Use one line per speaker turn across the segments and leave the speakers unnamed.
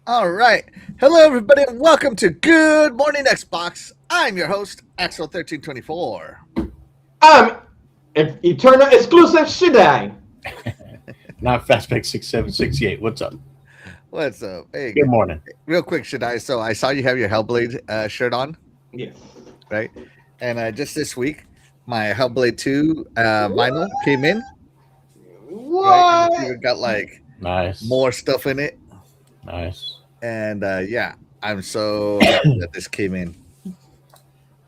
All right. Hello, everybody, and welcome to Good Morning Xbox. I'm your host, Axel1324.
Um, Eternal exclusive Shidai.
Not Fastback 6768. What's up?
What's up? Hey,
Good morning.
real quick, should I? So I saw you have your Hellblade shirt on,
Yes.
right? And just this week, my Hellblade 2 vinyl came in, right? And it's
What?
even got like
Nice.
more stuff in it.
Nice.
And yeah, I'm so happy that this came in.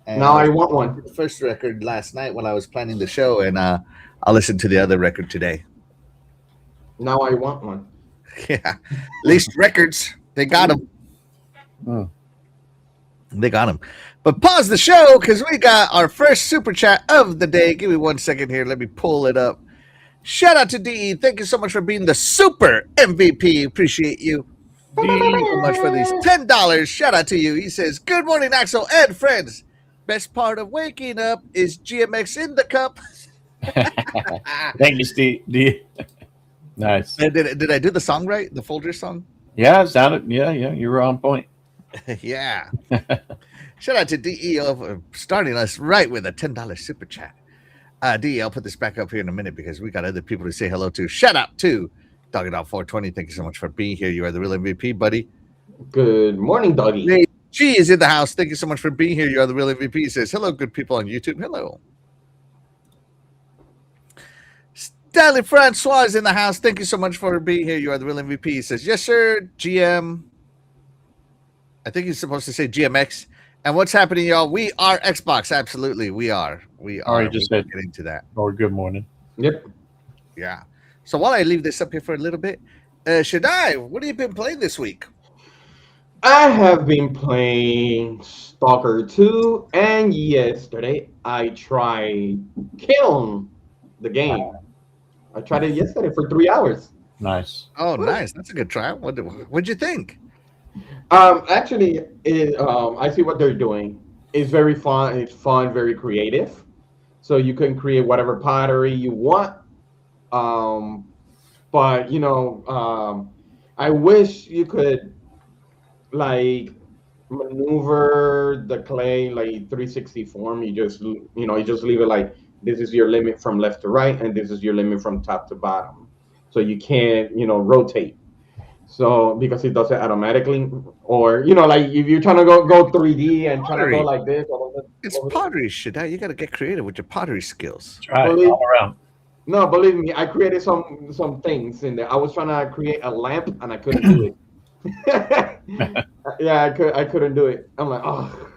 And
Now
I
I
was
want
listening to
one.
the first record last night when I was planning the show, and I'll listen to the other record today.
Now I want one.
Yeah, at least records they got them.
Mm.
They got them. But pause the show because we got our first super chat of the day. Give me 1 second here. Let me pull it up. Shout out to DE. Thank you so much for being the super MVP. Appreciate you. Thank you so much for these $10. Shout out to you. He says, "Good morning, Axel and friends. Best part of waking up is GMX in the cup."
Thank you, Steve. Nice.
Did I do the song right? The Folgers song?
Yeah, it sounded. Yeah, you were on point.
Yeah. Shout out to DEO for starting us right with a $10 super chat. DE, I'll put this back up here in a minute because we got other people to say hello to. Shout out to Doggy Dog 420. Thank you so much for being here. You are the real MVP, buddy.
Good morning, doggy.
Nate G is in the house. Thank you so much for being here. You are the real MVP. He says, hello, good people on YouTube. Hello. Stanley Francois is in the house. Thank you so much for being here. You are the real MVP. He says, yes, sir, GM. I think he's supposed to say GMX. And what's happening, y'all? We are Xbox. Absolutely, we are. We are.
Already just said
getting to that.
Or good morning.
Yep.
Yeah. So while I leave this up here for a little bit, Shadai, what have you been playing this week?
I have been playing Stalker 2, and yesterday I tried Kiln, the game. I tried it yesterday for 3 hours.
Nice.
Oh, nice. That's a good try. What'd you think?
Actually, I see what they're doing. It's very fun. It's fun, very creative. So you can create whatever pottery you want. Um, but I wish you could like maneuver the clay like 360 form. You just leave it like this is your limit from left to right, and this is your limit from top to bottom. So you can't rotate. So because it does it automatically, or like if you're trying to go 3D and trying to go
Pottery.
like this,
It's pottery, Shadai. You got to get creative with your pottery skills.
Try it
believe
all around.
no, believe me, I created some things in there. I was trying to create a lamp and I couldn't do it. Yeah, I couldn't do it. I'm like, oh,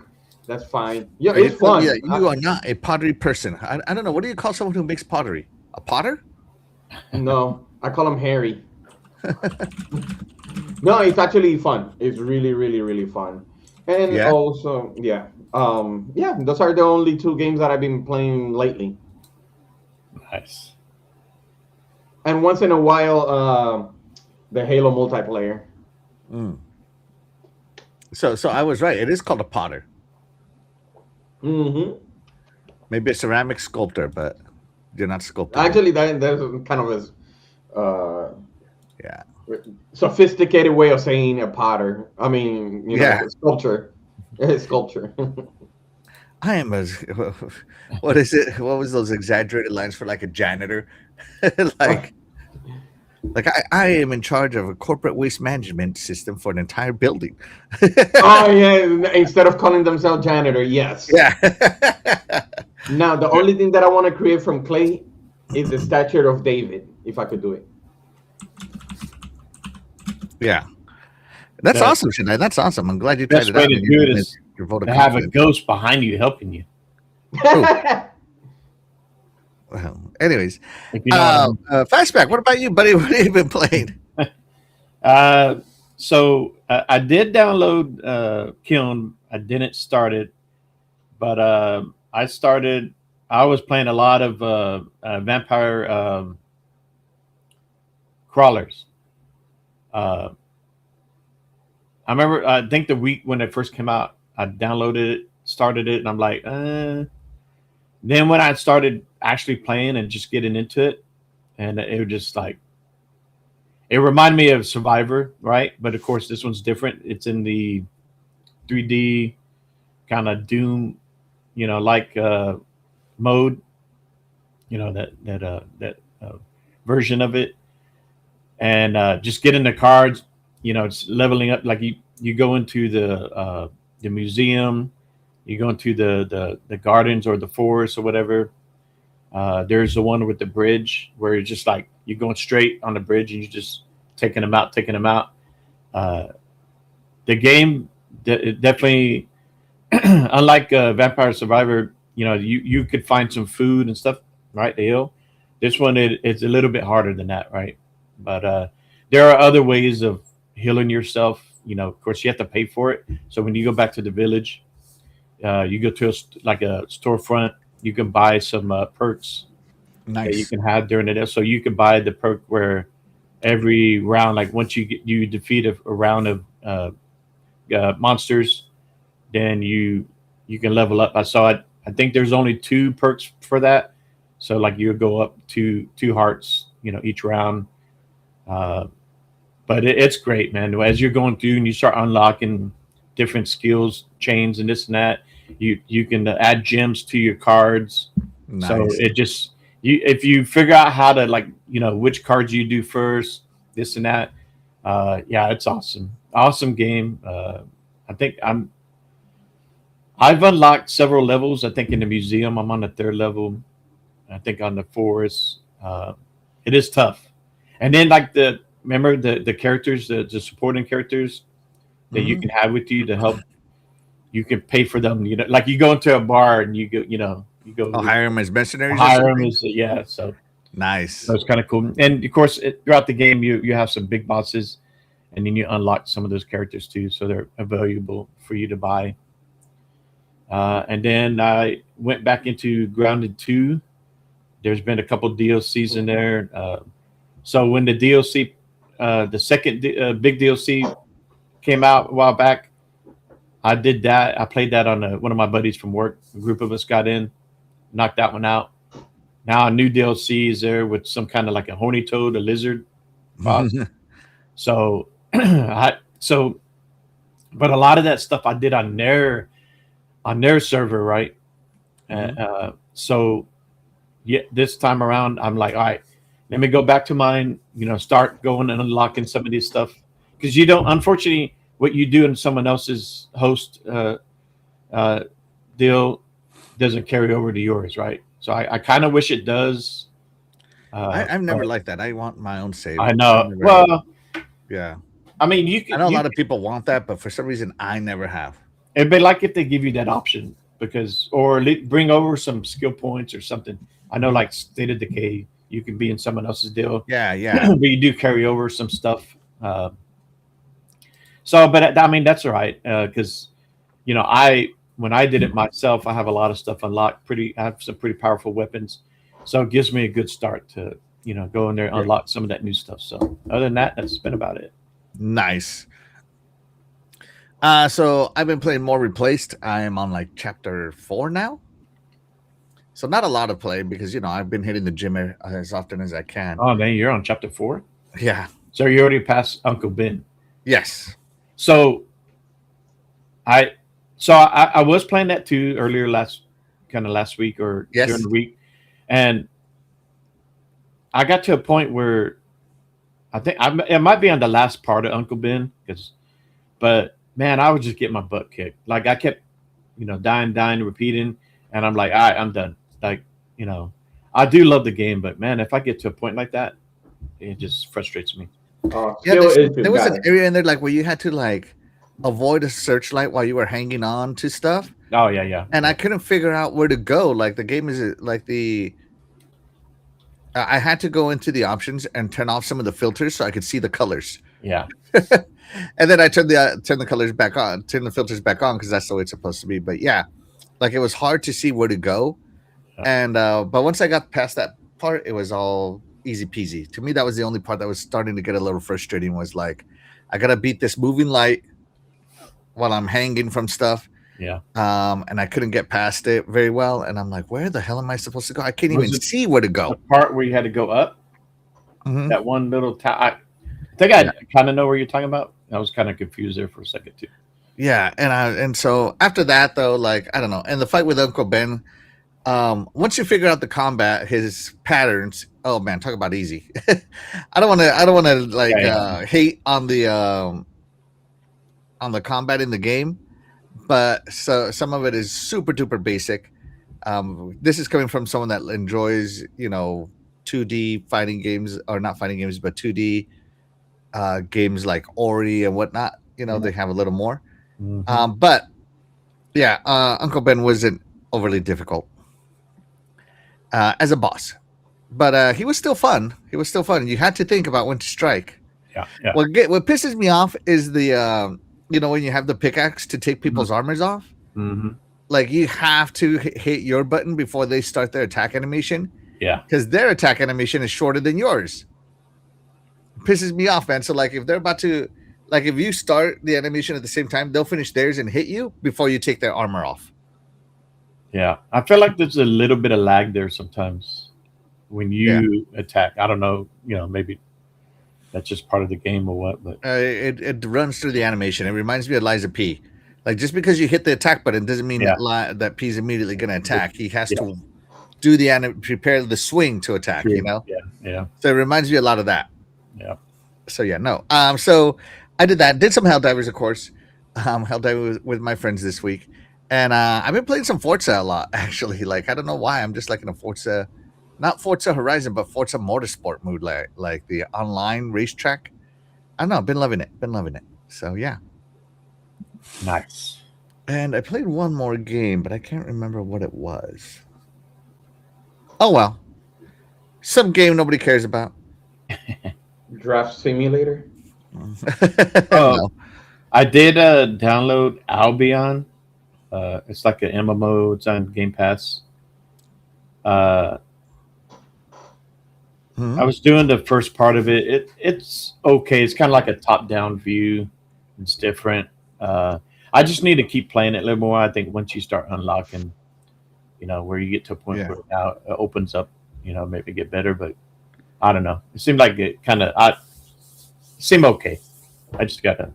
that's fine. Yeah, it's fun.
Yeah, you are not a pottery person. I don't know. What do you call someone who makes pottery? A potter?
No, I call him Harry. No, it's actually fun. It's really, really, really fun. And
Yeah.
also, yeah, those are the only two games that I've been playing lately.
Nice.
And once in a while, the Halo multiplayer.
Mm. So I was right. It is called a potter.
Hmm.
Maybe a ceramic sculptor, but you're not sculpting.
Actually, that's kind of a
Yeah.
sophisticated way of saying a potter. I mean,
Yeah.
sculpture. Sculpture.
I am a. What is it? What was those exaggerated lines for like a janitor? like, I am in charge of a corporate waste management system for an entire building.
Oh yeah, instead of calling themselves janitor, yes.
Yeah.
Now the only thing that I want to create from clay is the statue of David, if I could do it.
Yeah. That's
Yeah.
awesome, Shania. That's awesome. I'm glad you tried
Best
it
way
out.
to
and
do
you
it
did
is
your vote of
to have a
confidence.
ghost behind you helping you.
Well, anyways,
If you know what I mean.
Fastback, what about you, buddy? What have you been playing?
So I did download Kiln. I didn't start it, but I was playing a lot of vampire crawlers. Uh, I remember, I think the week when it first came out, I downloaded it, started it, and I'm like, Then when I started actually playing and just getting into it, and it was just like, It reminded me of Survivor, right? But of course, this one's different. It's in the 3D kind of Doom, like mode, that version of it, and just getting the cards. It's leveling up. Like you go into the museum, you go into the gardens or the forest or whatever. There's the one with the bridge where you're just like you're going straight on the bridge and you're just taking them out. Uh, the game definitely, unlike Vampire Survivor, you could find some food and stuff, right? The hill. This one it's a little bit harder than that, right? But there are other ways of healing yourself. Of course, you have to pay for it. So when you go back to the village, you go to like a storefront. You can buy some perks that you
Nice.
can have during the day. So you can buy the perk where every round, like once you defeat a round of monsters, then you can level up. I saw it. I think there's only two perks for that. So like you go up to two hearts, each round. Uh, but it's great, man. As you're going through and you start unlocking different skills, chains, and this and that, you can add gems to your cards. So
Nice.
it just if you figure out how to like which cards you do first, this and that. Yeah, it's awesome, awesome game. I think I've unlocked several levels. I think in the museum I'm on the third level. I think on the forest, it is tough. And then like remember the characters, the supporting characters that you
Hmm.
can have with you to help. You can pay for them. Like you go into a bar and you go, you
I'll
go
hire him as mercenaries or
hire them.
something.
Is yeah. So
Nice.
that's kind of cool. And of course, throughout the game, you have some big bosses, and then you unlock some of those characters too, so they're available for you to buy. And then I went back into Grounded 2. There's been a couple DLCs in there. So when the DLC, the second big DLC came out a while back, I did that. I played that on one of my buddies from work. A group of us got in, knocked that one out. Now a new DLC is there with some kind of like a horny toad, a lizard boss. So, so, but a lot of that stuff I did on their server, right?
Mhm.
So yeah, this time around, I'm like, all right, let me go back to mine. Start going and unlocking some of this stuff because you don't. Unfortunately, what you do in someone else's host uh, deal doesn't carry over to yours, right? So I kind of wish it does.
I've never
But
liked that. I want my own save.
I
I've
know.
never.
Well,
Yeah.
I mean,
I know a lot of people want that, but for some reason, I never have.
it'd be like if they give you that option because, or bring over some skill points or something. I know, like State of Decay, you can be in someone else's deal,
Yeah, yeah.
but you do carry over some stuff. But I mean, that's all right because I when I did it myself, I have a lot of stuff unlocked. I have some pretty powerful weapons, so it gives me a good start to go in there and
Yeah.
unlock some of that new stuff. So other than that, that's been about it.
Nice. So I've been playing more Replaced. I am on like chapter 4 now. So not a lot of play because I've been hitting the gym as often as I can.
Oh man, you're on chapter 4,
Yeah.
so you already passed Uncle Ben.
Yes.
So I I was playing that too earlier last week or during
Yes.
the week, and I got to a point where I think it might be on the last part of Uncle Ben, but man, I would just get my butt kicked. Like I kept, dying, repeating, and I'm like, all right, I'm done. Like, I do love the game, but man, if I get to a point like that, it just frustrates me.
Yeah.
Skill issues,
There was an
guys.
area in there like where you had to like avoid a searchlight while you were hanging on to stuff,
Oh yeah, yeah,
and I couldn't figure out where to go. Like the game is like I had to go into the options and turn off some of the filters so I could see the colors.
yeah.
And then I turned the colors back on, turn the filters back on because that's the way it's supposed to be. But yeah, like it was hard to see where to go.
Yeah.
And but once I got past that part, it was all easy peasy. To me, that was the only part that was starting to get a little frustrating. Was like, I gotta beat this moving light while I'm hanging from stuff.
Yeah.
And I couldn't get past it very well. And I'm like, where the hell am I supposed to go? I can't
Was
even
it
see where to
the
go.
part where you had to go up
Mhm.
that one little tower? think I kind of know where you're talking about. I was kind of confused there for a second too.
Yeah, and so after that though, like I don't know, and the fight with Uncle Ben. Once you figure out the combat, his patterns. Oh man, talk about easy. I don't want to. I don't want to like hate on the combat in the game, but so some of it is super duper basic. This is coming from someone that enjoys 2D fighting games, or not fighting games, but 2D games like Ori and whatnot. They have a little more. But yeah, Uncle Ben wasn't overly difficult as a boss, but he was still fun. He was still fun. You had to think about when to strike.
Yeah.
What pisses me off is the when you have the pickaxe to take people's armors off. Like you have to hit your button before they start their attack animation.
Yeah,
because their attack animation is shorter than yours. It pisses me off, man. So like if they're about to, like if you start the animation at the same time, they'll finish theirs and hit you before you take their armor off.
Yeah, I feel like there's a little bit of lag there sometimes when you attack. I don't know, maybe that's just part of the game or what, but
it runs through the animation. It reminds me of Liza P. Like just because you hit the attack button doesn't mean that P's immediately going to attack. He has to do prepare the swing to attack.
True.
Yeah. So it reminds me a lot of that.
Yeah.
So yeah, no. So I did that. Did some Helldivers, of course. Helldivers with my friends this week. And I've been playing some Forza a lot, actually. Like, I don't know why. I'm just like in a Forza, not Forza Horizon, but Forza Motorsport mood, like the online racetrack. I don't know. I've been loving it. So, yeah.
Nice.
And I played one more game, but I can't remember what it was. Oh, well. Some game nobody cares about.
Draft Simulator?
No. I did download Albion. It's like an MMO. It's on Game Pass. I was doing the first part of it. It's okay. It's kind of like a top-down view. It's different. I just need to keep playing it a little more. I think once you start unlocking, where you get to a point where now it opens up, maybe get better. But I don't know. It seemed like it kind of seemed okay. I just gotta.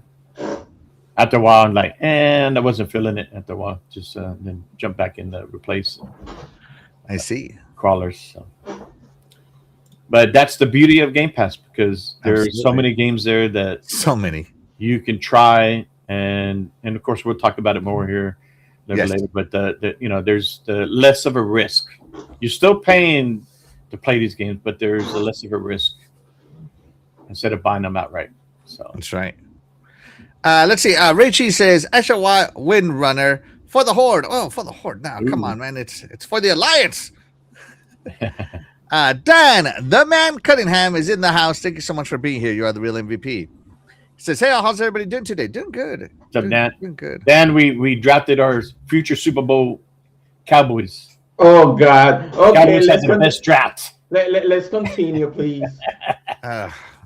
After a while, I'm like, and I wasn't feeling it. After a while, just then jump back in the replace.
I see
crawlers. So. But that's the beauty of Game Pass because there's so many games there that you can try, and of course we'll talk about it more here later. But there's the less of a risk. You're still paying to play these games, but there's a less of a risk instead of buying them outright. So
that's right. Let's see. Rachie says, Asha Windrunner for the Horde. Oh, for the Horde. Now, come on, man. It's for the Alliance. Dan, the man Cunningham, is in the house. Thank you so much for being here. You are the real MVP. He says, hey, how's everybody doing today? Doing good.
What's up, Dan?
Doing good.
Dan, we drafted our future Super Bowl Cowboys.
Oh, God. Okay,
Cowboys had the best draft.
Let's continue, please.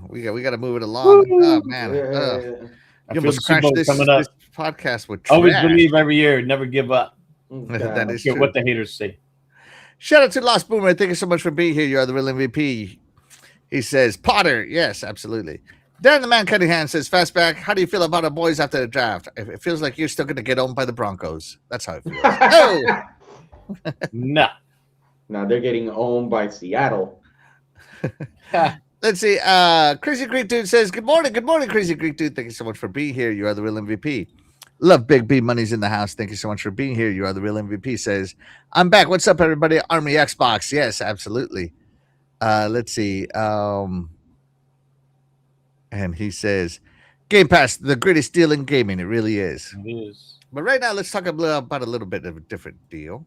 We got to move it along. Oh, man. You almost crashed this podcast with trash.
Always believe every year. Never give up.
That is true.
What the haters say.
Shout out to Lost Boomer. Thank you so much for being here. You are the real MVP. He says, Potter. Yes, absolutely. Dan the man Cunningham says, Fastback, how do you feel about our boys after the draft? It feels like you're still going to get owned by the Broncos. That's how it feels. Oh!
No.
Now they're getting owned by Seattle.
Let's see. Crazy Greek Dude says, Good morning, Crazy Greek Dude. Thank you so much for being here. You are the real MVP. Love Big B Money's in the house. Thank you so much for being here. You are the real MVP. Says, I'm back. What's up, everybody? Army Xbox. Yes, absolutely. Let's see. And he says, Game Pass, the greatest deal in gaming. It really is.
It is.
But right now, let's talk about a little bit of a different deal.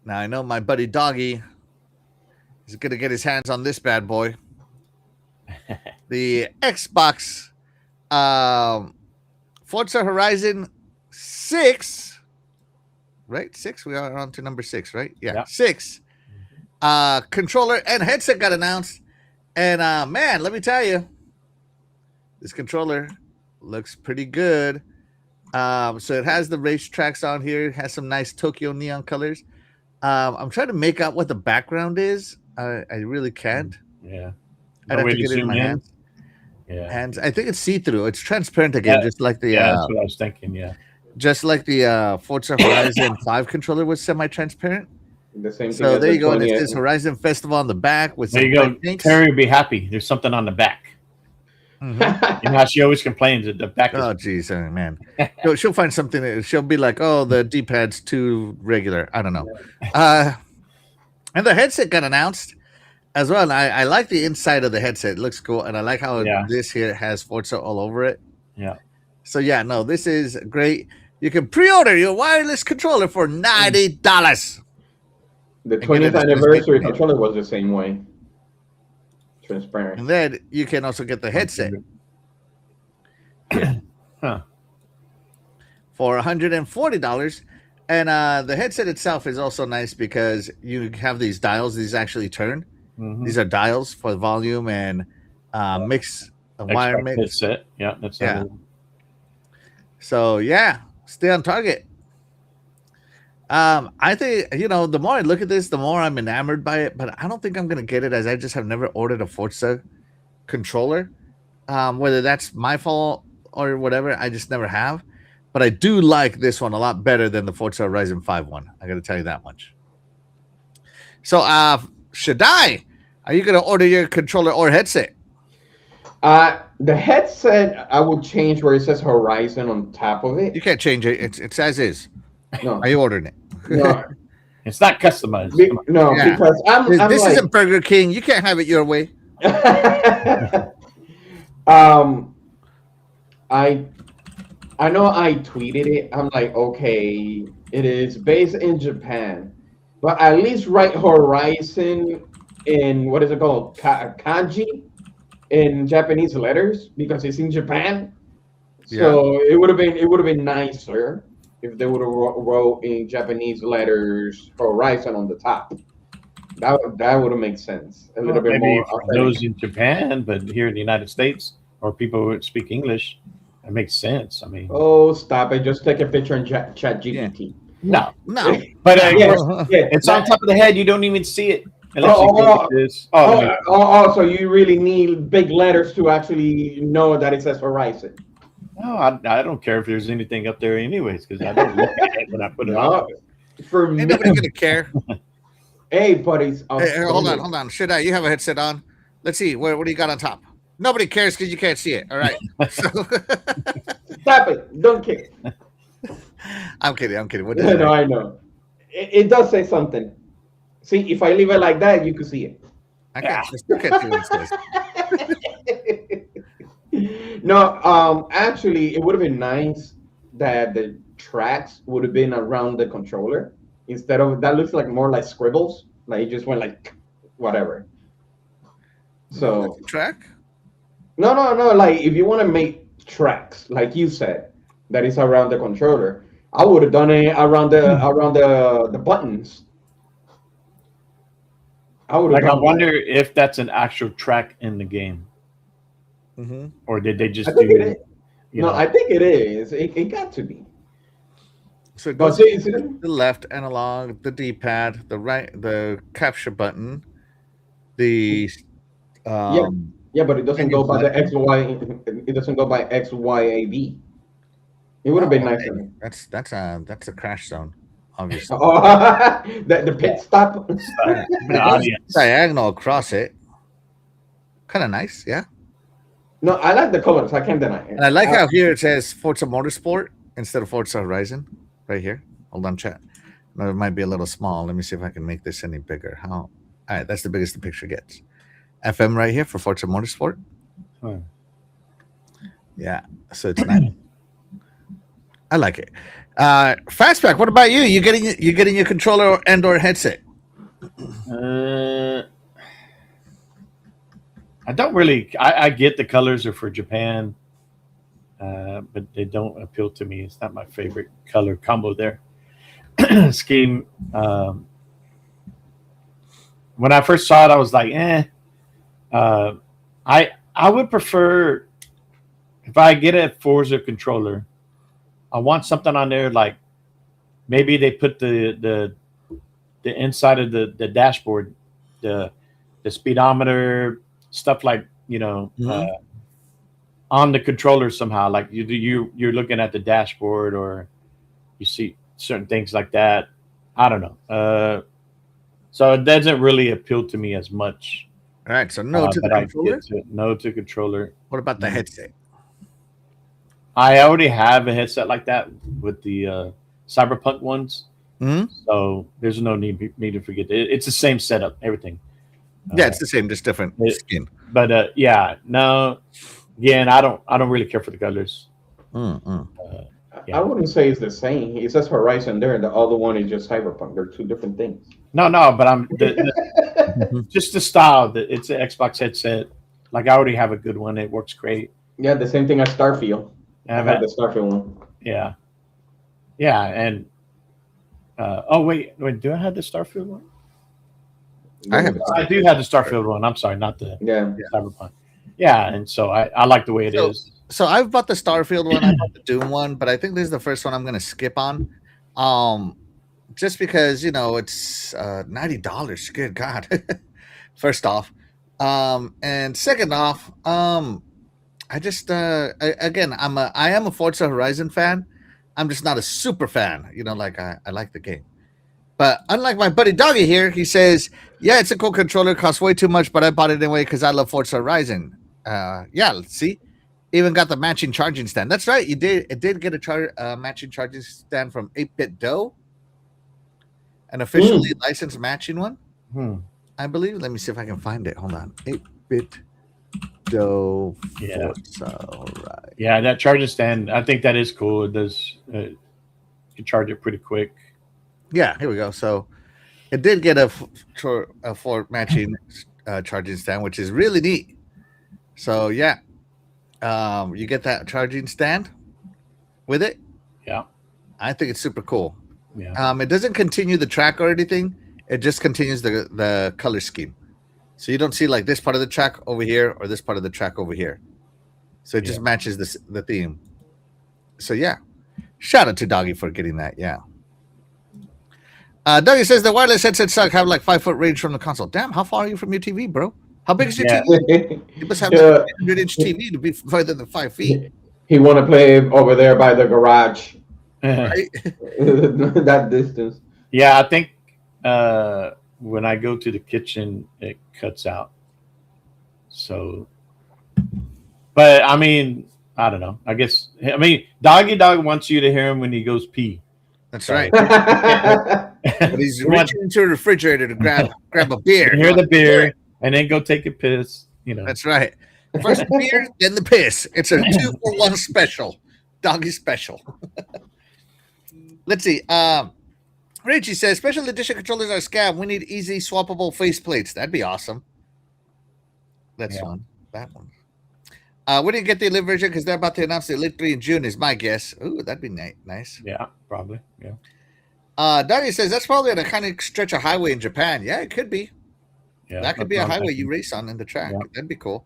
Now, I know my buddy Doggy is going to get his hands on this bad boy. The Xbox Forza Horizon 6, right? 6? We are on to number 6, right? Yeah. 6. Controller and headset got announced. And man, let me tell you, this controller looks pretty good. So it has the racetracks on here. It has some nice Tokyo neon colors. I'm trying to make out what the background is. I really can't.
Yeah.
I'd
No
have
way
to
to
get it in
zoom
my
in.
hands.
Yeah.
Hands. I think it's see-through. It's transparent again,
Yeah, yeah, that's what I was thinking. Yeah.
just like the Forza Horizon 5 controller was semi-transparent.
The same thing
So
as
there
the
you go, and it
20.
says Horizon Festival on the back with
There
some
you
bright
go.
pinks.
Terry will be happy. There's something on the back.
Mhm.
You know how she always complains that the back is.
Oh, geez, man. She'll find something. She'll be like, oh, the D-pad's too regular. I don't know. And the headset got announced as well. And I like the inside of the headset. It looks cool. And I like how
Yeah.
this here has Forza all over it.
Yeah.
So, yeah, no, this is great. You can pre-order your wireless controller for $90.
The
And get it
20th
as soon as they
anniversary
can.
controller was the same way. Transparent.
And then you can also get the headset
Huh.
for $140. And the headset itself is also nice because you have these dials. These actually turn.
Mhm.
These are dials for volume and mix, wire
Extra
mix.
headset. Yeah, that's
Yeah. So, yeah, stay on target. I think, the more I look at this, the more I'm enamored by it. But I don't think I'm going to get it, as I just have never ordered a Forza controller. Whether that's my fault or whatever, I just never have. But I do like this one a lot better than the Forza Horizon 5 one. I got to tell you that much. So, Shaddai, are you going to order your controller or headset?
The headset, I would change where it says Horizon on top of
You
it.
can't change it. It's as is.
No,
Are you ordering it?
no,
It's not customized.
no,
Yeah.
because I'm
This
like,
isn't Burger King. You can't have it your way.
I know I tweeted it. I'm like, okay, it is based in Japan, but at least write Horizon in what is it called, kanji in Japanese letters because it's in Japan. So it would have been nicer if they would have wrote in Japanese letters Horizon on the top. That would have made sense a little bit
Maybe
more.
for
authentic.
those in Japan, but here in the United States or people who speak English, it makes sense. I mean,
Oh, stop it! Just take a picture and chat GPT.
no,
No.
but
Yes, yes,
it's on top of the head. You don't even see it unless you go like this.
So you really need big letters to actually know that it says Horizon.
No, I don't care if there's anything up there, anyways, because I don't look at it when I put it on.
For me,
Ain't nobody gonna care.
hey, buddies.
Hey, hold on. Shaddai, you have a headset on. Let's see. What do you got on top? Nobody cares because you can't see it. All right.
Stop it! Don't care.
I'm kidding. What is it?
No, I know. It does say something. See, if I leave it like that, you can see it.
I still can't see what it says.
No, actually, it would have been nice that the tracks would have been around the controller instead of that. Looks like more like scribbles. Like it just went like whatever. So
track.
no. Like if you want to make tracks, like you said, that is around the controller, I would have done it around the buttons. I would have.
Like, I wonder if that's an actual track in the game,
Mm-hmm.
or did they just
I think
do?
it is. No, I think it is. It got to be.
So it
But
goes
see,
the left analog, the D-pad, the right, the capture button, the
yeah, but it doesn't go by the X Y. It doesn't go by X Y A B. It would have been nice.
That's a crash zone, obviously.
Oh, the pit stop.
But it goes diagonal across it. Kind of nice, yeah.
No, I like the colors. I can't deny it.
And I like how here it says Forza Motorsport instead of Forza Horizon, right here. Hold on, chat. No, it might be a little small. Let me see if I can make this any bigger. How? All right, that's the biggest the picture gets. FM right here for Forza Motorsport.
Huh.
Yeah, so it's nice. I like it. Fastback, what about you? You getting your controller and or headset?
I don't really. I get the colors are for Japan, but they don't appeal to me. It's not my favorite color combo there. Scheme. When I first saw it, I was like, I would prefer if I get a Forza controller. I want something on there like maybe they put the inside of the dashboard, the speedometer, stuff like on the controller somehow. Like you're looking at the dashboard or you see certain things like that. I don't know. So it doesn't really appeal to me as much.
All right, so no to the
but I
controller.
get to no to controller.
What about the headset?
I already have a headset like that with the Cyberpunk ones.
Mm-hmm.
So there's no need to forget it. It's the same setup, everything.
Yeah, it's the same, just different skin.
But yeah, no. Again, I don't really care for the colors.
I wouldn't say it's the same. It says Horizon there, and the other one is just Cyberpunk. They're two different things.
No, but I'm just the style. It's an Xbox headset. Like I already have a good one. It works great.
Yeah, the same thing as Starfield. I have the Starfield one.
Yeah, and wait, do I have the Starfield one? I do have the Starfield one. I'm sorry, not the Cyberpunk. Yeah, and so I like the way it is.
So I've bought the Starfield one, I bought the Doom one, but I think this is the first one I'm going to skip on, just because it's $90. Good God! First off, and second off, I just I am a Forza Horizon fan. I'm just not a super fan. I like the game. But unlike my buddy Doggy here, he says, yeah, it's a cool controller, costs way too much, but I bought it anyway because I love Forza Horizon. Yeah, see? Even got the matching charging stand. That's right. It did get a matching charging stand from 8-Bit Dough. An officially licensed matching one, I believe. Let me see if I can find it. Hold on. 8-Bit Dough Forza Horizon.
Yeah, that charging stand, I think that is cool. It does you can charge it pretty quick.
Yeah, here we go. So it did get a for matching charging stand, which is really neat. So yeah, you get that charging stand with it.
Yeah,
I think it's super cool.
Yeah.
It doesn't continue the track or anything. It just continues the color scheme. So you don't see like this part of the track over here or this part of the track over here. So it just matches the theme. So yeah, shout out to Doggy for getting that. Yeah. Doggy says the wireless headsets suck. Have like 5 foot range from the console. Damn, how far are you from your TV, bro? How big is your TV? You must have like a 100-inch TV to be further than 5 feet.
He want to play over there by the garage.
Right?
That distance.
Yeah, I think when I go to the kitchen, it cuts out. So, but I mean, I don't know. Doggy Dog wants you to hear him when he goes pee.
That's right. But he's reaching into a refrigerator to grab a beer.
Hear the beer and then go take a piss.
That's right. First the beer, then the piss. It's a 2-for-1 special. Doggy special. Let's see. Richie says special edition controllers are a scam. We need easy swappable faceplates. That'd be awesome. That's fun. That one. We didn't get the Elite version because they're about to announce the Elite 3 in June, is my guess. Ooh, that'd be nice.
Yeah, probably. Yeah.
Daniel says that's probably on a kind of stretch of highway in Japan. Yeah, it could be.
Yeah,
that could be a highway you race on in the track.
Yeah.
That'd be cool.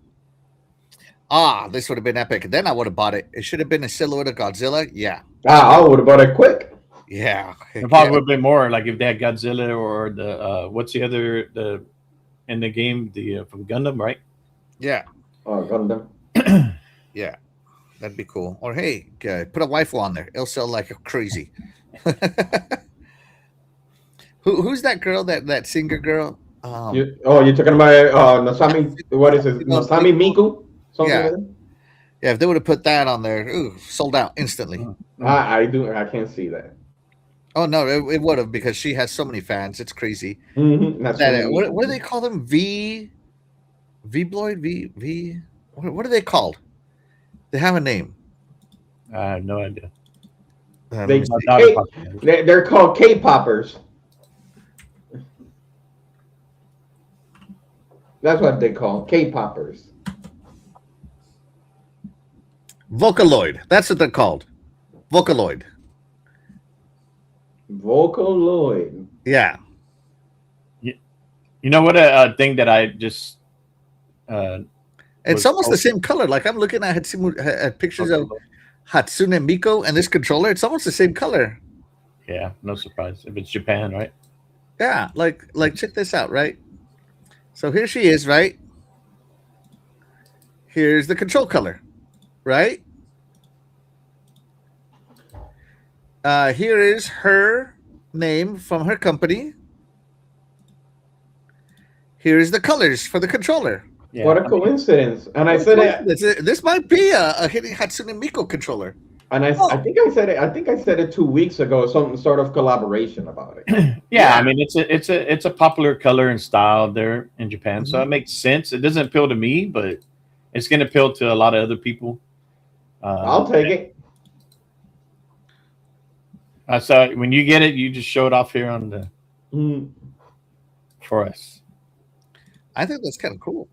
This would have been epic. Then I would have bought it. It should have been a silhouette of Godzilla. Yeah.
I would have bought it quick.
Yeah.
It probably would have been more like if they had Godzilla or the what's the other in the game from Gundam, right?
Yeah. Oh, Gundam.
Yeah, that'd be cool. Or hey, put a waifu on there. It'll sell like crazy. Who's that girl? That singer girl?
You're talking about Nasami? What is it? Nasami Miku?
Yeah. Yeah, if they would have put that on there, sold out instantly.
I can't see that.
Oh no, it would have because she has so many fans. It's crazy.
Mm-hmm.
What do they call them? V-Bloid? V. What are they called? They have a name.
I have no idea.
They're called K-poppers. That's what they call K-poppers.
Vocaloid. That's what they're called. Vocaloid.
Vocaloid.
Yeah.
You know what a thing that I just
it's almost the same color. Like I'm looking at pictures of Hatsune Miku and this controller. It's almost the same color.
Yeah, no surprise. If it's Japan, right?
Yeah, like check this out, right? So here she is, right? Here's the control color, right? Here is her name from her company. Here is the colors for the controller.
Yeah.
What a coincidence! And I
What a
said it,
coincidence. This might be a hidden Hatsune Miku controller.
and I
Oh,
think I said it. I think I said it 2 weeks ago. Some sort of collaboration about it.
Yeah,
Yeah.
I mean it's a popular color and style there in Japan, so it makes sense. It doesn't appeal to me, but it's going to appeal to a lot of other people.
I'll take it.
So when you get it, you just show it off here on the
Mm.
for us.
I think that's kind of cool.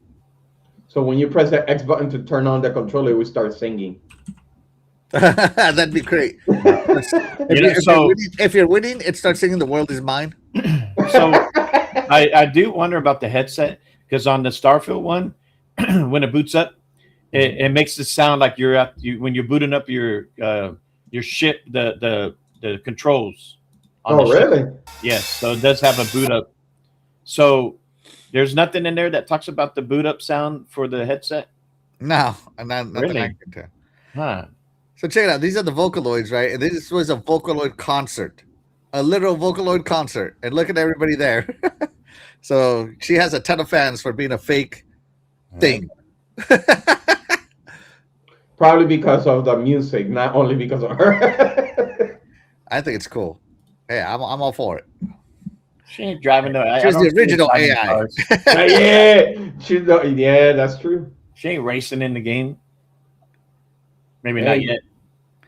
So when you press the X button to turn on the controller, we start singing.
That'd be great. If you're winning, it starts singing "The World Is Mine."
So I do wonder about the headset because on the Starfield one, when it boots up, it makes it sound like when you're booting up your ship, the controls. On
Oh,
the ship.
really?
Yes, so it does have a boot up. So there's nothing in there that talks about the boot up sound for the headset.
No, not
Really?
that I can tell.
Huh.
So check it out. These are the Vocaloids, right? And this was a Vocaloid concert, a literal Vocaloid concert. And look at everybody there. So she has a ton of fans for being a fake thing.
Probably because of the music, not only because of her.
I think it's cool. Hey, I'm all for it.
She ain't driving no.
She's the original AI.
Yeah, that's true.
She ain't racing in the game. Maybe
Hey.
not yet.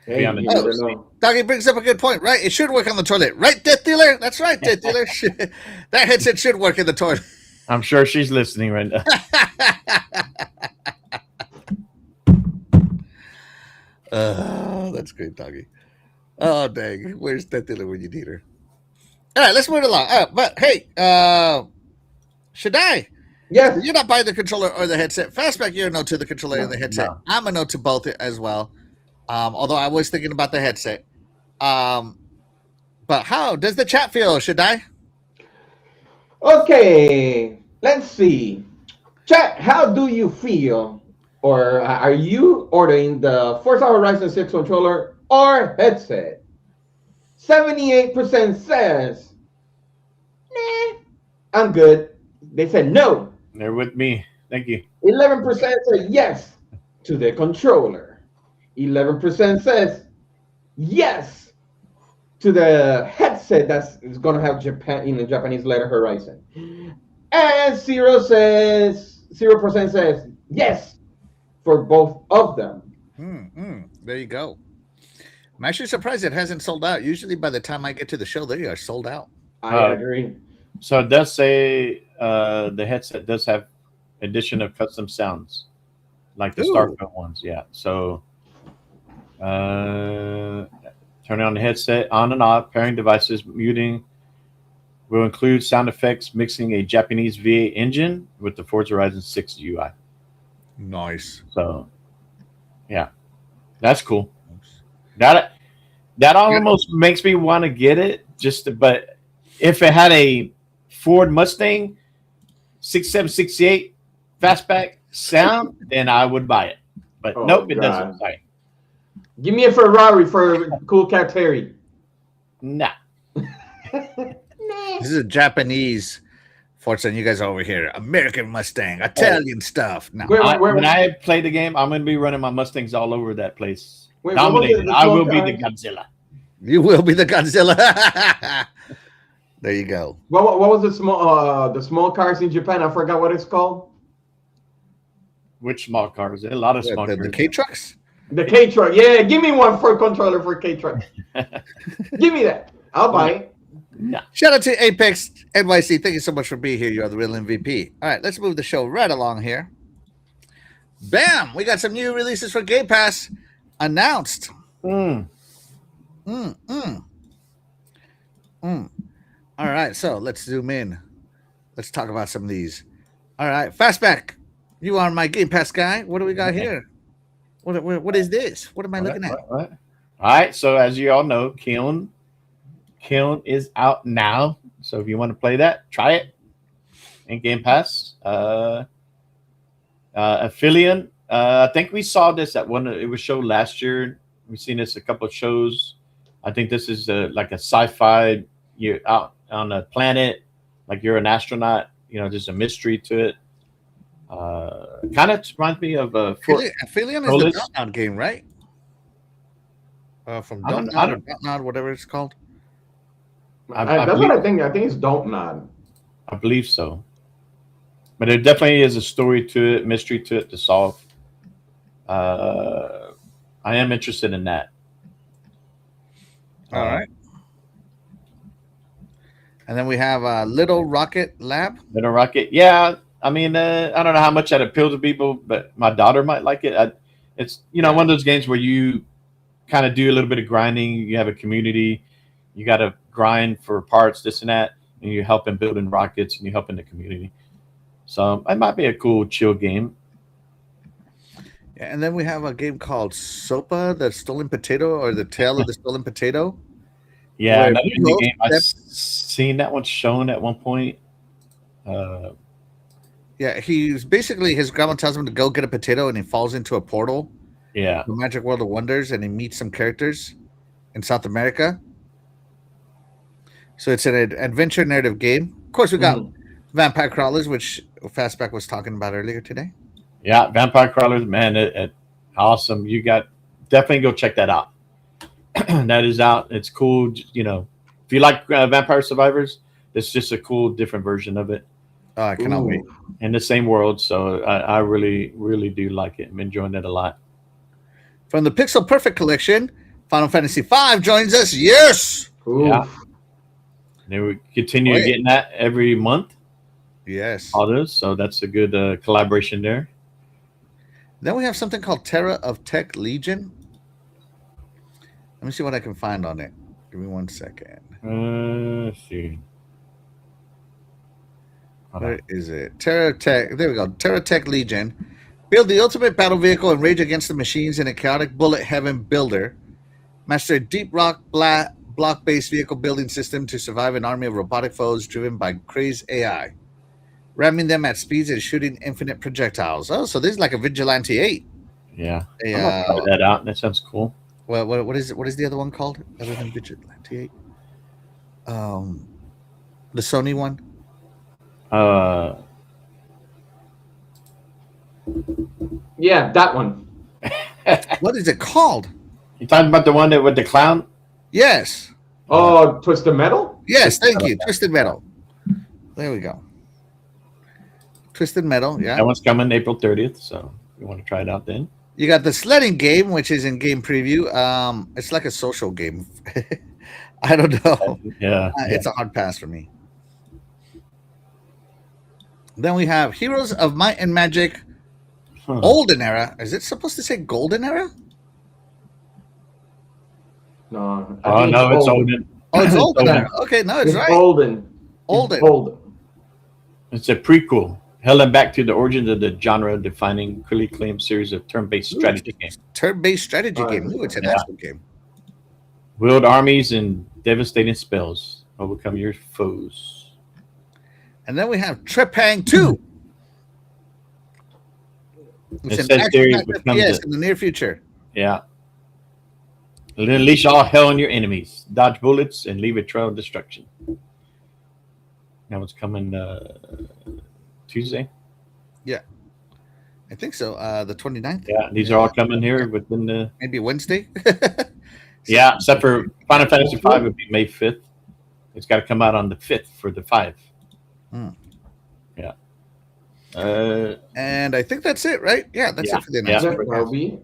Hey,
honest.
you never know.
Doggy brings up a good point, right? It should work on the toilet, right, Death Dealer? That's right, Death Dealer. That headset should work in the toilet.
I'm sure she's listening right now.
That's great, Doggy. Oh, dang. Where's Death Dealer when you need her? All right, let's move it along. But hey, Shaddai,
Yes.
you're not buying the controller or the headset. Fastback, you're a no to the controller and the headset.
No.
I'm a no to both as well. Although I was thinking about the headset. But how does the chat feel, Shaddai?
Okay, let's see. Chat, how do you feel? Or are you ordering the Forza Horizon 6 controller or headset? 78% says, nah, I'm good. They said no.
They're with me. Thank you.
11% said yes to the controller. 11% says yes to the headset that's going to have Japan in the Japanese letter Horizon. And 0% says yes for both of them.
There you go. I'm actually surprised it hasn't sold out. Usually by the time I get to the show, they are sold out.
I agree.
So it does say the headset does have addition of custom sounds, like the
Ooh.
Starfield ones. Yeah. So turn on the headset on and off, pairing devices, muting. Will include sound effects, mixing a Japanese V8 engine with the Forza Horizon 6 UI.
Nice.
So, yeah, that's cool. That almost makes me want to get it. But if it had a Ford Mustang 6768 fastback sound, then I would buy it. But nope, it doesn't. Sorry.
Give me a Ferrari for Cool Cat Terry.
Nah.
This is a Japanese Forza, and you guys are over here. American Mustang, Italian stuff. No.
When I play the game, I'm going to be running my Mustangs all over that place.
Wait,
Dominated. I will be the Godzilla.
You will be the Godzilla. There you go.
What was the small cars in Japan? I forgot what it's called.
Which small cars? A lot of small cars.
The K trucks.
The K truck. Yeah, give me one for a controller for K truck. Give me that. I'll buy it.
Yeah.
Shout out to Apex NYC. Thank you so much for being here. You are the real MVP. All right, let's move the show right along here. Bam! We got some new releases for Game Pass announced. All right, so let's zoom in. Let's talk about some of these. All right, Fastback, you are my Game Pass guy. What do we got here? What is this? What am I looking at?
What? All right, so as you all know, Kiln is out now. So if you want to play that, try it in Game Pass. Affiliate I think we saw this at one. It was shown last year. We've seen this a couple of shows. I think this is like a sci-fi. You're out on a planet, like you're an astronaut. There's a mystery to it. Kind of reminds me of
Aphelion is the Dontnod game, right? From Dontnod or Dontnod, whatever it's called.
That's what I think. I think it's Dontnod.
I believe so. But there definitely is a story to it, mystery to it to solve. I am interested in that.
All right. And then we have Little Rocket Lab.
Little Rocket, yeah. I mean, I don't know how much that appeals to people, but my daughter might like it. It's one of those games where you kind of do a little bit of grinding. You have a community. You got to grind for parts, this and that, and you help in building rockets and you help in the community. So it might be a cool chill game.
Yeah, and then we have a game called Sopa, the Stolen Potato, or the Tale of the Stolen Potato.
Yeah, another indie game. I've seen that one shown at one point.
Yeah, he's basically, his grandma tells him to go get a potato, and he falls into a portal.
Yeah,
the Magic World of Wonders, and he meets some characters in South America. So it's an adventure narrative game. Of course, we got Vampire Crawlers, which Fastback was talking about earlier today.
Yeah, Vampire Crawlers, man, awesome. You got definitely go check that out. That is out. It's cool. If you like Vampire Survivors, it's just a cool, different version of it.
Oh, I cannot wait.
In the same world, so I really, really do like it. I'm enjoying it a lot.
From the Pixel Perfect collection, Final Fantasy V joins us. Yes.
Ooh.
Yeah. Then we continue getting that every month.
Yes.
All those. So that's a good collaboration there.
Then we have something called Terra of Tech Legion. Let me see what I can find on it. Give me 1 second.
Let's see.
Where is it? Terra Tech. There we go. Terra Tech Legion. Build the ultimate battle vehicle and rage against the machines in a chaotic bullet heaven builder. Master a deep rock block-based vehicle building system to survive an army of robotic foes driven by crazed AI. Ramming them at speeds and shooting infinite projectiles. Oh, so this is like a Vigilante 8.
Yeah. I'm gonna try that out. That sounds cool.
Well, what is it? What is the other one called other than Vigilante 8? The Sony one.
Yeah, that one.
What is it called?
You talking about the one that with the clown?
Yes.
Oh, Twisted Metal?
Yes, thank you. Twisted Metal. There we go. Twisted Metal, yeah.
That one's coming April 30th, so you want to try it out then.
You got the sledding game, which is in game preview. It's like a social game. I don't know.
Yeah.
It's a hard pass for me. Then we have Heroes of Might and Magic Golden Era. Is it supposed to say Golden Era?
No.
Oh, no, it's Olden.
Oh, it's Golden Era. Okay, no, it's right.
Golden.
Golden.
It's a prequel, held back to the origins of the genre-defining, critically acclaimed series of turn-based strategy games.
Turn-based strategy game. Ooh, it's an actual game.
Wield armies and devastating spells. Overcome your foes. And
then we have Trepang 2. It's an action FPS in the near future.
Yeah. Unleash all hell on your enemies. Dodge bullets and leave a trail of destruction. That one's coming Tuesday.
Yeah. I think so. The 29th.
Yeah, these are all coming here within the...
Maybe Wednesday?
Yeah, except for Final Fantasy V would be May 5th. It's got to come out on the 5th for the 5. Yeah.
And I think that's it, right? Yeah, that's it for the announcement.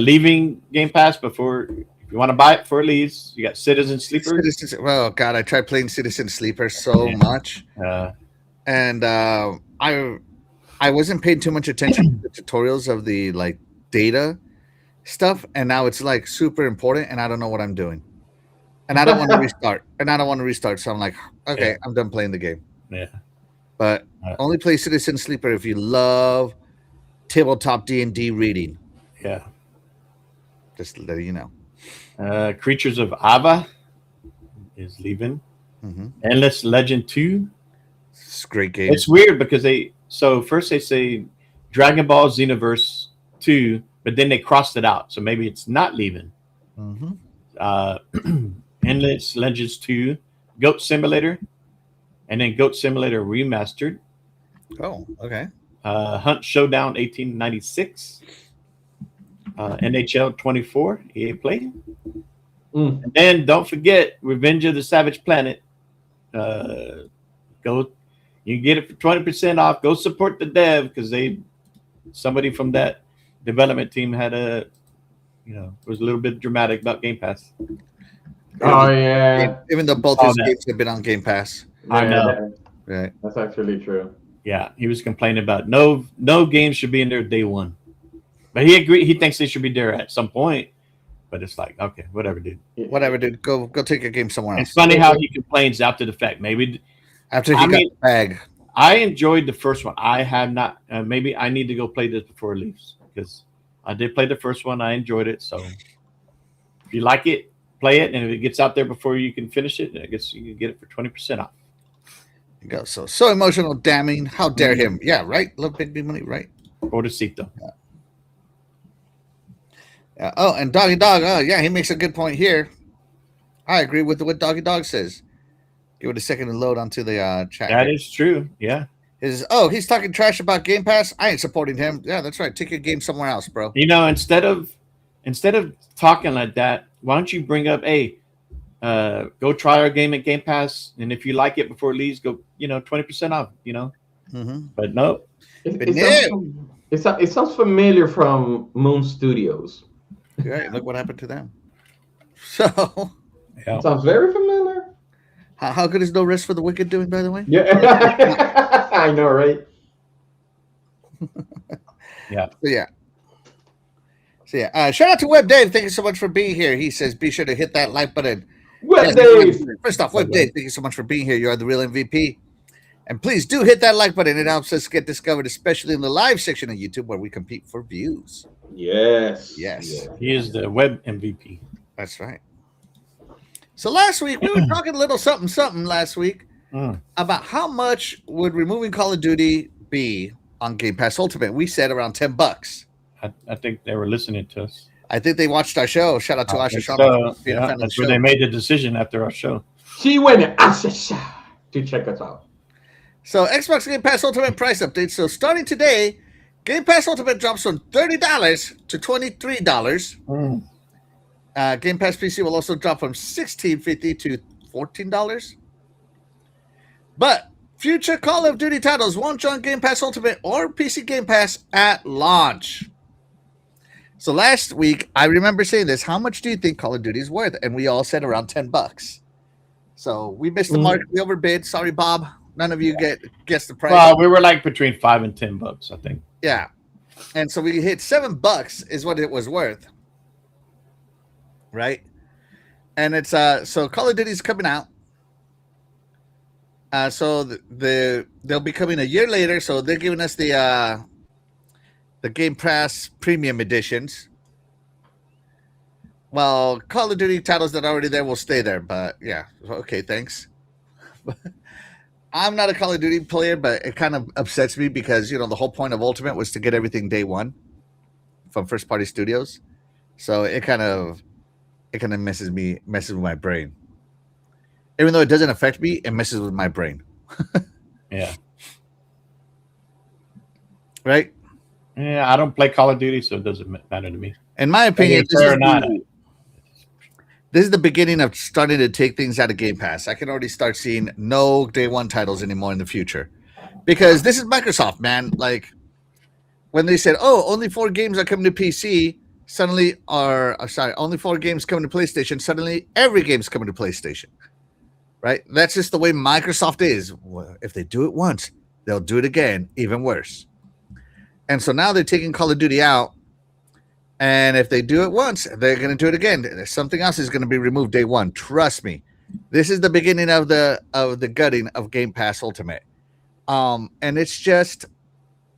Leaving Game Pass before... If you want to buy it before it leaves, you got Citizen Sleeper.
Well, God, I tried playing Citizen Sleeper so much. And I wasn't paying too much attention to the tutorials of the data stuff, and now it's super important, and I don't know what I'm doing. And I don't want to restart. So I'm like, okay, I'm done playing the game.
Yeah.
But only play Citizen Sleeper if you love tabletop D&D reading.
Yeah.
Just letting you know.
Creatures of Ava is leaving. Endless Legend 2.
It's a great game.
It's weird because first they say Dragon Ball Xenoverse 2, but then they crossed it out, so maybe it's not leaving.
Mm-hmm.
Endless Legends 2, Goat Simulator, and then Goat Simulator Remastered.
Oh, okay.
Hunt Showdown 1896, NHL 24, EA Play. And then don't forget Revenge of the Savage Planet. Go, you can get it for 20% off. Go support the dev because somebody from that development team was a little bit dramatic about Game Pass.
Oh yeah.
Even though both his games have been on Game Pass.
I know.
Right. That's actually true.
Yeah, he was complaining about no games should be in there day one, but he agreed. He thinks they should be there at some point. But it's like, okay, whatever, dude.
Whatever, dude. Go take your game somewhere else.
It's funny how he complains after the fact. Maybe
after he got the bag.
I enjoyed the first one. I have not. Maybe I need to go play this before it leaves because I did play the first one. I enjoyed it. So if you like it, play it, and if it gets out there before you can finish it, I guess you can get it for 20% off.
You go. So emotional, damning. How dare him? Yeah, right. Love big money, right?
Pobrecito.
Yeah. Oh, and Doggy Dog. Oh, yeah, he makes a good point here. I agree with what Doggy Dog says. Give it a second to load onto the chat.
That is true. Yeah.
He's talking trash about Game Pass. I ain't supporting him. Yeah, that's right. Take your game somewhere else, bro.
Instead of talking like that, why don't you bring up, hey, go try our game at Game Pass, and if you like it before it leaves, go 20% off.
Mm-hmm.
But no.
It sounds familiar from Moon Studios.
Right, look what happened to them. So
it sounds very familiar.
How good is No Rest for the Wicked doing, by the way?
Yeah, I know, right?
Yeah.
So shout out to Web Dave. Thank you so much for being here. He says, be sure to hit that like button.
Web Dave.
First off, Web Dave, thank you so much for being here. You are the real MVP. And please do hit that like button. It helps us get discovered, especially in the live section of YouTube where we compete for views.
Yes.
He is the web MVP.
That's right. So last week, we were talking a little something last week about how much would removing Call of Duty be on Game Pass Ultimate. We said around $10.
I think they were listening to us.
I think they watched our show. Shout out to Asha Sharma.
So, that's where they made the decision after our show.
She went to check us out.
So Xbox Game Pass Ultimate price update. So starting today, Game Pass Ultimate drops from $30 to $23. Game Pass PC will also drop from $16.50 to $14. But future Call of Duty titles won't join Game Pass Ultimate or PC Game Pass at launch. So last week, I remember saying this. How much do you think Call of Duty is worth? And we all said around $10. So we missed the mark. We overbid. Sorry, Bob. None of you guessed the price.
Well, we were like between $5 and $10, I think.
Yeah. And so we hit $7 is what it was worth. Right? And it's so Call of Duty's coming out. So they'll be coming a year later. So they're giving us the Game Pass Premium editions. Well, Call of Duty titles that are already there will stay there. But yeah, okay, thanks. I'm not a Call of Duty player, but it kind of upsets me because the whole point of Ultimate was to get everything day one from first party studios. So it kind of messes with my brain. Even though it doesn't affect me, it messes with my brain.
Yeah.
Right?
Yeah, I don't play Call of Duty, so it doesn't matter to me.
In my opinion, this is the beginning of starting to take things out of Game Pass. I can already start seeing no day one titles anymore in the future. Because this is Microsoft, man. Like, when they said, only 4 games are coming to PC, only 4 games coming to PlayStation, suddenly every game's coming to PlayStation. Right? That's just the way Microsoft is. Well, if they do it once, they'll do it again, even worse. And so now they're taking Call of Duty out. And if they do it once, they're going to do it again. Something else is going to be removed day one. Trust me. This is the beginning of the gutting of Game Pass Ultimate. And it's just,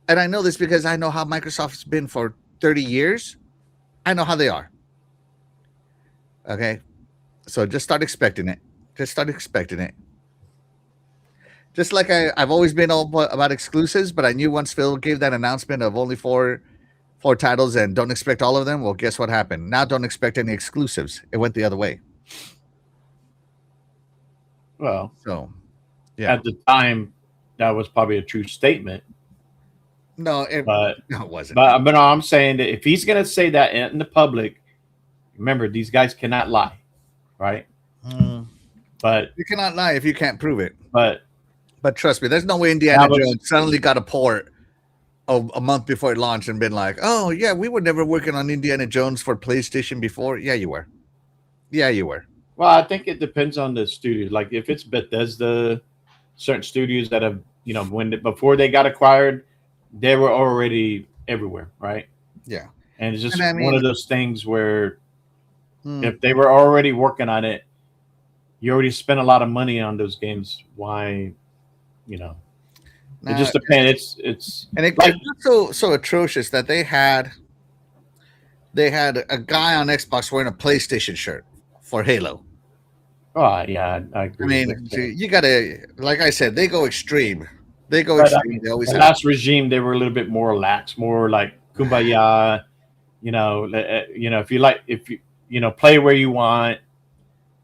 and I know this because I know how Microsoft's been for 30 years. I know how they are. Okay. So just start expecting it. Just like I've always been all about exclusives, but I knew once Phil gave that announcement of only 4 4 titles and don't expect all of them. Well, guess what happened? Now don't expect any exclusives. It went the other way.
Well,
So, yeah.
at the time, that was probably a true statement.
No, it
But
wasn't.
but no, I'm saying that if he's gonna say that in the public, remember these guys cannot lie, right? But
You cannot lie if you can't prove it.
but
But trust me, there's no way Indiana
That was-
Jones suddenly got a port a month before it launched and been like, "Oh yeah, we were never working on Indiana Jones for PlayStation before." Yeah, you were. Yeah, you were.
well, I think it depends on the studio. Like if it's Bethesda, certain studios that have before they got acquired, they were already everywhere, right?
Yeah.
And it's just
And I
one
mean-
of those things where
Hmm.
if they were already working on it, you already spent a lot of money on those games. Why,
Nah,
it just depends. It's
and it,
like-
it's so atrocious that they had a guy on Xbox wearing a PlayStation shirt for Halo.
oh yeah, I
I
agree.
mean,
with that.
you gotta, like I said, they go extreme. They go
But,
extreme. They always
the
have.
last regime, they were a little bit more lax, more like kumbaya. If you play where you want.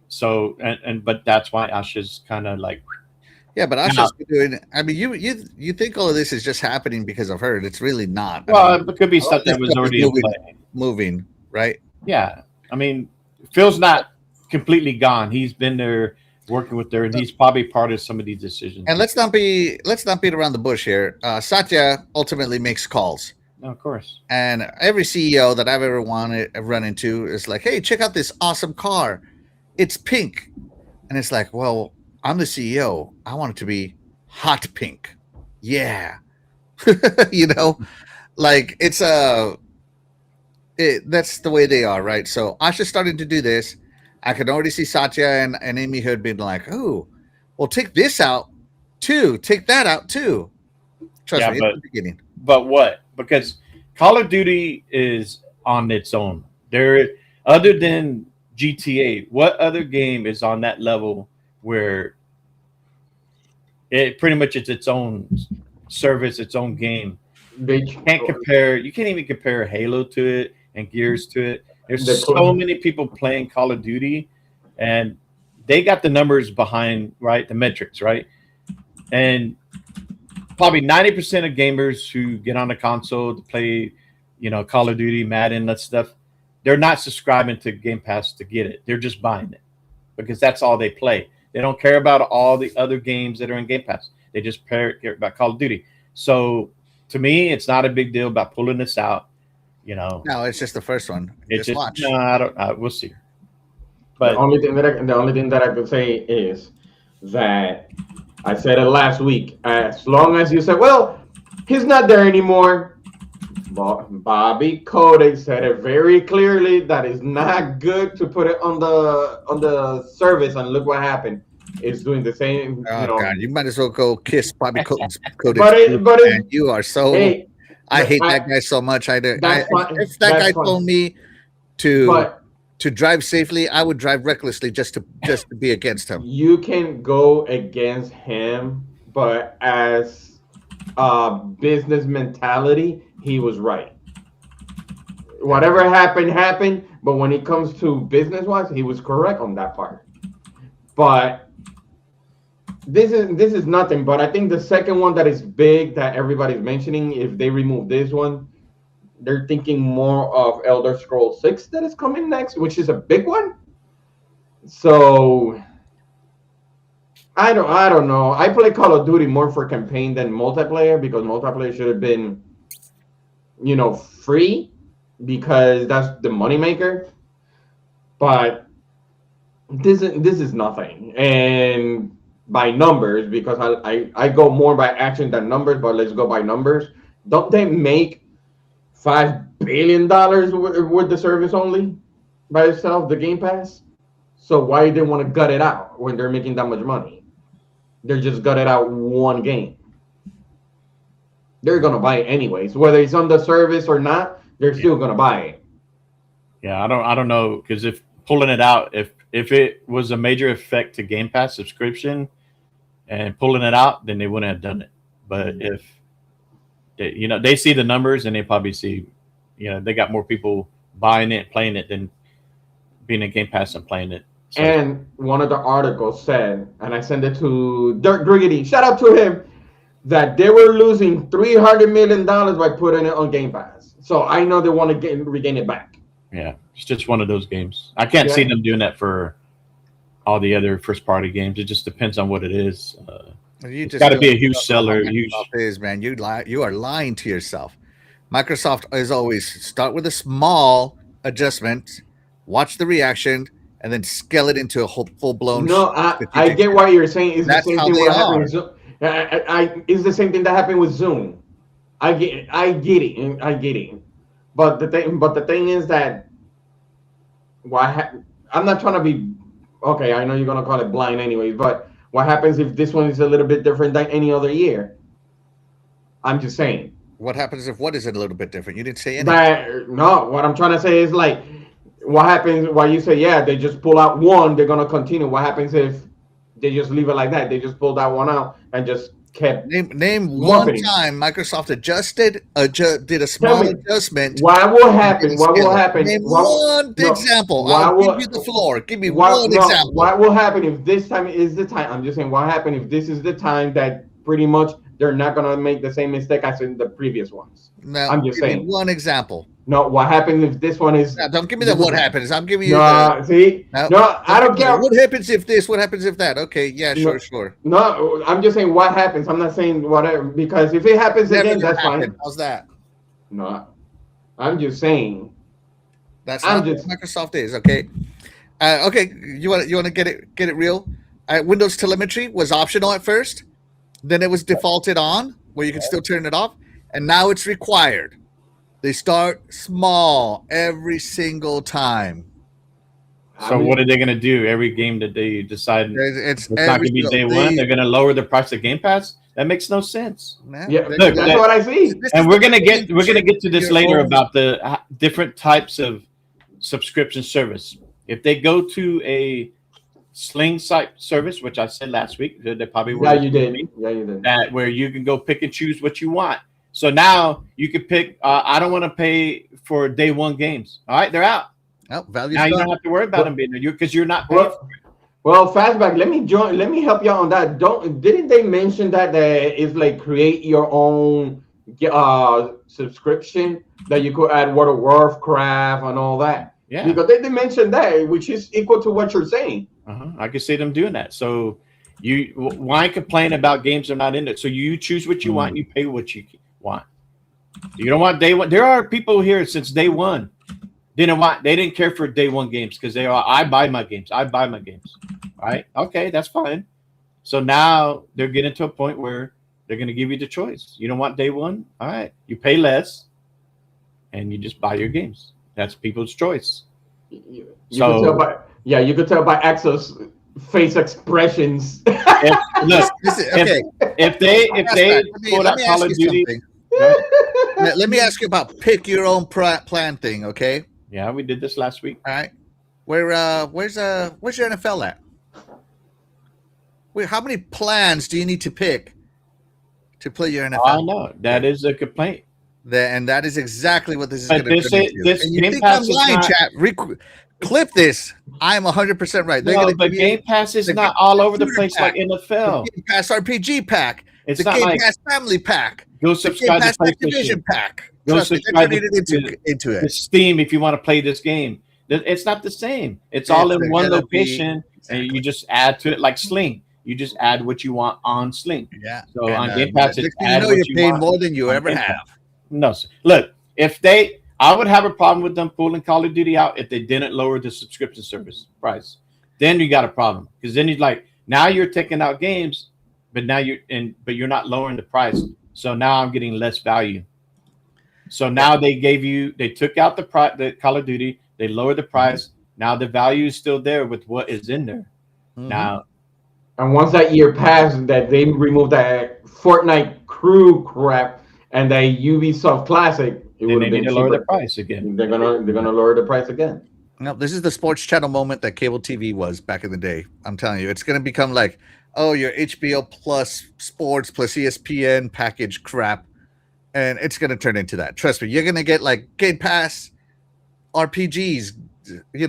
So but that's why Asha's kind of like,
Yeah, but Asha's doing. I mean, you think all of this is just happening because of her? And it's really not. I mean,
it could be
a lot of
stuff that
this
was
stuff is
already in play.
moving, right?
Yeah, I mean, Phil's not completely gone. He's been there working with her, and he's probably part of some of these decisions.
And let's not beat around the bush here. Satya ultimately makes calls.
No, of course.
And every CEO that I've ever run into is like, "Hey, check out this awesome car. It's pink." And it's like, "Well, I'm the CEO. I want it to be hot pink." Yeah. Like it's that's the way they are, right? So Asha's starting to do this. I can already see Satya and Amy Hood being like, "Oh, well, take this out too. Take that out too." Trust me, it's the beginning.
But what? Because Call of Duty is on its own. There, other than GTA, what other game is on that level where it pretty much it's its own service, its own game?
They
Can't compare. You can't even compare Halo to it and Gears to it. There's
They're
so
putting-
many people playing Call of Duty, and they got the numbers behind, right? The metrics, right? And probably 90% of gamers who get on the console to play, Call of Duty, Madden, that stuff, they're not subscribing to Game Pass to get it. They're just buying it because that's all they play. They don't care about all the other games that are in Game Pass. They just care about Call of Duty. So to me, it's not a big deal about pulling this out.
No, it's just the first one.
It's
Just watch.
No, I don't. We'll see.
the
But
only thing that I could say is that I said it last week. As long as you said, "Well, he's not there anymore," Bobby Kotick said it very clearly that it's not good to put it on the service. And look what happened. It's doing the same.
Oh God, you might as well go kiss Bobby Kotick's.
But
You are so.
hey,
I hate that guy so much. If
That's fine.
that guy
That's fine.
told me to
but
drive safely, I would drive recklessly just to be against him.
you can go against him, but as business mentality, he was right. Whatever happened. But when it comes to business wise, he was correct on that part. But this is nothing. But I think the second one that is big that everybody's mentioning, if they remove this one, they're thinking more of Elder Scrolls 6 that is coming next, which is a big one. So I don't know. I play Call of Duty more for campaign than multiplayer because multiplayer should have been, free because that's the moneymaker. But this is nothing. And by numbers, because I go more by action than numbers, but let's go by numbers. Don't they make $5 billion with the service only by itself, the Game Pass? So why they want to gut it out when they're making that much money? They're just gutted out one game. They're gonna buy it anyways, whether it's on the service or not. They're still gonna buy it.
yeah, I don't know because if pulling it out, if it was a major effect to Game Pass subscription and pulling it out, then they wouldn't have done it. But if they see the numbers and they probably see they got more people buying it, playing it than being in Game Pass and playing it. So,
And one of the articles said, and I sent it to Dirk Griggity, shout out to him, that they were losing $300 million by putting it on Game Pass. So I know they want to regain it back.
yeah, it's just one of those games. I can't see them doing that for all the other first party games. It just depends on what it is. It's got to be a huge seller.
Is, man, you are lying to yourself. Microsoft is always start with a small adjustment, watch the reaction, and then scale it into a whole full blown.
No, I get what you're saying. It's
That's
the same
how
thing.
they
What
are.
happened with Zoom. It's the same thing that happened with Zoom. I get it. But the thing is that I'm not trying to be okay. I know you're gonna call it blind anyways, but what happens if this one is a little bit different than any other year? I'm just saying.
What happens if what is it a little bit different? You didn't say anything.
But no, what I'm trying to say is like, what happens? Why you say they just pull out one, they're gonna continue. What happens if they just leave it like that? They just pulled that one out and just kept.
Name one time Microsoft did a small adjustment.
What will happen? What will happen?
Name one example. I'll give you the floor. Give me one example.
What will happen if this time is the time? I'm just saying, what happened if this is the time that pretty much they're not gonna make the same mistake as in the previous ones?
No,
I'm just saying
one example.
No, what happens if this one is?
No, don't give me the what happens. I'm giving you.
See, no, I don't care.
What happens if this? What happens if that? Okay, yeah, sure.
No, I'm just saying what happens. I'm not saying whatever, because if it happens again, that's fine.
How's that?
No, I'm just saying.
That's not what Microsoft is. Okay, okay. You want to get it real? Windows telemetry was optional at first, then it was defaulted on where you can still turn it off, and now it's required. They start small every single time.
So what are they going to do? Every game that they decide it's not going to be day one, they're going to lower the price of Game Pass? That makes no sense.
Yeah, look, that's what I see.
And we're going to get to this later about the different types of subscription service. If they go to a Sling site service, which I said last week, they probably were.
Yeah, you did.
That where you can go pick and choose what you want. So now you can pick. I don't want to pay for day one games. All right, they're out.
Oh, value.
Now you don't have to worry about them being there because you're not paying.
Well, Fastback, let me help you out on that. Didn't they mention that it's like create your own subscription that you could add World of Warcraft and all that?
Yeah,
because they mentioned that, which is equal to what you're saying.
I can see them doing that. So why complain about games that are not in it? So you choose what you want, you pay what you want. You don't want day one. There are people here since day one they didn't care for day one games because I buy my games. Right? Okay, that's fine. So now they're getting to a point where they're going to give you the choice. You don't want day one? All right, you pay less and you just buy your games. That's people's choice.
You could tell by Axel's face expressions.
If they put out Call of Duty,
let me ask you about pick your own plan thing. Okay.
Yeah, we did this last week.
All right. Where's your NFL at? Wait, how many plans do you need to pick to play your NFL?
I know that is a complaint.
And that is exactly what this is going to do.
This
and you
Game
think
Pass
I'm lying, chat? Clip this. I'm 100% right.
But Game Pass is not all over the place like NFL.
The Game Pass RPG pack.
It's
the
not
Game
like
Pass Family Pack.
Go subscribe to
Activision pack.
Go subscribe
into it.
Steam if you want to play this game. It's not the same. It's all in one location, and you just add to it like Sling. You just add what you want on Sling.
Yeah.
So on Game Pass, it's add
what you're paying more than you ever have.
No, sir. Look, I would have a problem with them pulling Call of Duty out if they didn't lower the subscription service price. Then you got a problem because then now you're taking out games, but you're not lowering the price. So now I'm getting less value. So now they took out the Call of Duty, they lowered the price. Now the value is still there with what is in there. Now,
and once that year passed, that they removed that Fortnite crew crap and the Ubisoft Classic, it would have been cheaper.
Lower the price again.
They're gonna lower the price again.
No, this is the sports channel moment that cable TV was back in the day. I'm telling you, it's gonna become like, oh, your HBO plus sports plus ESPN package crap. and it's going to turn into that. Trust me, you're going to get like Game Pass, RPGs,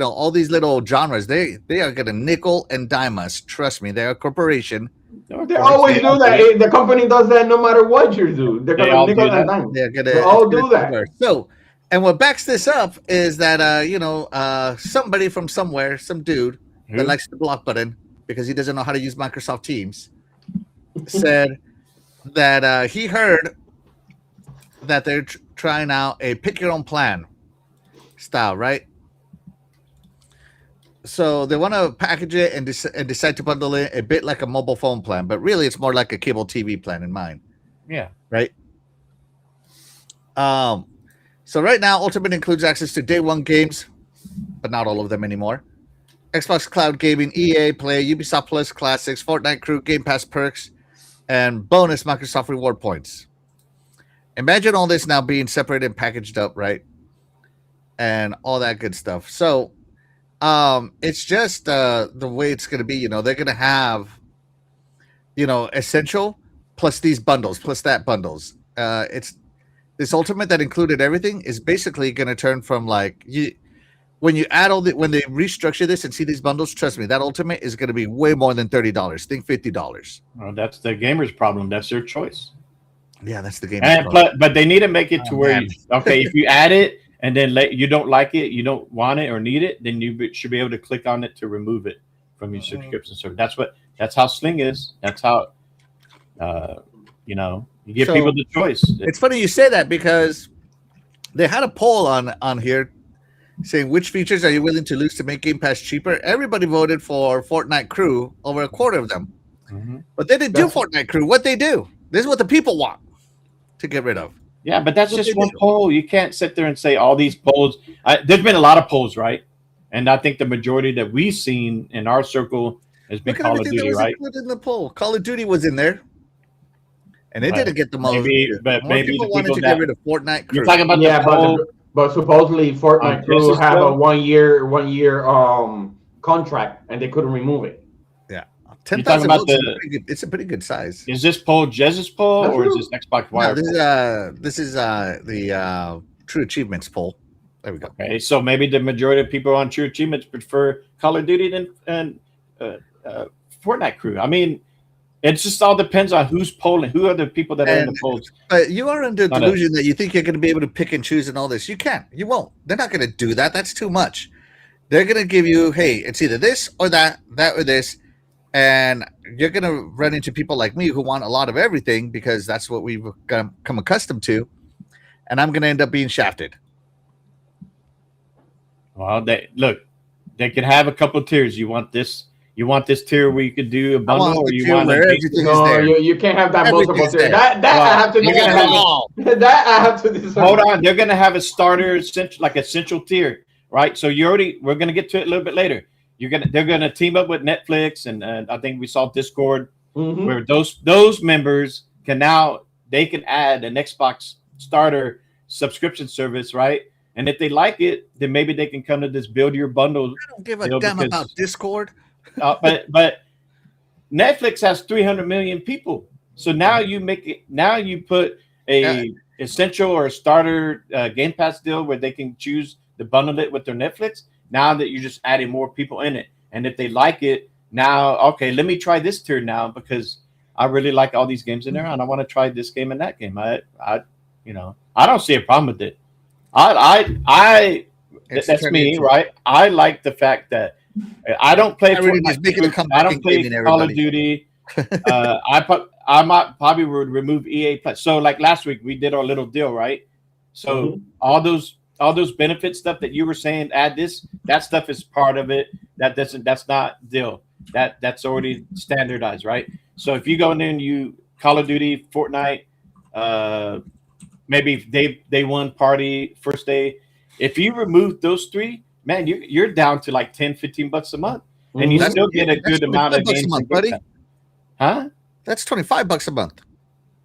all these little genres. They are going to nickel and dime us. Trust me, they're a corporation.
Of
They
course,
always
they all
do that.
do it.
The company does that no matter what you do. They're
They
gonna
all do
nickel and
that.
dime.
They're gonna
They
it's
all
gonna
do
take
that.
over. So, and what backs this up is that somebody from somewhere, some dude that
Who?
likes the block button because he doesn't know how to use Microsoft Teams, said that he heard that they're trying out a pick your own plan style, right? So they want to package it and decide to bundle it a bit like a mobile phone plan, but really it's more like a cable TV plan in mind,
Yeah.
right? So right now, Ultimate includes access to day one games, but not all of them anymore. Xbox Cloud Gaming, EA Play, Ubisoft Plus Classics, Fortnite Crew, Game Pass perks, and bonus Microsoft reward points. Imagine all this now being separated and packaged up, right? And all that good stuff. So it's just the way it's going to be. They're going to have, essential plus these bundles plus that bundles. It's this Ultimate that included everything is basically going to turn from like when you add when they restructure this and see these bundles. Trust me, that Ultimate is going to be way more than $30. Think $50.
Well, that's the gamer's problem. That's their choice.
Yeah, that's the game.
But they need to make it to where if you add it and then you don't like it, you don't want it or need it, then you should be able to click on it to remove it from your subscription service. That's how Sling is. That's how you give people the choice.
It's funny you say that because they had a poll on here saying which features are you willing to lose to make Game Pass cheaper. Everybody voted for Fortnite Crew, over a quarter of them.
Mm-hmm.
But they didn't do Fortnite Crew. What they do? This is what the people want to get rid of.
Yeah, but that's just one poll. You can't sit there and say all these polls. There's been a lot of polls, right? And I think the majority that we've seen in our circle has been Call of Duty, right?
In the poll, Call of Duty was in there, and they didn't get the most.
Maybe
people wanted to get rid of Fortnite Crew.
You're talking about
but supposedly Fortnite Crew have a one year contract, and they couldn't remove it.
10,000 votes. It's a pretty good size.
Is this poll Jez's poll or is this Xbox Wire?
No, this is the True Achievements poll. There we go.
Okay, so maybe the majority of people on True Achievements prefer Call of Duty than Fortnite Crew. I mean, it just all depends on who's polling. Who are the people that are in the polls?
But you are under the delusion that you think you're going to be able to pick and choose and all this. You can't. You won't. They're not going to do that. That's too much. They're going to give you, hey, it's either this or that or this. And you're going to run into people like me who want a lot of everything because that's what we've come accustomed to. And I'm going to end up being shafted.
Well, they can have a couple of tiers. You want this tier where you could do a bundle, or you want
everything is there. You can't have that multiple tier. That I have to decide. That I have to decide.
Hold on, they're going to have a starter, like essential tier, right? So we're going to get to it a little bit later. They're gonna team up with Netflix and I think we saw Discord, where those members can add an Xbox starter subscription service, right? And if they like it, then maybe they can come to this build your bundle.
I don't give a damn about Discord.
But Netflix has 300 million people, so now you put a essential or a starter Game Pass deal where they can choose to bundle it with their Netflix. Now that you're just adding more people in it, and if they like it, now okay, let me try this tier now because I really like all these games in there, and I want to try this game and that game. I don't see a problem with it. That's me, right? I like the fact that I don't play. I don't play Call of Duty. I might probably would remove EA Play. So like last week we did our little deal, right? So all those benefit stuff that you were saying, add this, that stuff is part of it. That's not deal. That's already standardized, right? So if you go in there and you Call of Duty, Fortnite, maybe day one party, first day, if you remove those three, man, you're down to like $10-15 a month, and you still get a good amount of games,
buddy.
Huh?
That's $25 a month.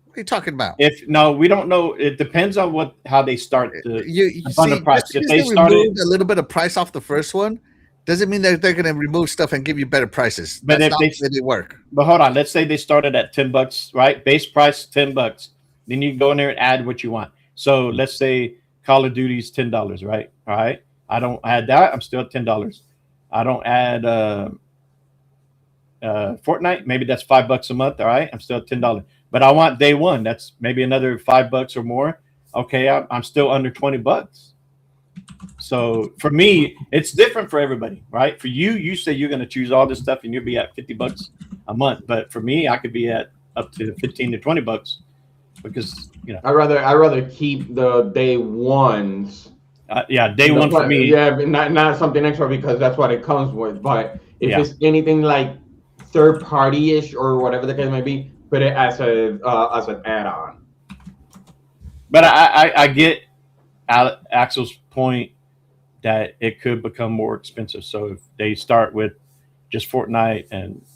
What are you talking about?
We don't know. It depends on how they start the price. If they
started a little bit of price off the first one, doesn't mean that they're going to remove stuff and give you better prices. But if they work.
But hold on, let's say they started at $10, right? Base price $10. Then you go in there and add what you want. So let's say Call of Duty's $10, right? All right. I don't add that. I'm still at $10. I don't add Fortnite. Maybe that's $5 a month. All right. I'm still at $10. But I want day one. That's maybe another $5 or more. Okay. I'm still under $20. So for me, it's different for everybody, right? For you, you say you're going to choose all this stuff and you'll be at $50 a month. But for me, I could be at up to 15 to $20 because, you know,
I rather keep the day ones.
Day one for me.
Yeah, not something extra because that's what it comes with. But if
Yeah.
it's anything like third party ish or whatever the case may be, put it as an add-on.
But I get Axel's point that it could become more expensive. So if they start with just Fortnite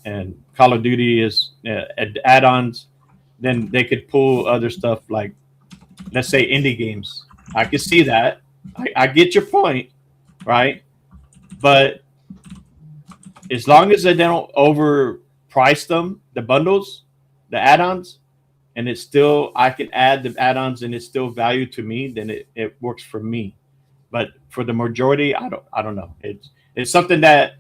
and Call of Duty is add-ons, then they could pull other stuff like, let's say, indie games. I could see that. I get your point, right? But as long as they don't overprice them, the bundles, the add-ons, and it's still, I can add the add-ons and it's still value to me, then it works for me. But for the majority, I don't know. It's something that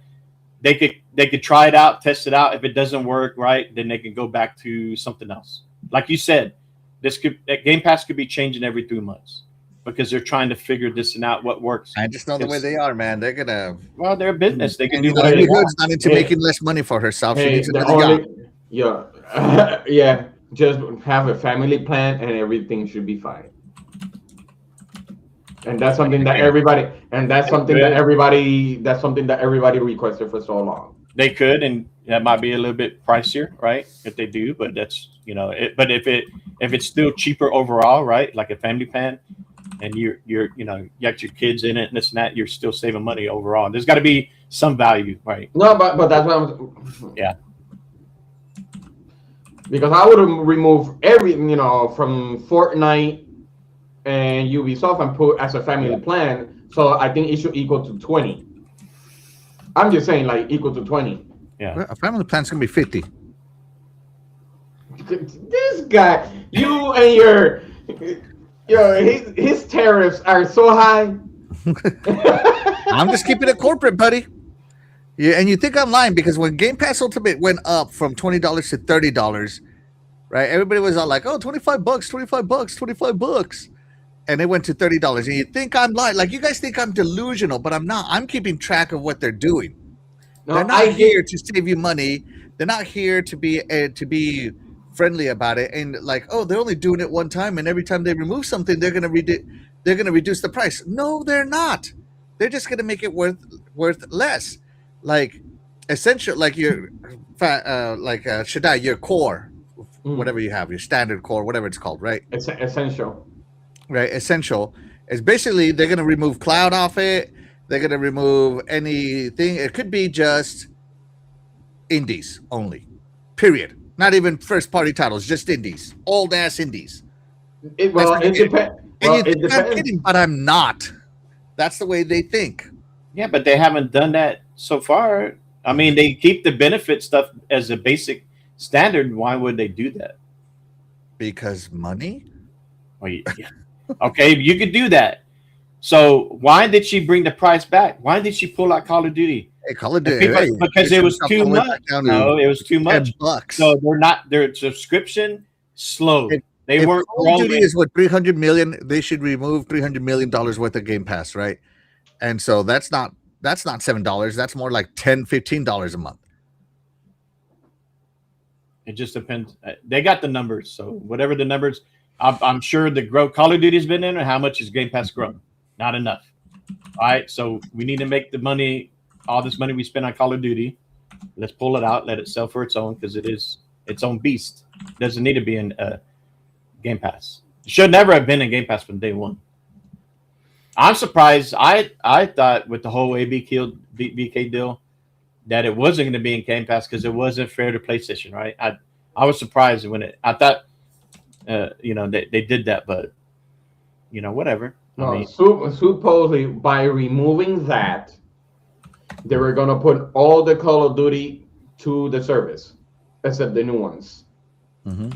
they could try it out, test it out. If it doesn't work, right, then they can go back to something else. Like you said, Game Pass could be changing every 3 months because they're trying to figure this out, what works.
I just know the way they are, man. They're gonna.
Well, they're a business. They can do
whatever.
whatever.
Hood's not into making less money for herself. She needs another job.
Yeah, yeah. Just have a family plan, and everything should be fine. And that's something that everybody. That's something that everybody requested for so long.
They could, and that might be a little bit pricier, right? If they do, but that's but if it's still cheaper overall, right? Like a family plan, and you got your kids in it and this and that, you're still saving money overall. There's got to be some value, right?
No, but that's what I'm.
Yeah.
Because I would remove everything, from Fortnite and Ubisoft and put as a family plan. So I think it should equal to 20. I'm just saying, like, equal to 20.
Yeah.
Well, a family plan's gonna be 50.
This guy, you and his tariffs are so high.
I'm just keeping it corporate, buddy. Yeah, and you think I'm lying because when Game Pass Ultimate went up from $20 to $30, right? Everybody was all like, "Oh, $25, $25, and it went to $30. And you think I'm lying? Like you guys think I'm delusional, but I'm not. I'm keeping track of what they're doing. No, they're not here to save you money. They're not here to be friendly about it. And like, oh, they're only doing it one time, and every time they remove something, they're gonna reduce the price. No, they're not. They're just gonna make it worth less. Like essential, like your Shaddai, your core, whatever you have, your standard core, whatever it's called, right?
It's essential.
Right, essential is basically they're gonna remove cloud off it. They're gonna remove anything. It could be just indies only, period. Not even first party titles, just indies, old ass indies.
It depends.
I'm kidding, but I'm not. That's the way they think.
Yeah, but they haven't done that so far. I mean, they keep the benefit stuff as a basic standard. Why would they do that?
Because money.
Well, yeah. Okay, you could do that. So why did she bring the price back? Why did she pull out Call of Duty?
Hey, Call of Duty,
because it was too much. No, it was too much.
$10.
So their subscription slowed. They weren't.
Call of Duty is what, 300 million. They should remove $300 million worth of Game Pass, right? And so that's not $7. That's more like $10, $15 a month.
It just depends. They got the numbers, so whatever the numbers. I'm sure the growth Call of Duty's been in, and how much is Game Pass grown? Not enough. All right, so we need to make the money. All this money we spend on Call of Duty, let's pull it out, let it sell for its own because it is its own beast. It doesn't need to be in Game Pass. It should never have been in Game Pass from day one. I'm surprised. I thought with the whole ABK deal that it wasn't going to be in Game Pass because it wasn't fair to PlayStation, right? I was surprised when I thought they did that, but whatever.
No, supposedly by removing that, they were gonna put all the Call of Duty to the service, except the new ones.
Mm-hmm.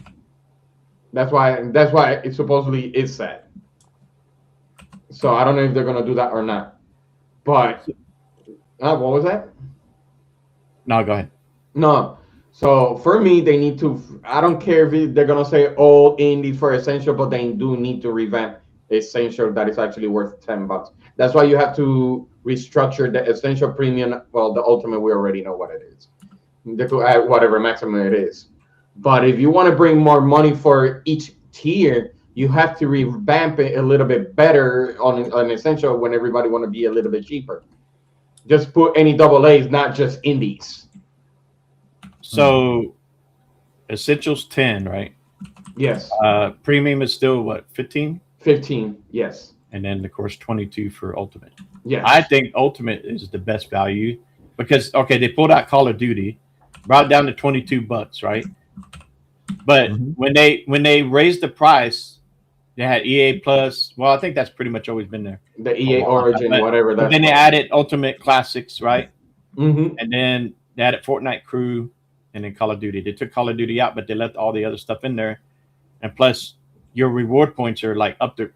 That's why it supposedly is set. So I don't know if they're gonna do that or not. But what was that?
No, go ahead.
No. So for me, they need to. I don't care if they're gonna say all indies for essential, but they do need to revamp essential that is actually worth $10. That's why you have to restructure the essential premium. Well, the ultimate we already know what it is. They could add whatever maximum it is. But if you want to bring more money for each tier, you have to revamp it a little bit better on essential when everybody want to be a little bit cheaper. Just put any double A's, not just indies.
So essentials 10, right?
Yes.
Premium is still what, 15?
15, yes.
And then of course 22 for ultimate.
Yes.
I think ultimate is the best value because they pulled out Call of Duty, brought it down to $22, right? But when they raised the price, they had EA Plus. Well, I think that's pretty much always been there.
The EA Origin, whatever that.
But then they added Ultimate Classics, right?
Mm-hmm.
And then they added Fortnite Crew, and then Call of Duty. They took Call of Duty out, but they left all the other stuff in there. And plus, your reward points are like up to,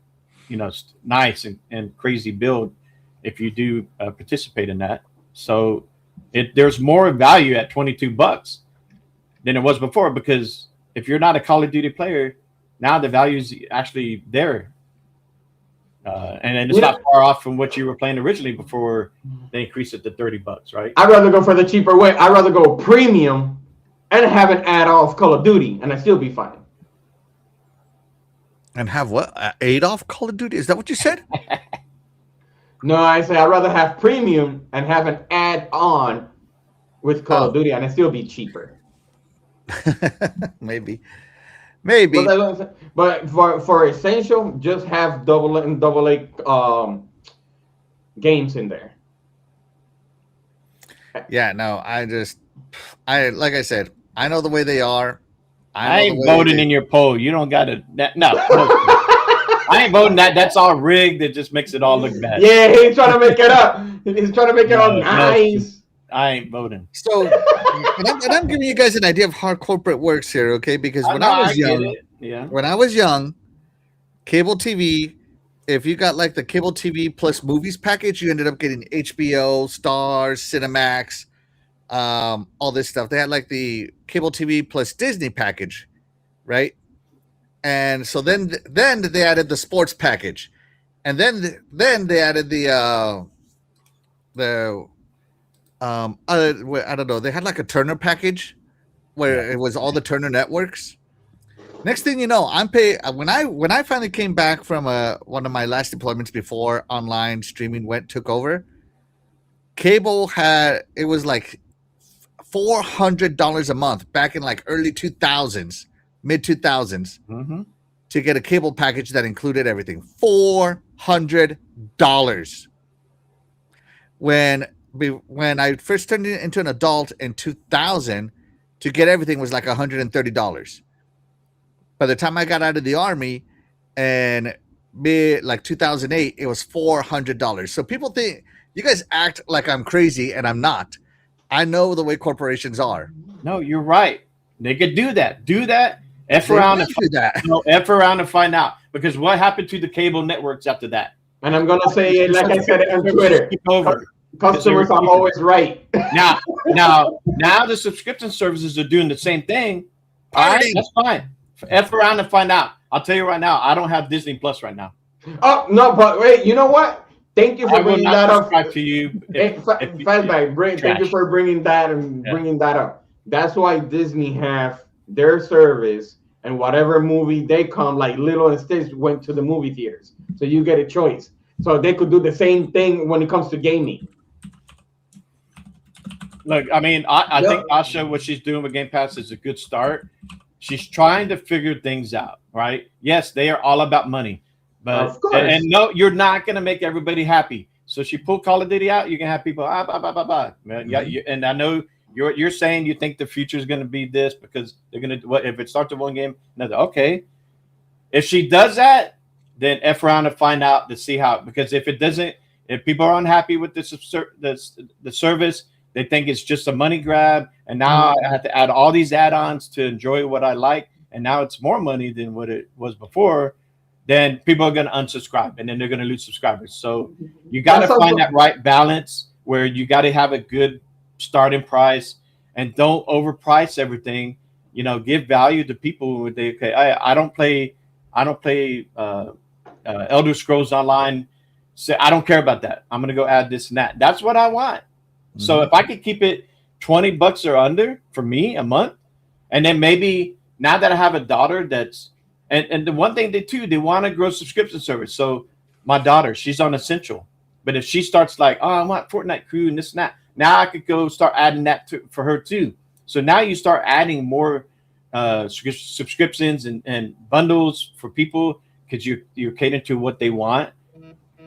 nice and crazy build if you do participate in that. So there's more value at $22 than it was before, because if you're not a Call of Duty player, now the value is actually there. And it's not far off from what you were playing originally before they increased it to $30, right?
I'd rather go for the cheaper way. I'd rather go premium and have an add-off Call of Duty, and I'd still be fine.
And have what? Adolf Call of Duty? Is that what you said?
No, I say I'd rather have premium and have an add-on with Call of Duty, and I'd still be cheaper.
Maybe.
But for essential, just have double A games in there.
Yeah, no, I like I said, I know the way they are.
I ain't voting in your poll. You don't got to. No. I ain't voting that. That's all rigged. That just makes it all look bad.
Yeah, he's trying to make it up. He's trying to make it all nice.
I ain't voting.
So, and I'm giving you guys an idea of how corporate works here, okay? Because when I was young, cable TV, if you got like the cable TV plus movies package, you ended up getting HBO, Stars, Cinemax, all this stuff. They had like the cable TV plus Disney package, right? And so then they added the sports package, and then they added the I don't know. They had like a Turner package where it was all the Turner networks. Next thing you know, I'm paying when I finally came back from one of my last deployments before online streaming took over. Cable it was like $400 a month back in like early 2000s, mid 2000s, to get a cable package that included everything. $400. When I first turned into an adult in 2000, to get everything was like $130. By the time I got out of the army and like 2008, it was $400. So people think you guys act like I'm crazy, and I'm not. I know the way corporations are.
No, you're right. They could do that. F around and find out. Because what happened to the cable networks after that?
And I'm gonna say, like I said on Twitter, customers are always right.
Now the subscription services are doing the same thing. All right, that's fine. F around and find out. I'll tell you right now, I don't have Disney Plus right now.
Oh no, but wait, you know what? Thank you for bringing that up.
To you,
Fastback, thank you for bringing that bringing that up. That's why Disney have their service, and whatever movie they come, like Lilo and Stitch went to the movie theaters, so you get a choice. So they could do the same thing when it comes to gaming.
Look, I mean, I think Asha, what she's doing with Game Pass is a good start. She's trying to figure things out, right? Yes, they are all about money, but and no, you're not going to make everybody happy. So she pulled Call of Duty out. You can have people man. Yeah, and I know you're saying you think the future is going to be this because they're going to what if it starts with one game, another. Okay, if she does that, then F around and find out to see how. Because if it doesn't, if people are unhappy with the service. They think it's just a money grab, and now I have to add all these add-ons to enjoy what I like. and now it's more money than what it was before, then people are going to unsubscribe, and then they're going to lose subscribers. So you got to find that right balance where you got to have a good starting price and don't overprice everything. Give value to people. I don't play Elder Scrolls Online. Say I don't care about that. I'm gonna go add this and that. That's what I want. So if I could keep it $20 or under for me a month, and then maybe now that I have a daughter and the one thing they want to grow subscription service. So my daughter, she's on Essential, but if she starts like, oh, I want Fortnite Crew and this and that, now I could go start adding that for her too. So now you start adding more subscriptions and bundles for people because you're catering to what they want.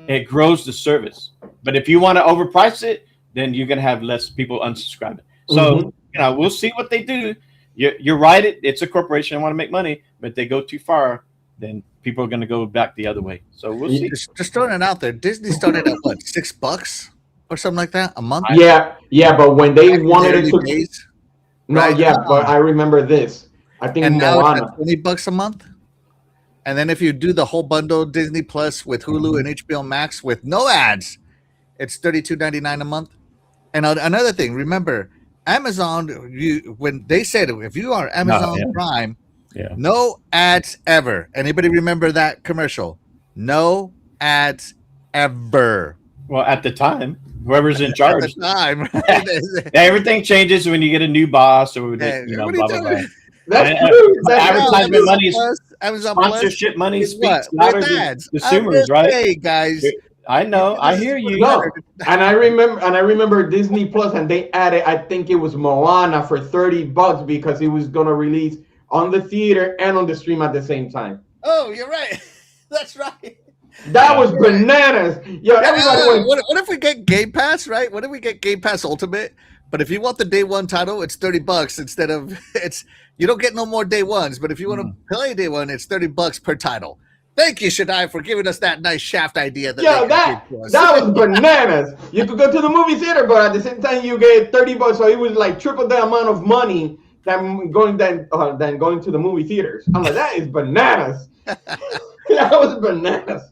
It grows the service. But if you want to overprice it, then you're going to have less people unsubscribing. So, we'll see what they do. You're right. It's a corporation. I want to make money, but if they go too far, then people are going to go back the other way. So we'll see.
Just throwing it out there. Disney started at what, $6 or something like that a month?
Yeah. But when they wanted it to
days,
no,
right?
But I remember this. I think
and now
Moana.
it's $20 a month. And then if you do the whole bundle, Disney Plus with Hulu and HBO Max with no ads, it's $32.99 a month. And another thing, remember, Amazon, when they said if you are Amazon Prime, no ads ever. Anybody remember that commercial? No ads ever.
Well, at the time, whoever's in charge.
At the time.
Everything changes when you get a new boss or blah, blah, blah.
That's true.
Advertisement money is
Amazon
sponsorship
Plus
money speaks louder than consumers,
right?
Hey
guys,
I know, I hear you.
No, and I remember Disney Plus, and they added, I think it was Moana for $30 because it was gonna release on the theater and on the stream at the same time.
Oh, you're right. That's right.
That was bananas. Yo, everybody.
What if we get Game Pass, right? What if we get Game Pass Ultimate? But if you want the day one title, it's $30 instead of you don't get no more day ones. But if you want to play day one, it's $30 per title. Thank you, Shaddai, for giving us that nice shaft idea.
That was bananas. You could go to the movie theater, but at the same time you get $30, so it was like triple the amount of money than going to the movie theaters. I'm like, that is bananas. That was bananas.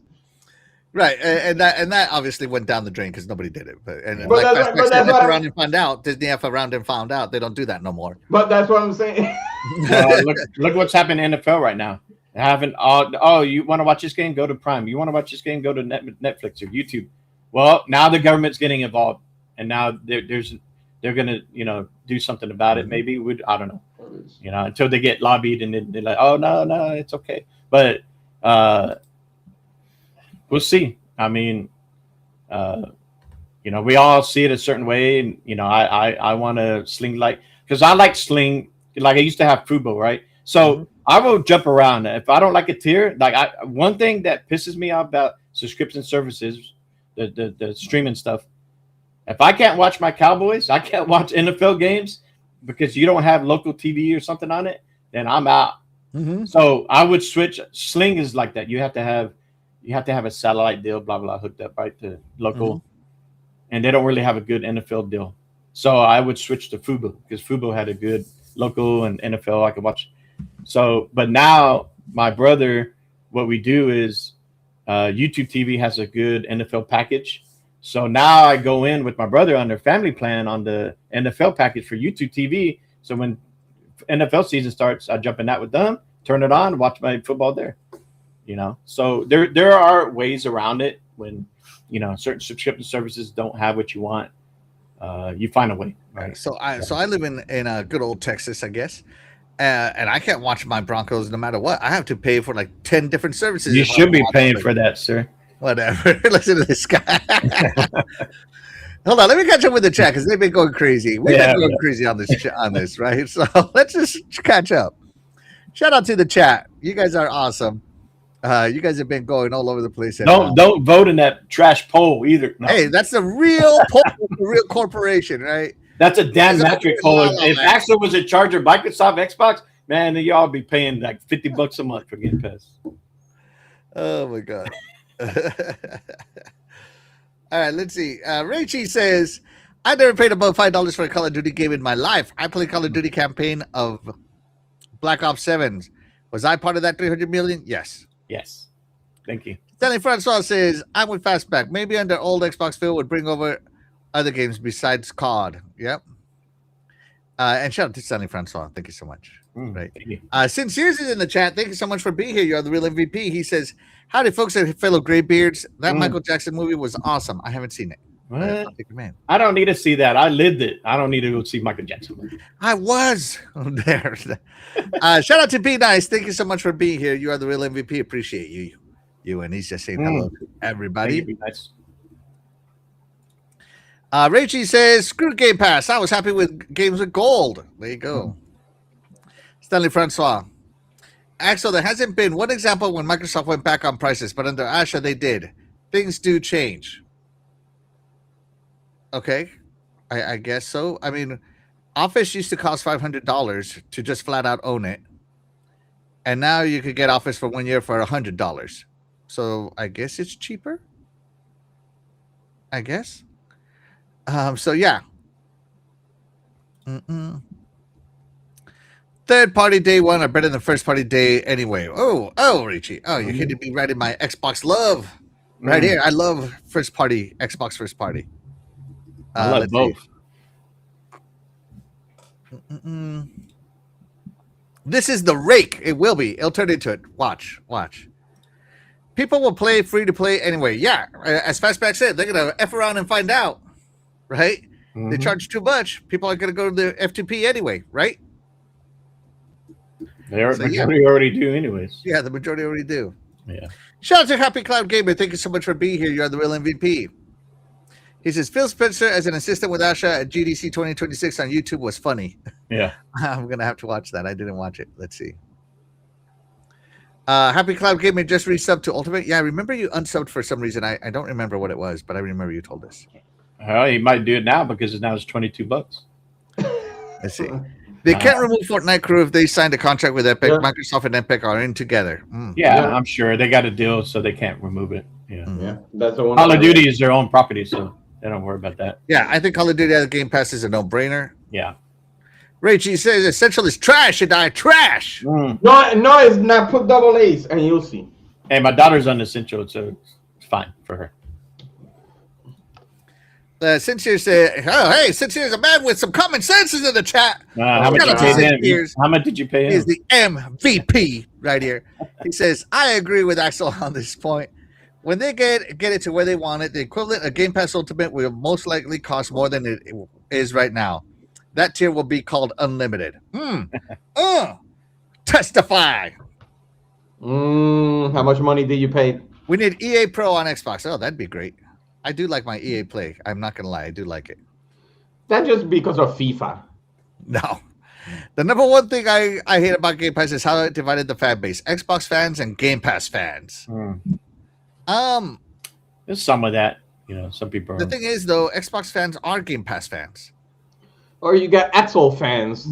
Right, and that obviously went down the drain because nobody did it. But around and found out, Disney F around and found out they don't do that no more.
But that's what I'm saying.
Look what's happening in the NFL right now. You want to watch this game? Go to Prime. You want to watch this game? Go to Netflix or YouTube. Well, now the government's getting involved, and now they're going to do something about it. Maybe I don't know. Until they get lobbied and then they're like, oh no, it's okay. But we'll see. I mean, we all see it a certain way, and I want to sling because I like sling. Like I used to have Fubo, right? So I will jump around. If I don't like a tier, one thing that pisses me off about subscription services, the streaming stuff. If I can't watch my Cowboys, I can't watch NFL games because you don't have local TV or something on it, then I'm out. So I would switch. Sling is like that. You have to have a satellite deal, blah blah, hooked up right to local, and they don't really have a good NFL deal. So I would switch to Fubo because Fubo had a good local and NFL I could watch. So, but now my brother, what we do is YouTube TV has a good NFL package. So now I go in with my brother on their family plan on the NFL package for YouTube TV. So when NFL season starts, I jump in that with them, turn it on, watch my football there. So there are ways around it when certain subscription services don't have what you want. You find a way, right?
So I live in good old Texas, I guess, and I can't watch my Broncos no matter what. I have to pay for like 10 different services.
You should be paying for that, sir.
Whatever. Listen to this guy. Hold on, let me catch up with the chat because they've been going crazy. We've been going crazy on this, right? So let's just catch up. Shout out to the chat. You guys are awesome. You guys have been going all over the place.
Don't vote in that trash poll either. No.
Hey, that's a real poll, a real corporation, right?
That's a Dan Matrick poll. If Axel was in charge of Microsoft Xbox, man, then y'all be paying like $50 a month for Game Pass.
Oh my god. All right, let's see. Rachie says, I never paid above $5 for a Call of Duty game in my life. I played Call of Duty campaign of Black Ops 7. Was I part of that 300 million? Yes.
Yes. Thank you.
Stanley Francois says, I'm with Fastback. Maybe under old Xbox Phil would bring over other games besides COD. Yep. And shout out to Stanley Francois. Thank you so much. Right.
Thank you.
Sinceres is in the chat. Thank you so much for being here. You're the real MVP. He says, howdy, folks, and fellow graybeards. That Michael Jackson movie was awesome. I haven't seen it.
What?
Man.
I don't need to see that. I lived it. I don't need to go see Michael Jackson.
I was there. Shout out to Be Nice. Thank you so much for being here. You are the real MVP. Appreciate you. And he's just saying hello to everybody.
Be nice.
Rachie says, screw Game Pass. I was happy with games with gold. There you go. Stanley Francois. Axel, there hasn't been one example when Microsoft went back on prices, but under Asha they did. Things do change. Okay. I guess so. I mean, Office used to cost $500 to just flat out own it. And now you could get Office for 1 year for $100. So I guess it's cheaper. I guess. So yeah. Third party day one are better than first party day anyway. Oh, Richie. Oh, you're going to be right in my Xbox love. Right here. I love first party, Xbox first party.
I love both.
This is the rake. It will be. It'll turn into it. Watch. People will play free to play anyway. Yeah. As Fastback said, they're going to F around and find out. Right? They charge too much. People are going to go to the F2P anyway. Right?
The majority already do anyways.
Yeah, the majority already do.
Yeah.
Shout out to Happy Cloud Gamer. Thank you so much for being here. You are the real MVP. He says, Phil Spencer as an assistant with Asha at GDC 2026 on YouTube was funny.
Yeah.
I'm going to have to watch that. I didn't watch it. Let's see. Happy Cloud Gamer just resubbed to Ultimate. Yeah, I remember you unsubbed for some reason. I don't remember what it was, but I remember you told us.
Well, he might do it now because now it's $22.
Let's see. They can't remove Fortnite crew if they signed a contract with Epic. Yeah. Microsoft and Epic are in together.
Yeah, I'm sure they got a deal, so they can't remove it.
Yeah, that's the one.
Call of Duty is their own property, so they don't worry about that.
Yeah, I think Call of Duty as a Game Pass is a no-brainer.
Yeah.
Rachie says Essential is trash, and I trash.
No, it's not. Put double A's, and you'll see.
Hey, my daughter's on Essential, so it's fine for her.
Sincere said, "Oh, hey, Sincere's a man with some common sense is in the chat."
How much did you pay him?
He's the MVP right here. He says, "I agree with Axel on this point. When they get it to where they want it, the equivalent of Game Pass Ultimate will most likely cost more than it is right now. That tier will be called Unlimited." Testify.
How much money did you pay?
We need EA Pro on Xbox. Oh, that'd be great. I do like my EA Play. I'm not going to lie. I do like it.
That's just because of FIFA.
No. The number one thing I hate about Game Pass is how it divided the fan base. Xbox fans and Game Pass fans.
There's some of that. Some people are.
The thing is, though, Xbox fans are Game Pass fans.
Or you got Axel fans.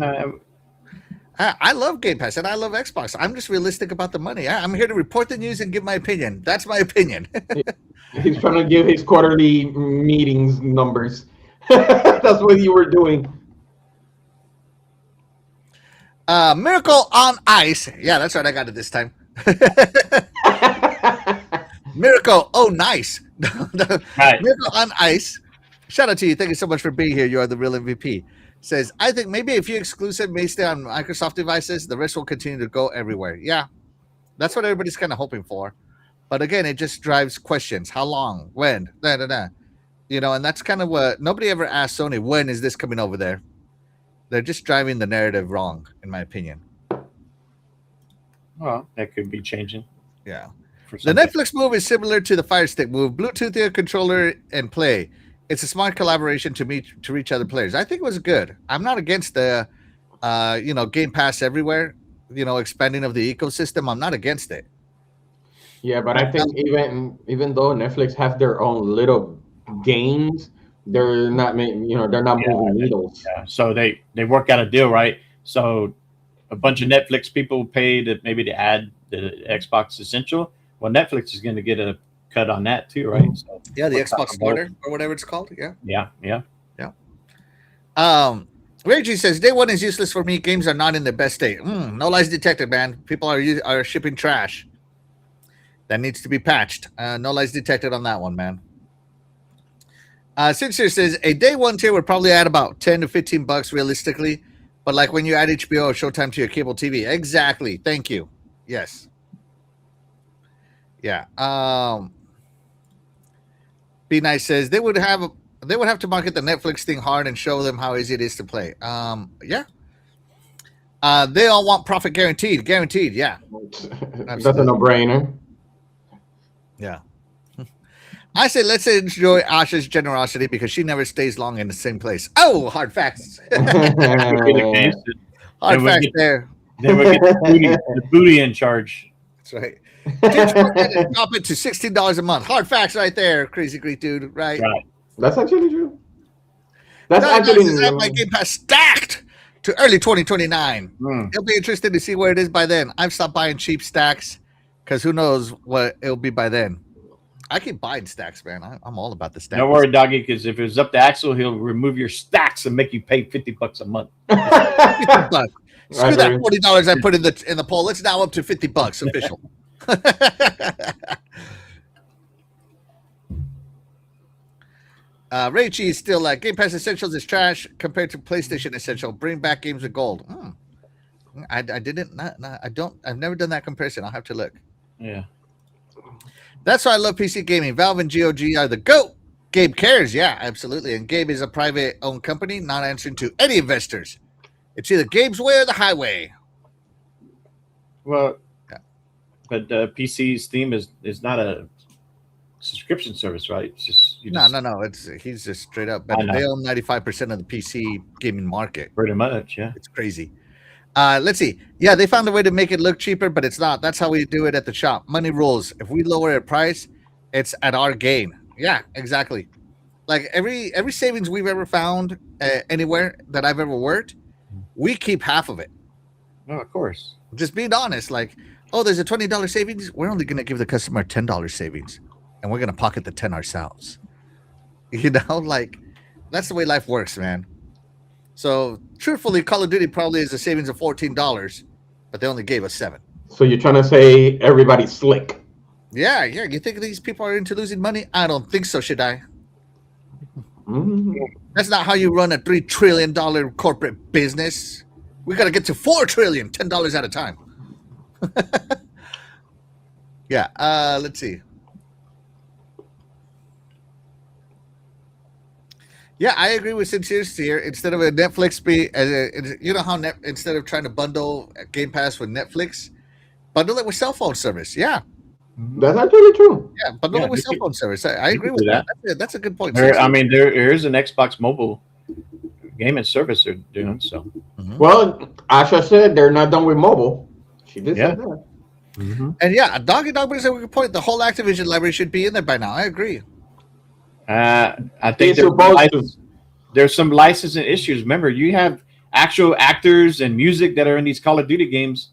I love Game Pass and I love Xbox. I'm just realistic about the money. I'm here to report the news and give my opinion. That's my opinion.
He's trying to give his quarterly meetings numbers. That's what you were doing.
Miracle on Ice. Yeah, that's right. I got it this time. Miracle. Oh, nice.
Right.
Miracle on Ice. Shout out to you. Thank you so much for being here. You are the real MVP. Says, I think maybe a few exclusive may stay on Microsoft devices. The rest will continue to go everywhere. Yeah, that's what everybody's kind of hoping for. But again, it just drives questions. How long? When? And that's kind of what nobody ever asked Sony, when is this coming over there? They're just driving the narrative wrong, in my opinion.
Well, that could be changing.
Yeah. The Netflix move is similar to the Fire Stick move. Bluetooth your controller and play. It's a smart collaboration to reach other players. I think it was good. I'm not against the, Game Pass everywhere, expanding of the ecosystem. I'm not against it.
Yeah, but I think even though Netflix have their own little games, they're not moving needles.
Yeah. So they work out a deal, right? So a bunch of Netflix people paid to add the Xbox Essential. Well, Netflix is going to get a cut on that too, right? So
yeah, the Xbox Starter or whatever it's called. Yeah.
Yeah.
Reggie says day one is useless for me. Games are not in the best state. No lies detected, man. People are shipping trash. That needs to be patched. No lies detected on that one, man. Sincere says a day one tier would probably add about $10 to $15 realistically, but like when you add HBO or Showtime to your cable TV. Exactly. Thank you. Yes. Yeah. Be Nice says they would have to market the Netflix thing hard and show them how easy it is to play. Yeah. They all want profit guaranteed. Guaranteed. Yeah.
That's a no-brainer.
Yeah. I say let's enjoy Asha's generosity because she never stays long in the same place. Oh, hard facts. Hard facts there.
Then we get the booty in charge.
That's right. Drop it to $16 a month. Hard facts right there, crazy Greek dude. Right.
That's actually true. That's actually
my Game Pass stacked to early 2029. It'll be interesting to see where it is by then. I've stopped buying cheap stacks because who knows what it'll be by then. I keep buying stacks, man. I'm all about the stacks.
Don't worry, doggy, because if it's up to Axel, he'll remove your stacks and make you pay $50 a month.
$50. Screw that $40 I put in the poll. It's now up to $50 official. Raichi is still like Game Pass Essentials is trash compared to PlayStation Essential. Bring back games with gold. I didn't. I've never done that comparison. I'll have to look.
Yeah.
That's why I love PC gaming. Valve and GOG are the GOAT. Gabe cares. Yeah, absolutely. And Gabe is a private owned company, not answering to any investors. It's either Gabe's way or the highway.
Well, yeah. But PC Steam is not a subscription service, right? It's just
no. He's just straight up. But they own 95% of the PC gaming market.
Pretty much, yeah.
It's crazy. Let's see. Yeah, they found a way to make it look cheaper, but it's not. That's how we do it at the shop. Money rules. If we lower a price, it's at our gain. Yeah, exactly. Like every savings we've ever found anywhere that I've ever worked, we keep half of it.
Oh, of course.
Just being honest. Like, oh, there's a $20 savings. We're only going to give the customer $10 savings, and we're going to pocket the 10 ourselves. You know, like that's the way life works, man. So, truthfully, Call of Duty probably is a savings of $14, but they only gave us $7.
So you're trying to say everybody's slick?
Yeah. You think these people are into losing money? I don't think so, should I? That's not how you run a $3 trillion corporate business. We got to get to $4 trillion, $10 at a time. Yeah. Let's see. Yeah, I agree with Sincere here. Instead of a Netflix you know how instead of trying to bundle Game Pass with Netflix, bundle it with cell phone service. Yeah,
that's actually true.
Yeah, bundle it with cell phone service. I agree with that. That's a good point.
There is an Xbox mobile gaming service they're doing. So,
well, Asha said they're not done with mobile. She did say that.
And yeah, Doggy Dog brings up a good point. The whole Activision library should be in there by now. I agree.
I think there's some licensing issues. Remember, you have actual actors and music that are in these Call of Duty games.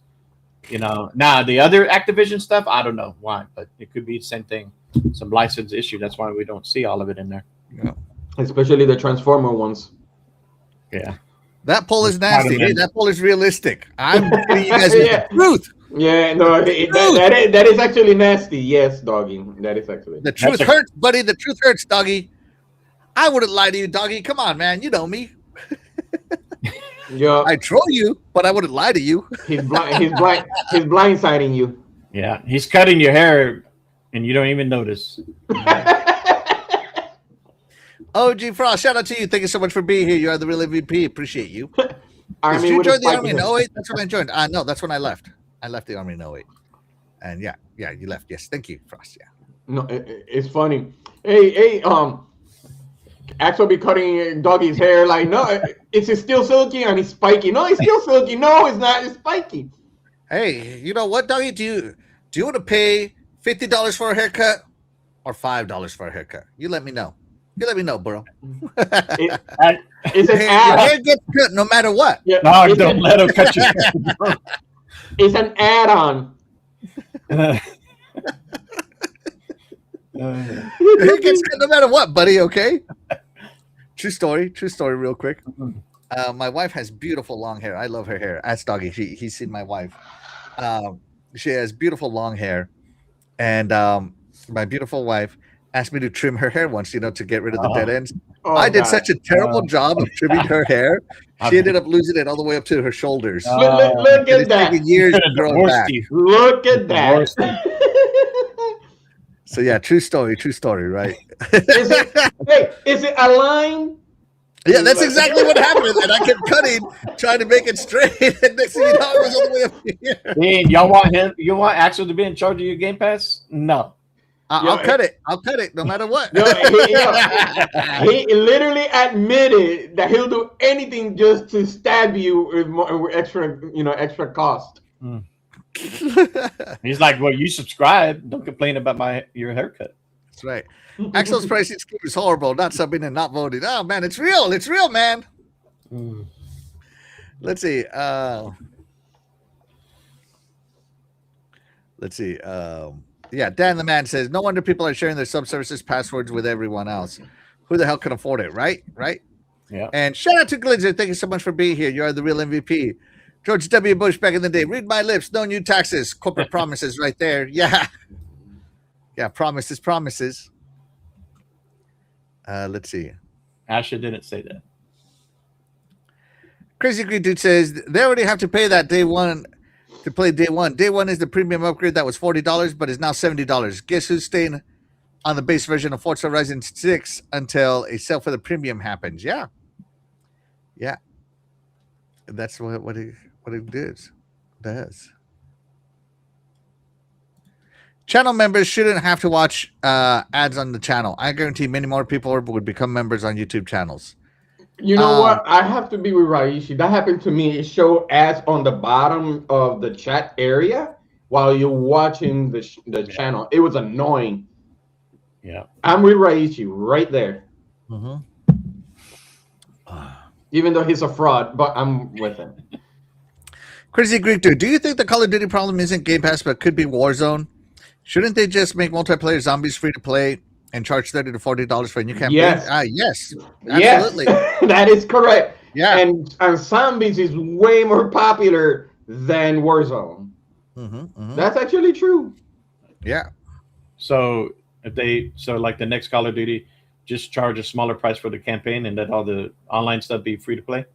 You know, now the other Activision stuff, I don't know why, but it could be the same thing. Some license issue. That's why we don't see all of it in there.
Yeah.
Especially the Transformer ones.
Yeah.
That poll is nasty. Hey, that poll is realistic. I'm telling you guys the truth.
Yeah, no, that is actually nasty. Yes, Doggy. That is actually.
The truth hurts, buddy. The truth hurts, Doggy. I wouldn't lie to you, Doggy. Come on, man. You know me.
Yeah.
I troll you, but I wouldn't lie to you.
He's blindsiding you.
Yeah, he's cutting your hair, and you don't even notice.
OG Frost, shout out to you. Thank you so much for being here. You are the real MVP. Appreciate you. Did you join the Army in 08? That's when I joined. No, that's when I left. I left the Army in 08. And yeah, you left. Yes, thank you, Frost. Yeah.
No, it's funny. Hey, Axel be cutting Doggy's hair like, no, it's still silky and it's spiky. No, it's still silky. No, it's not. It's spiky.
Hey, you know what, Doggy? Do you want to pay $50 for a haircut or $5 for a haircut? You let me know. You let me know, bro.
It's an ad.
Your hair gets cut no matter what.
Yeah,
no, don't let him cut you.
It's an add-on.
Your hair gets cut no matter what, buddy. Okay. True story. Real quick. My wife has beautiful long hair. I love her hair. Ask Doggy. He's seen my wife. Um, she has beautiful long hair, and my beautiful wife asked me to trim her hair once, to get rid of the dead
Uh,
ends. I
Oh
did
God!
such a terrible job of trimming her hair. She
I've
ended up losing it all the way up to her shoulders,
Look
and
at
it's taken
that!
years to
gonna
grow it
divorce
back.
you.
Look at that!
Divorce you.
So yeah, true story, right?
Is it? Hey, is it a line?
Yeah, that's exactly what happened. And I kept cutting, trying to make it straight. And next thing you know, it was all the way up here.
Dean, y'all want him? You want Axel to be in charge of your Game Pass? No.
Yo,
I'll cut it. I'll cut it no matter what.
He literally admitted that he'll do anything just to stab you with extra cost.
He's like, well, you subscribe. Don't complain about your haircut.
That's right. Axel's pricing scheme is horrible. Not subbing and not voting. Oh man, it's real. It's real, man. Let's see. Let's see. Yeah, Dan the Man says, no wonder people are sharing their subservices passwords with everyone else. Who the hell can afford it, right? Right?
Yeah.
And shout out to Glitzer. Thank you so much for being here. You are the real MVP. George W. Bush back in the day. Read my lips. No new taxes. Corporate promises right there. Yeah. Yeah, promises. Let's see.
Asha didn't say that.
Crazy Green Dude says they already have to pay that day one to play day one. Day one is the premium upgrade that was $40, but is now $70. Guess who's staying on the base version of Forza Horizon 6 until a sale for the premium happens? Yeah. That's what it does. Channel members shouldn't have to watch ads on the channel. I guarantee many more people would become members on YouTube channels.
You know what? I have to be with Raishi. That happened to me. It showed ads on the bottom of the chat area while you're watching the channel. It was annoying.
Yeah.
I'm with Raishi right there.
Mm-hmm.
Even though he's a fraud, but I'm with him.
Crazy Greek Dude, do you think the Call of Duty problem isn't Game Pass but could be Warzone? Shouldn't they just make multiplayer zombies free to play and charge $30 to $40 for a new campaign?
Yes.
Yes. Absolutely.
Yes. That is correct.
Yeah.
And zombies is way more popular than Warzone. That's actually true.
Yeah.
So like the next Call of Duty, just charge a smaller price for the campaign and let all the online stuff be free to play.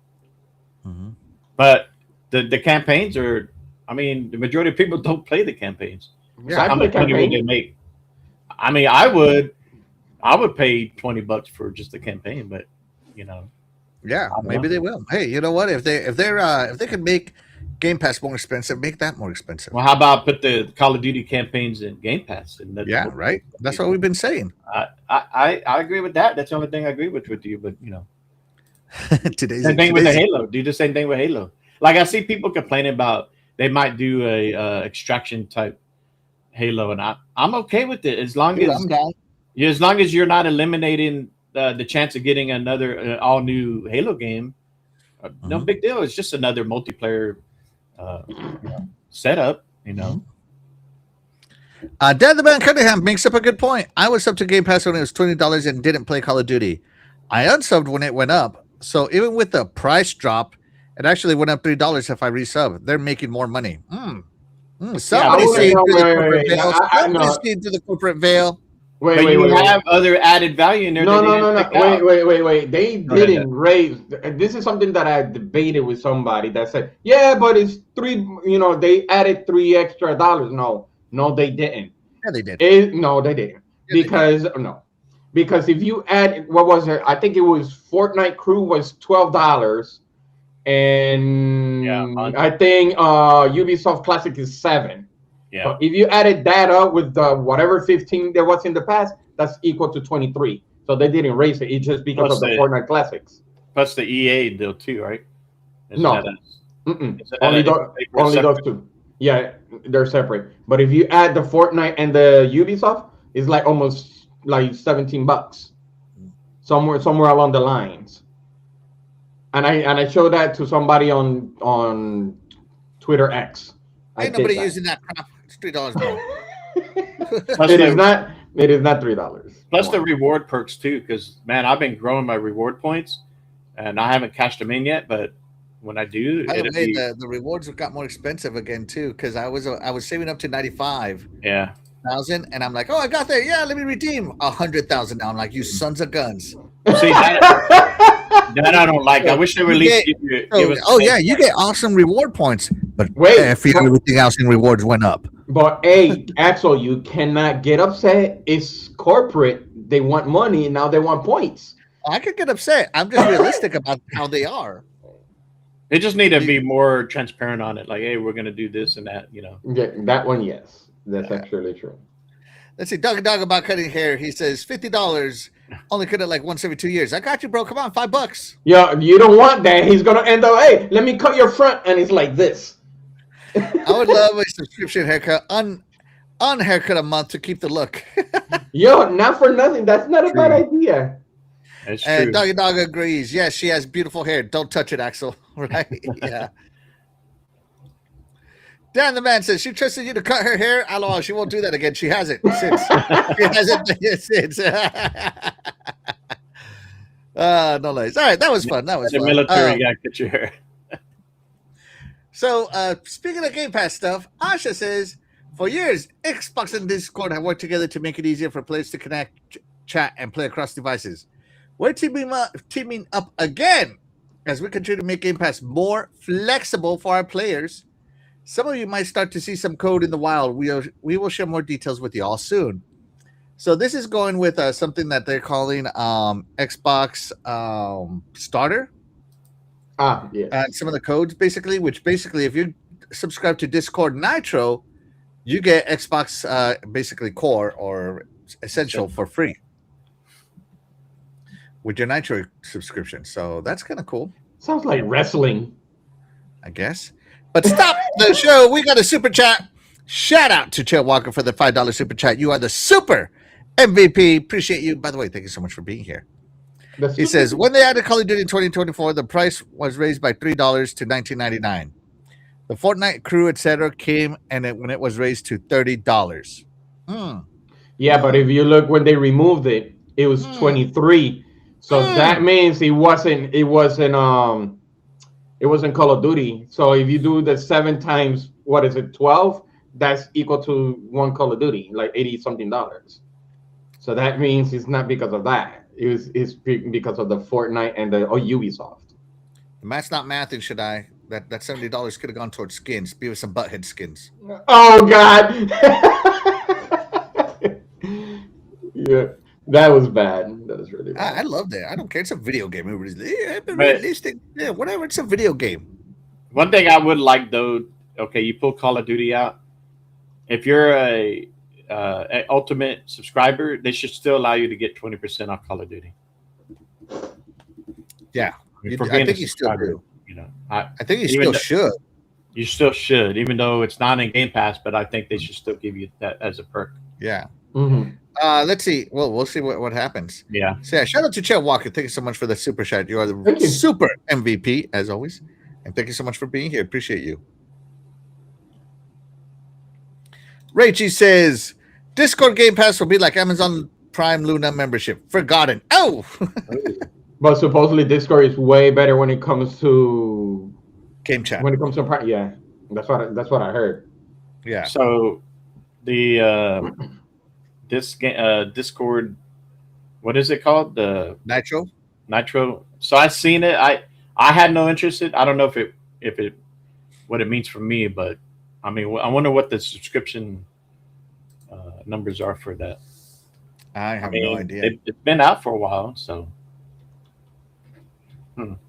But the campaigns are, the majority of people don't play the campaigns.
Yeah,
So how much money would they make? I would pay $20 for just the campaign, but
Yeah, maybe they will. Hey, you know what? If they could make Game Pass more expensive, make that more expensive.
Well, how about put the Call of Duty campaigns in Game Pass? And
right. That's what we've been saying.
I agree with that. That's the only thing I agree with you. But
Today's
thing with the Halo. Do the same thing with Halo. Like I see people complaining about they might do a extraction type Halo, and I'm okay with it as long as you're not eliminating the chance of getting another all new Halo game. No big deal. It's just another multiplayer setup.
Dad the Man Cunningham makes up a good point. I was subbed to Game Pass when it was $20 and didn't play Call of Duty. I unsubbed when it went up. So even with the price drop, it actually went up $3 if I resub. They're making more money. Somebody's seeing through the corporate veil. Somebody's seeing through the corporate veil.
Wait, you have other added value in there.
No. Wait. They didn't raise. This is something that I debated with somebody that said, yeah, but it's $3. They added $3 extra. No, they didn't.
Yeah, they did.
No, they didn't.
Yeah,
Because if you add, what was it? I think it was Fortnite Crew was $12, and I think Ubisoft Classic is $7.
Yeah.
So if you added that up with the whatever 15 there was in the past, that's equal to 23. So they didn't raise it. It's just because of the Fortnite Classics.
Plus the EA deal too, right?
No. Only those two. Yeah, they're separate. But if you add the Fortnite and the Ubisoft, it's like almost like $17. Somewhere along the lines. And I showed that to somebody on Twitter X.
Ain't nobody using that crap. It's $3 more.
It is not $3.
Plus the reward perks too, because man, I've been growing my reward points, and I haven't cashed them in yet. But when I do,
By the
it'll
way,
be
the rewards have got more expensive again too, because I was saving up to 95,000,
yeah.
and I'm like, oh, I got there. Yeah, let me redeem 100,000 now. I'm like, you sons of guns.
See that I don't like. I
So
wish they would
you
at least
get,
give
so
us.
oh yeah, you get awesome reward points, but
Wait,
everything else in rewards went up.
but hey, Axel, you cannot get upset. It's corporate. They want money, and now they want points.
I could get upset. I'm just realistic about how they are.
They just need to
You-
be more transparent on it. Like, hey, we're gonna do this and that. You know.
Yeah, that one, yes, that's
Yeah.
actually true.
Let's see, Dog about cutting hair. He says $50. Only cut it like once every 2 years. I got you, bro. Come on, $5.
Yeah, you don't want that. He's gonna end up. Hey, let me cut your front, and it's like this.
I would love a subscription haircut on haircut a month to keep the look.
Yo, not for nothing. That's not a bad idea.
That's true.
And Dog agrees. Yes, she has beautiful hair. Don't touch it, Axel. Right? Yeah. Dan the man says she trusted you to cut her hair. LOL, she won't do that again. She hasn't since. She hasn't since. No lies. All right, that was fun. That was
the
fun.
military got to cut your hair.
So, speaking of Game Pass stuff, Asha says, for years, Xbox and Discord have worked together to make it easier for players to connect, chat, and play across devices. We're teaming up again as we continue to make Game Pass more flexible for our players. Some of you might start to see some code in the wild. We will share more details with you all soon. So this is going with something that they're calling Xbox Starter.
Yes.
And some of the codes, basically, if you subscribe to Discord Nitro, you get Xbox basically Core or Essential for free with your Nitro subscription. So that's kind of cool,
Sounds like wrestling.
I guess. But stop the show. We got a super chat. Shout out to Chair Walker for the $5 super chat. You are the super MVP. Appreciate you. By the way, thank you so much for being here. He says, when they added Call of Duty in 2024, the price was raised by $3 to $19.99. The Fortnite crew, etc., came when it was raised to $30.
Yeah, but if you look when they removed it, it was 23. So that means it wasn't Call of Duty. So if you do the 7 times, what is it, 12? That's equal to one Call of Duty, like $80-something. So that means it's not because of that. It's because of the Fortnite and the Ubisoft.
Math's not mathing, should I? That $70 could have gone towards skins, Beavis and Butthead skins.
Oh God! Yeah, that was bad. That was really bad.
I love that. I don't care. It's a video game. Realistic. Yeah, whatever. It's a video game.
One thing I would like though, okay, you pull Call of Duty out. If you're a Ultimate subscriber, they should still allow you to get 20% off Call of Duty.
Yeah,
I
think you still do.
You know,
I think you still should.
You still should, even though it's not in Game Pass. But I think they should still give you that as a perk.
Yeah.
Mm-hmm.
Let's see. Well, we'll see what happens.
Yeah.
So yeah, shout out to Chet Walker. Thank you so much for the super chat. You are the super MVP as always, and thank you so much for being here. Appreciate you. Rachie says Discord Game Pass will be like Amazon Prime Luna membership. Forgotten. Oh.
But supposedly Discord is way better when it comes to
game chat.
When it comes to Prime, yeah, that's what I heard.
Yeah.
So the Discord, what is it called? The Nitro. So I've seen it. I had no interest in. I don't know if it what it means for me, but I mean, I wonder what the subscription numbers are for that.
I have no idea.
It's been out for a while, so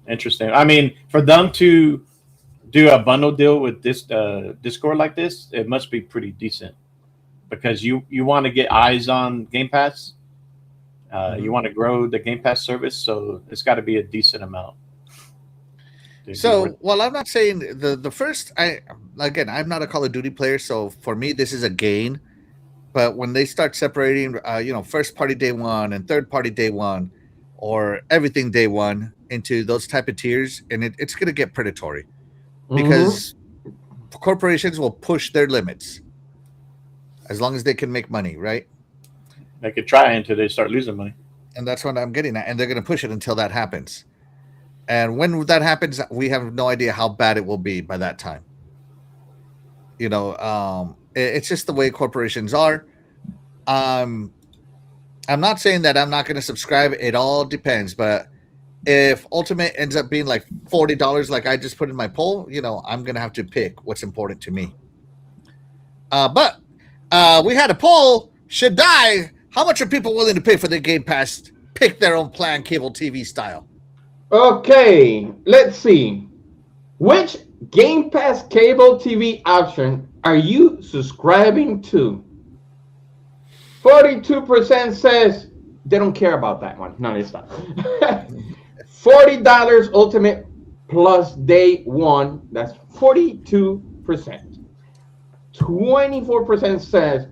interesting. I mean, for them to do a bundle deal with this Discord like this, it must be pretty decent because you want to get eyes on Game Pass. You want to grow the Game Pass service, so it's got to be a decent amount.
So, well, I'm not saying the first. I'm not a Call of Duty player, so for me, this is a gain. But when they start separating, first party day one and third party day one, or everything day one into those type of tiers, and it's going to get predatory because corporations will push their limits as long as they can make money, right?
They could try until they start losing money,
and that's what I'm getting at. And they're going to push it until that happens. And when that happens, we have no idea how bad it will be by that time. It's just the way corporations are. Um, I'm not saying that I'm not going to subscribe. It all depends. But if Ultimate ends up being like $40, like I just put in my poll, I'm going to have to pick what's important to me. But we had a poll. Should I? How much are people willing to pay for their Game Pass? Pick their own plan, cable TV style.
Okay, let's see. Which Game Pass cable TV option are you subscribing to? 42% says they don't care about that one. No, it's not. $40 Ultimate plus day one. That's 42%. 24% says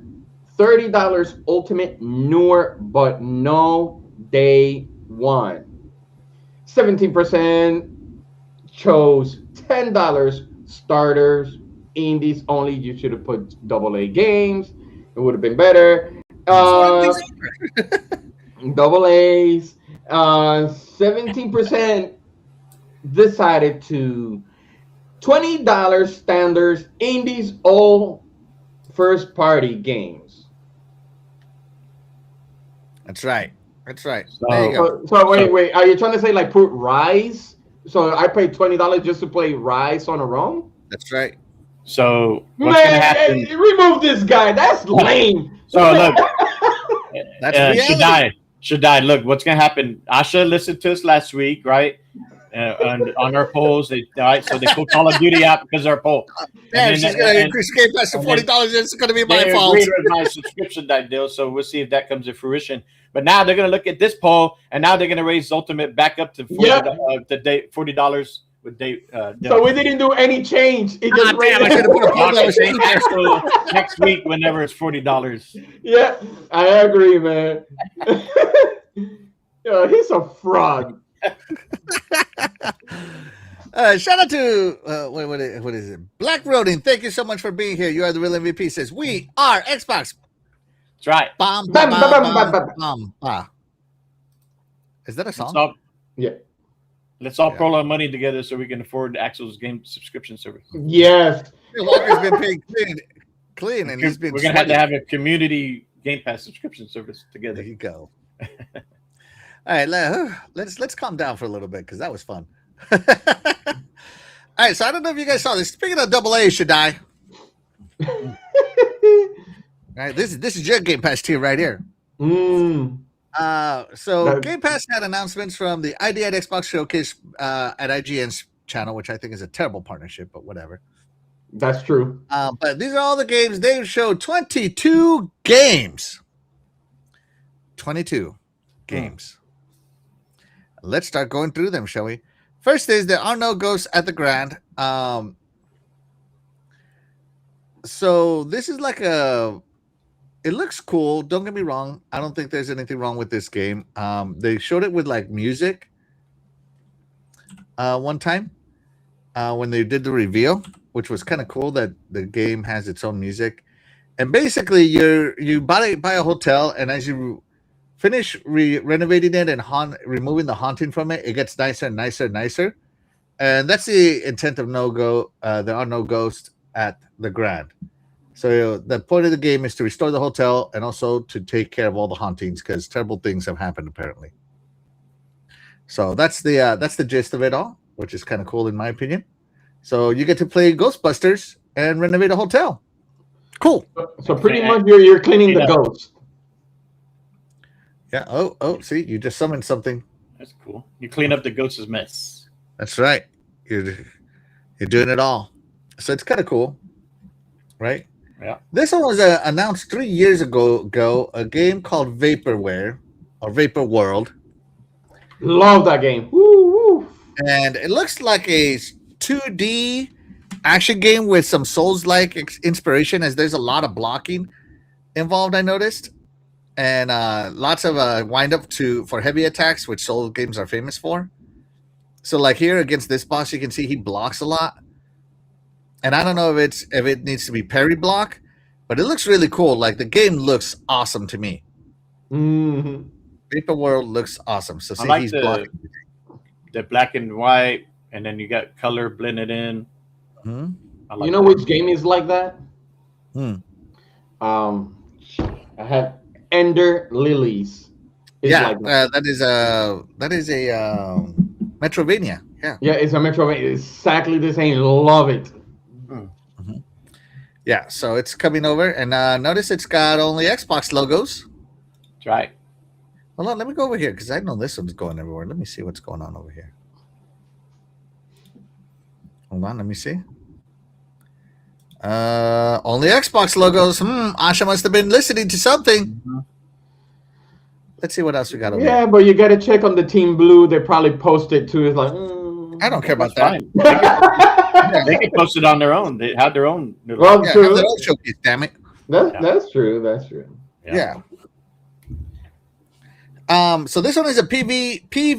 $30 Ultimate newer, but no day one. 17% chose $10 starters, indies only. You should have put AA games. It would have been better. Double A's. 17% decided to $20 standards, indies, all first party games.
That's right. That's right.
So wait. Are you trying to say like put Rise? So I paid $20 just to play Rise on a ROM?
That's right.
So what's gonna happen?
Remove this guy. That's lame.
So look,
that's
should I look? What's gonna happen? Asha listened to us last week, right? On our polls, so they put Call of Duty out because of our poll.
Damn, she's gonna increase Game Pass to $40. It's gonna be my fault.
With my subscription deal, so we'll see if that comes to fruition. But now they're gonna look at this poll, and now they're gonna raise Ultimate back up to $40 with day.
So we didn't do any change. It just
damn! I should have put a poll that was cheaper.
Next week, whenever it's $40.
Yeah, I agree, man. He's a fraud.
Shout out to what is it? Black Roding. Thank you so much for being here. You are the real MVP. Says we are Xbox.
That's right.
Bam, bam, bam, bam, bam. Is that a song?
Let's all pull our money together so we can afford Axel's game subscription service.
Yes.
Walker's been paying clean, and he's been.
We're gonna have to have a community Game Pass subscription service together.
There you go. All right, let's calm down for a little bit because that was fun. All right, so I don't know if you guys saw this. Speaking of AA, should I? All right, this is your Game Pass tier right here. So Game Pass had announcements from the ID at Xbox Showcase at IGN's channel, which I think is a terrible partnership, but whatever.
That's true.
But these are all the games. They've showed 22 games. 22 games. Let's start going through them, shall we? First is there are no ghosts at the Grand. So this is like it looks cool. Don't get me wrong. I don't think there's anything wrong with this game. They showed it with like music one time when they did the reveal, which was kind of cool that the game has its own music. And basically you buy a hotel, and as you finish renovating it and removing the haunting from it, it gets nicer and nicer and nicer. And that's the intent of there are no ghosts at the Grand. So the point of the game is to restore the hotel and also to take care of all the hauntings because terrible things have happened apparently. So that's the gist of it all, which is kind of cool in my opinion. So you get to play Ghostbusters and renovate a hotel. Cool.
So pretty much you're cleaning the ghosts.
Yeah. Oh, see, you just summoned something.
That's cool. You clean up the ghosts' mess.
That's right. You're doing it all. So it's kind of cool, right?
Yeah.
This one was announced 3 years ago. A game called Vaporware or Vapor World.
Love that game. Woo, woo.
And it looks like a 2D action game with some Souls-like inspiration, as there's a lot of blocking involved. I noticed. And lots of wind up for heavy attacks, which Soul games are famous for. So, like here against this boss, you can see he blocks a lot. And I don't know if it needs to be parry block, but it looks really cool. Like the game looks awesome to me.
Mm-hmm.
Vapor World looks awesome. So see, he's blocking.
the black and white, and then you got color blended in.
Hmm.
I
You
like
know
that.
which game is like that?
Hmm.
Um, I had Ender Lilies. Is
Yeah,
like that.
that is a Metrovania. Yeah.
Yeah, it's a Metroid. Exactly the same. Love it.
Hmm.
Hmm. Yeah. So it's coming over, and notice it's got only Xbox logos.
That's right.
Hold on, let me go over here because I know this one's going everywhere. Let me see what's going on over here. Hold on, let me see. Only Xbox logos. Asha must have been listening to something.
Mhm.
Let's see what else we got over
Yeah,
here.
but you got to check on the Team Blue. They probably posted too. It's like,
I don't care
That's
about that.
fine. They
Yeah,
can post it on their own. They have their own little.
well,
yeah, have their
true.
own showcase. Damn it.
Yeah.
That's true. That's true.
Yeah.
Yeah. So this one is a PvPvE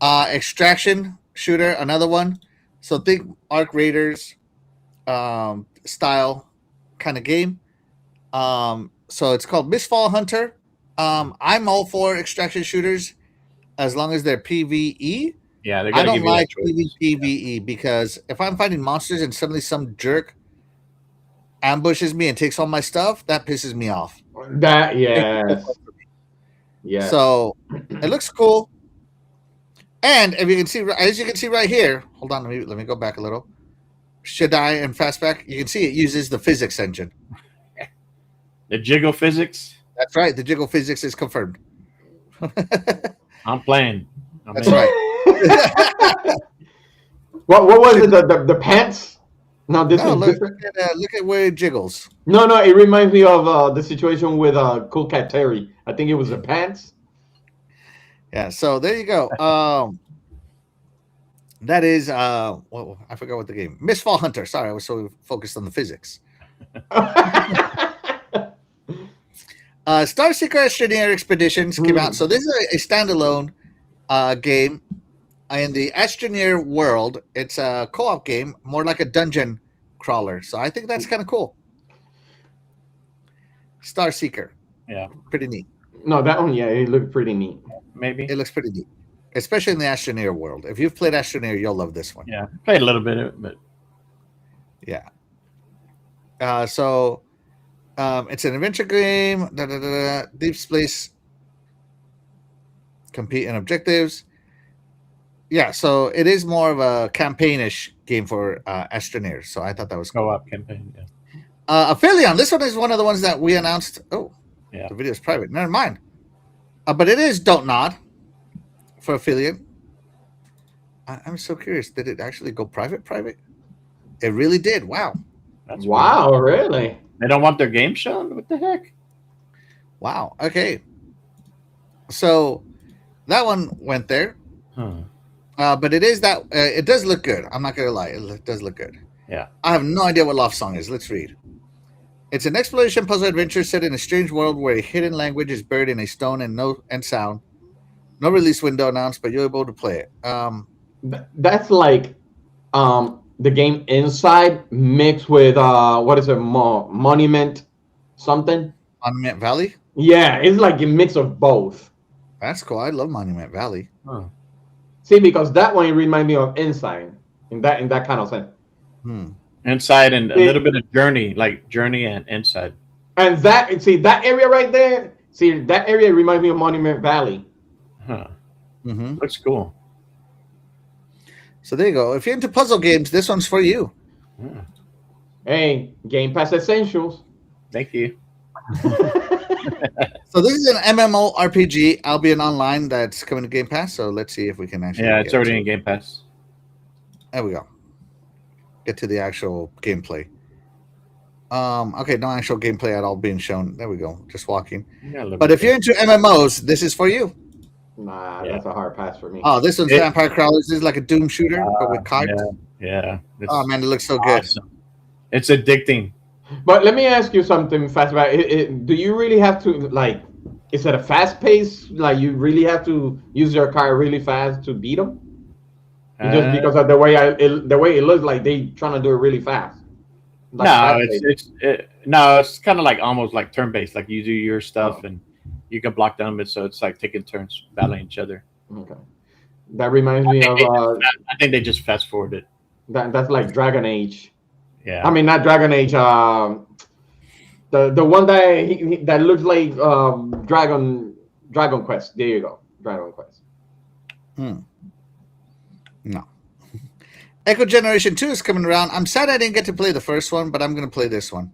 extraction shooter. Another one. So think Arc Raiders style kind of game. So it's called Mistfall Hunter. I'm all for extraction shooters as long as they're PVE.
Yeah, they got
I
to
don't
give you that
like
choice.
PvPvE because if I'm fighting monsters and suddenly some jerk ambushes me and takes all my stuff, that pisses me off.
That
It makes no
yes,
fun for me.
yes.
So it looks cool. And if you can see, as you can see right here, hold on, let me go back a little. Shaddai and Fastback, you can see it uses the physics engine.
The jiggle physics.
That's right. The jiggle physics is confirmed.
I'm playing. I'm
That's
in.
right.
What was it? The pants? No, this
No,
one's
look,
different.
look at where it jiggles.
No, it reminds me of the situation with Cool Cat Terry. I think it was the pants.
Yeah, so there you go. That is well, I forgot what the game. Mistfall Hunter. Sorry, I was so focused on the physics. Star Seeker Astroneer Expeditions came out. So this is a standalone game in the Astroneer world. It's a co-op game, more like a dungeon crawler. So I think that's kind of cool. Star Seeker,
Yeah,
pretty neat.
No, that one, yeah, it looked pretty neat.
maybe.
It looks pretty neat, especially in the Astroneer world. If you've played Astroneer, you'll love this one.
Yeah, played a little bit of it, but
Yeah. So it's an adventure game. Deep space compete in objectives. Yeah, so it is more of a campaignish game for Astroneers. So I thought that was cool.
co-op campaign. Yeah,
Aphelion. This one is one of the ones that we announced. Oh,
yeah.
the video is private. Never mind. But it is Don't Nod for Aphelion. I'm so curious. Did it actually go private? Private? It really did. Wow.
That's
Wow,
weird.
really?
They don't want their game shown. What the heck?
Wow. Okay. So that one went there.
Huh.
But it is that it does look good. I'm not gonna lie, it does look good.
Yeah.
I have no idea what Love Song is. Let's read. It's an exploration puzzle adventure set in a strange world where a hidden language is buried in a stone and sound. No release window announced, but you're able to play it.
That's like the game Inside mixed with what is it, Monument something?
Monument Valley.
Yeah, it's like a mix of both.
That's cool. I love Monument Valley.
Huh.
See, because that one reminds me of Inside in that kind of sense.
Inside and a little bit of Journey, like Journey and Inside.
And that area right there. See, that area reminds me of Monument Valley.
Huh.
Mm-hmm.
Looks cool.
So there you go. If you're into puzzle games, this one's for you.
Yeah.
Hey, Game Pass Essentials.
Thank you.
So this is an MMORPG, Albion Online, that's coming to Game Pass. So let's see if we can actually.
Yeah, it's already in Game Pass.
There we go. Get to the actual gameplay. Okay, no actual gameplay at all being shown. There we go. Just walking.
Yeah,
But if you're into MMOs, this is for you.
Nah,
Yeah.
that's a hard pass for me.
Oh, this one's Vampire Crawlers. This is like a Doom shooter, but with cards.
Yeah. It's
Oh man, it looks so good.
awesome. It's addicting.
But let me ask you something fast about it. Do you really have to like? Is it a fast pace? Like you really have to use your car really fast to beat them? Just because of the way it looks like they trying to do it really fast. Like
no,
fast-paced.
it's kind of like almost like turn based. Like you do your stuff and you can block them, so it's like taking turns battling each other.
Okay. That reminds me of
I think they just fast forwarded.
that's like Dragon Age.
Yeah.
I mean, not Dragon Age. The one that that looks like Dragon Quest. There you go, Dragon Quest.
No. Echo Generation 2 is coming around. I'm sad I didn't get to play the first one, but I'm going to play this one.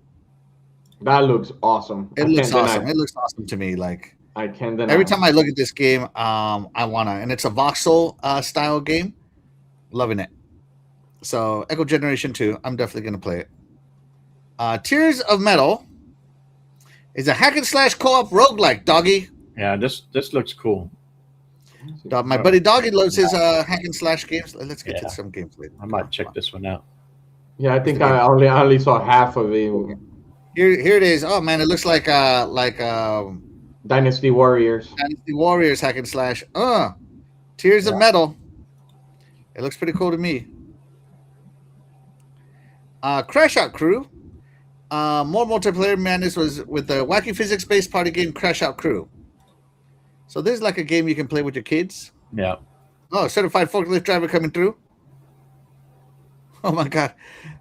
That looks awesome.
It looks awesome. It looks awesome to me. Like,
I can't deny.
every time I look at this game, I wanna, and it's a voxel style game. Loving it. So Echo Generation 2, I'm definitely gonna play it. Tears of Metal is a hack and slash co-op roguelike, doggy.
Yeah, this looks cool.
My buddy Doggy loves his hack and slash games. Let's get to some games later.
I might check this one out.
Yeah, I think I only saw half of it.
Here it is. Oh man, it looks like
Dynasty Warriors.
Dynasty Warriors hack and slash. Tears of Metal. It looks pretty cool to me. Crash Out Crew. More multiplayer madness was with the wacky physics-based party game Crash Out Crew. So this is like a game you can play with your kids.
Yeah.
Oh, certified forklift driver coming through. Oh my god!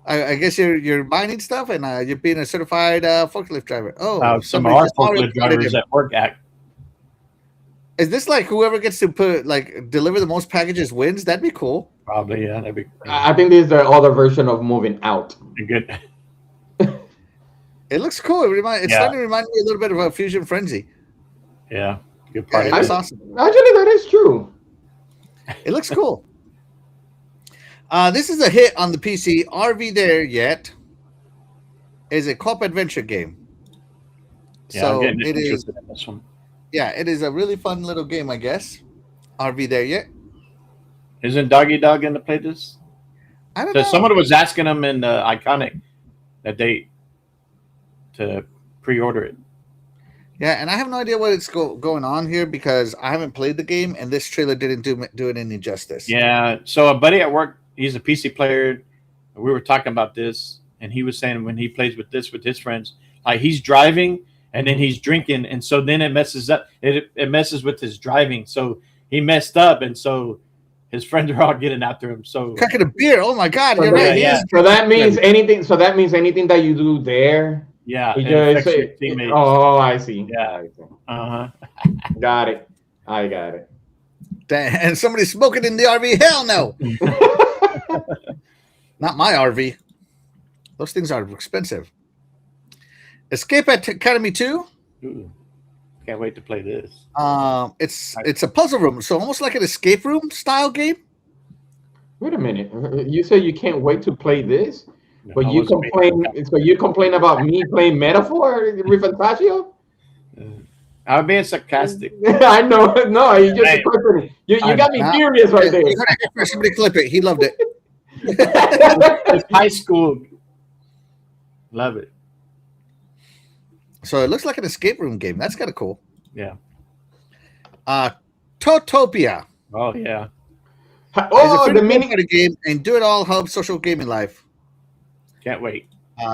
I guess you're mining stuff and you're being a certified forklift driver. Oh,
some of our forklift drivers at work act.
Is this like whoever gets to deliver the most packages wins? That'd be cool.
Probably, yeah. That'd be.
I think this is the other version of moving out.
Good.
It looks cool. It's starting to remind me a little bit of a Fusion Frenzy.
Yeah, good party.
Yeah, it looks awesome.
Actually, that is true.
It looks cool. This is a hit on the PC. RV There Yet is a co-op adventure game.
Yeah,
so
I'm getting
it
interested in this one.
Yeah, it is a really fun little game, I guess. RV There Yet.
Isn't Doggy Dog going to play this?
I don't know.
Someone was asking him in the Iconic that they to pre-order it.
Yeah, and I have no idea what it's going on here because I haven't played the game, and this trailer didn't do it any justice.
Yeah, so a buddy at work, he's a PC player. We were talking about this, and he was saying when he plays with his friends, like he's driving and then he's drinking, and so then it messes up. It messes with his driving. So he messed up, and so his friends are all getting after him. So
cracking a beer. Oh my God, you're
right.
right.
Yeah. So that means anything. So that means anything that you do there.
Yeah.
Teammates. Oh, I see.
Yeah.
Got it. I got it.
And somebody's smoking in the RV. Hell no. Not my RV. Those things are expensive. Escape at Academy 2.
Ooh, can't wait to play this.
It's a puzzle room, so almost like an escape room style game.
Wait a minute. You say you can't wait to play this, but you complain. So you complain about me playing Metaphor with Fantasio?
I'm being sarcastic.
I know. No, you just you got me furious right there.
Somebody clip it. He loved it.
It's high school. Love it.
So it looks like an escape room game. That's kind of cool.
Yeah.
Totopia.
Oh yeah.
Oh, the mini
game and do it all help social gaming life.
Can't wait.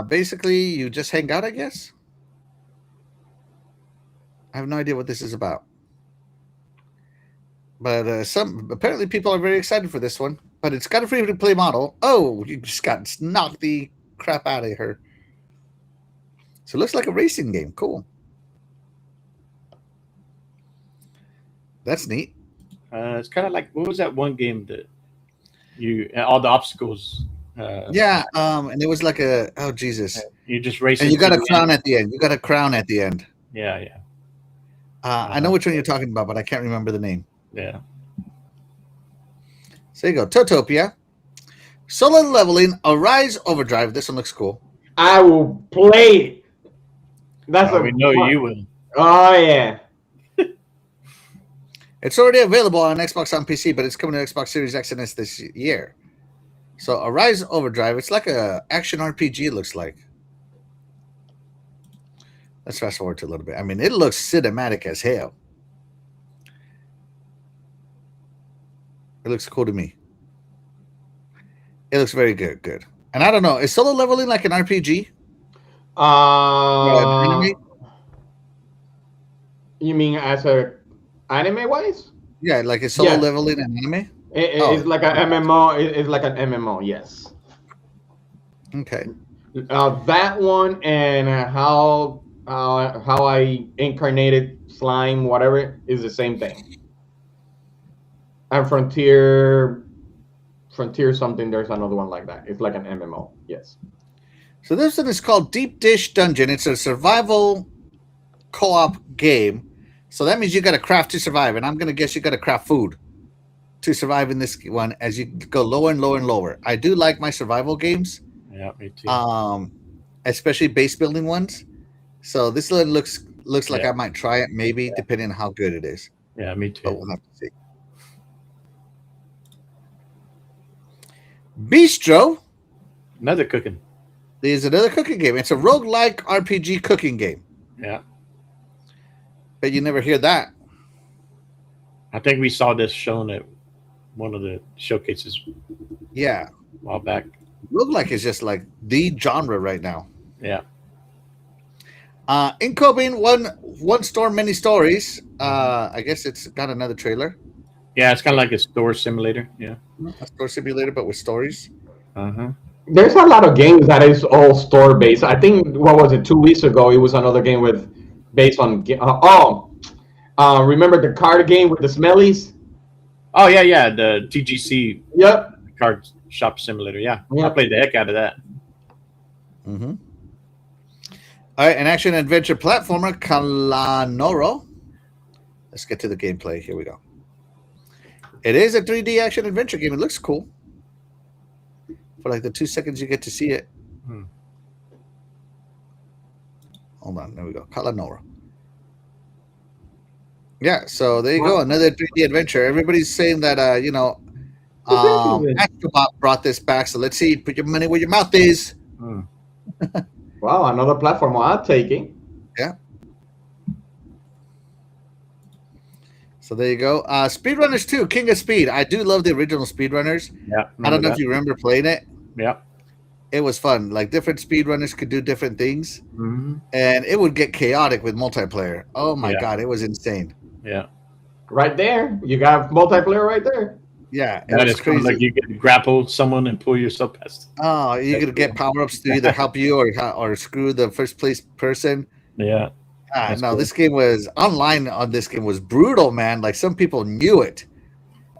Basically, you just hang out, I guess. I have no idea what this is about. But apparently people are very excited for this one. But it's got a free to play model. Oh, you just got knocked the crap out of her. So it looks like a racing game. Cool. That's neat.
It's kind of like, what was that one game that all the obstacles?
And it was like oh Jesus.
You just racing.
And you got a crown at the end. You got a crown at the end.
Yeah.
I know which one you're talking about, but I can't remember the name.
Yeah.
So there you go. Totopia. Solo leveling. Arise Overdrive. This one looks cool.
I will play it.
We know you will.
Oh yeah.
It's already available on Xbox on PC, but it's coming to Xbox Series X and S this year. So Arise Overdrive. It's like a action RPG. It looks like. Let's fast forward to a little bit. I mean, it looks cinematic as hell. It looks cool to me. It looks very good. Good. And I don't know. Is solo leveling like an RPG?
You mean as a anime wise?
Yeah, like a solo
Yes,
leveling in anime.
it's
Oh,
like an MMO. It's like an MMO. Yes.
okay.
That one and how I incarnated slime, whatever, is the same thing. And Frontier something. There's another one like that. It's like an MMO. Yes.
So this one is called Deep Dish Dungeon. It's a survival co-op game. So that means you got to craft to survive, and I'm gonna guess you got to craft food to survive in this one as you go lower and lower and lower. I do like my survival games,
Yeah, me too.
especially base building ones. So this one looks like
Yeah.
I might try it, maybe depending on how good it is.
Yeah, me
But
too.
we'll have to see. Bistro
Another cooking.
is another cooking game. It's a roguelike RPG cooking game.
Yeah.
But you never hear that.
I think we saw this shown at one of the showcases
Yeah.
a while back.
Roguelike is just like the genre right now.
Yeah.
Incoming one store, many stories. I guess it's got another trailer.
Yeah, it's kind of like a store simulator. Yeah.
A store simulator, but with stories.
Uh-huh.
There's a lot of games that is all store based. I think what was it 2 weeks ago? It was another game with based on remember the card game with the smellies?
Oh, yeah, yeah. The TGC
Yep.
card shop simulator. Yeah. I
Yep.
played the heck out of that.
Mm-hmm. All right, an action adventure platformer, Kalanoro. Let's get to the gameplay. Here we go. It is a 3D action adventure game. It looks cool. For like the 2 seconds you get to see it.
Hmm.
Hold on, there we go. Kalanoro. Yeah, so there you go. Another 3D adventure. Everybody's saying that Astrobot brought this back. So let's see. Put your money where your mouth is.
Hmm.
Wow, another platform I'm taking.
Yeah. So there you go. Speedrunners 2, King of Speed. I do love the original Speedrunners.
Yeah.
I don't know if you remember playing it.
Yeah.
It was fun. Like different speedrunners could do different things,
Mm-hmm.
and it would get chaotic with multiplayer. Oh my
Yeah.
god, it was insane.
Yeah.
Right there. You got multiplayer right there.
Yeah, it
That
was
is kind of
crazy.
like you can grapple someone and pull yourself past.
Oh, you could get power ups to either help you or screw the first place person.
Yeah. That's
No,
cool.
this game was online. On this game was brutal, man. Like some people knew it,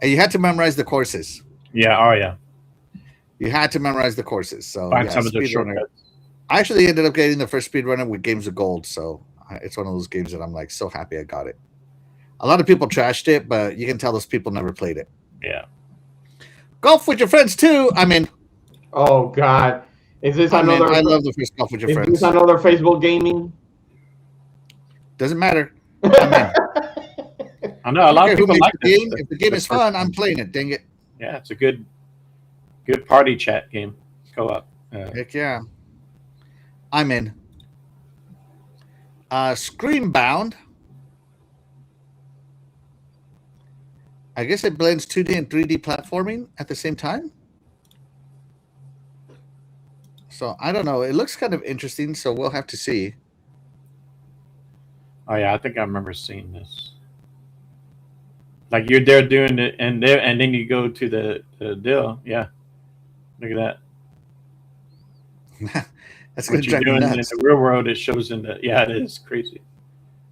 and you had to memorize the courses.
Yeah. Oh, yeah.
You had to memorize the courses. So
Find
yeah,
some of the
speedrunner.
shortcuts.
I actually ended up getting the first speedrunner with Games of Gold. So it's one of those games that I'm like so happy I got it. A lot of people trashed it, but you can tell those people never played it.
Yeah.
Golf with your friends too. I mean,
Oh God. Is this
I
another
love the first golf with your
is
friends.
this another Facebook gaming?
Doesn't matter. I'm in.
I know a lot of people like
the
this.
game. If the game is fun, I'm playing it. Dang it!
Yeah, it's a good party chat game. Co-op.
Heck yeah, I'm in. Screenbound. I guess it blends 2D and 3D platforming at the same time. So I don't know. It looks kind of interesting. So we'll have to see.
Oh yeah, I think I remember seeing this. Like you're there doing it, and then you go to the deal. Yeah, look at that.
That's gonna
What you're
drive me
doing in
nuts.
the real world, it shows in the. Yeah, it is crazy.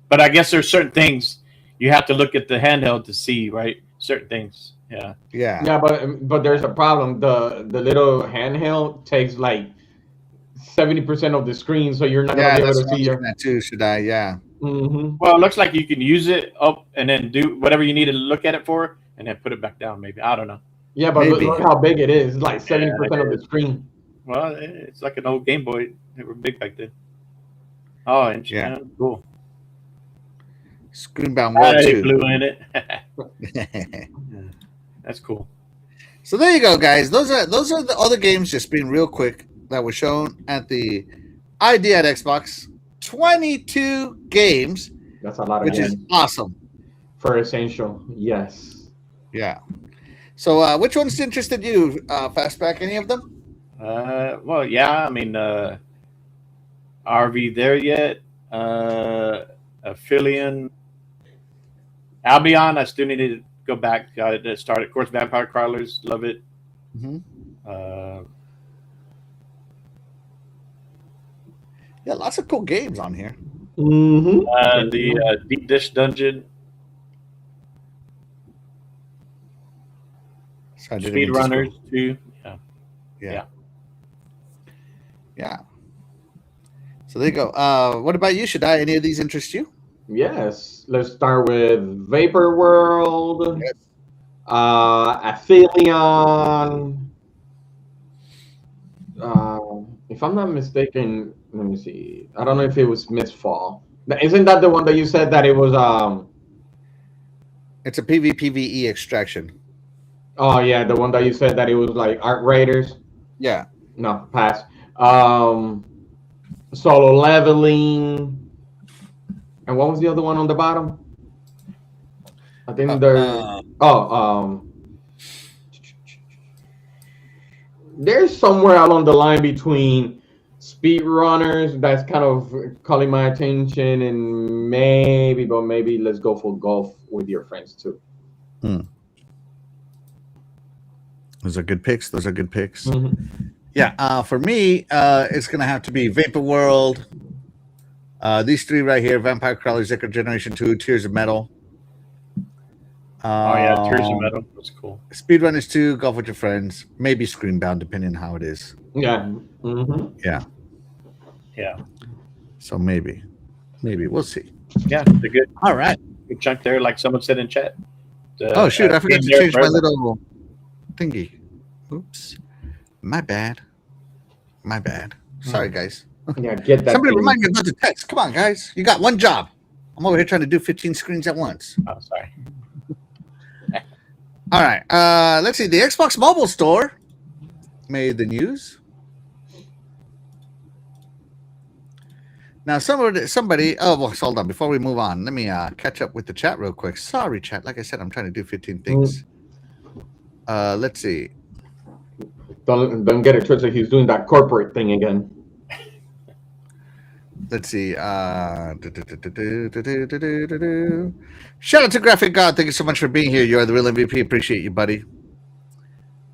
But I guess there's certain things you have to look at the handheld to see, right? Certain things. Yeah.
Yeah.
Yeah, but there's a problem. The little handheld takes like 70% of the screen, so you're not gonna
Yeah,
be able
that's
to
what I'm
see your.
looking at too. Should I? Yeah.
Mm-hmm.
Well, it looks like you can use it up and then do whatever you need to look at it for, and then put it back down. Maybe I don't know.
Yeah, but
Maybe.
look how big it is. It's like 70% of
it
the screen.
Well, it's like an old Game Boy. They were big back then. Oh, and
Yeah.
Cool.
Screenbound World
Hey,
2.
blue in it. That's cool.
So there you go, guys. Those are the other games, just being real quick, that were shown at the ID at Xbox. 22 games,
That's a lot of
which
games
is awesome.
for Essential. Yes.
Yeah. So which ones interested you, Fastback? Any of them?
Well, yeah. I mean, RV there yet? Aphelion, Albion. I still need to go back. Started, of course, Vampire Crawlers. Love it.
Mm-hmm.
Uh,
Yeah, lots of cool games on here.
Mm-hmm.
the Deep Dish Dungeon.
So I didn't mean to
Speedrunners
scroll.
too.
Yeah. Yeah. So there you go. What about you? Should any of these interest you?
Yes. Let's start with Vapor World,
Yes.
Aphelion. If I'm not mistaken, let me see. I don't know if it was Mistfall. Isn't that the one that you said that it was?
It's a PvPvE extraction.
Oh yeah, the one that you said that it was like Art Raiders.
Yeah.
No, pass. Solo leveling. And what was the other one on the bottom? I think there's somewhere along the line between speedrunners that's kind of calling my attention, and maybe let's go for golf with your friends too.
Those are good picks.
Mm-hmm.
Yeah. For me, it's gonna have to be Vapor World. These three right here: Vampire Crawlers, Zika Generation 2, Tears of Metal.
Oh yeah, Tears of Metal. That's cool.
Speedrunners 2, Golf with Your Friends, maybe Screenbound, depending on how it is.
Yeah. Mm-hmm.
Yeah.
So maybe we'll see.
Yeah, they're good.
All right.
Good chunk there, like someone said in chat.
Oh shoot! I forgot to change my
forever.
little thingy. Oops. My bad. Sorry, guys.
Yeah, get that.
Somebody
thing.
remind me about the text. Come on, guys. You got one job. I'm over here trying to do 15 screens at once.
Oh, sorry.
All right. Let's see. The Xbox Mobile Store made the news. Now, somebody. Oh, well, hold on. Before we move on, let me catch up with the chat real quick. Sorry, chat. Like I said, I'm trying to do 15 things. Let's see.
Don't get it twisted. He's doing that corporate thing again.
Let's see. Shout out to Graphic God. Thank you so much for being here. You are the real MVP. Appreciate you, buddy.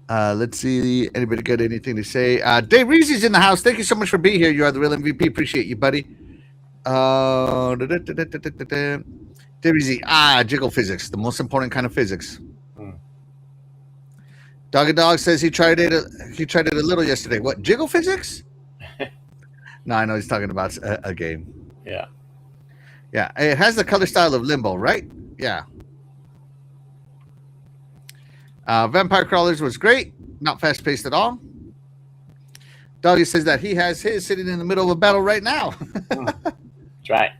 Let's see. Anybody got anything to say? Dave Reezy's in the house. Thank you so much for being here. You are the real MVP. Appreciate you, buddy. Dave Reezy. Jiggle physics. The most important kind of physics. Doggy Dog says he tried it a little yesterday. What? Jiggle physics? No, I know he's talking about a game.
Yeah.
Yeah. It has the color style of Limbo, right? Yeah. Vampire Crawlers was great. Not fast-paced at all. Doggy says that he has his sitting in the middle of a battle right now.
That's right.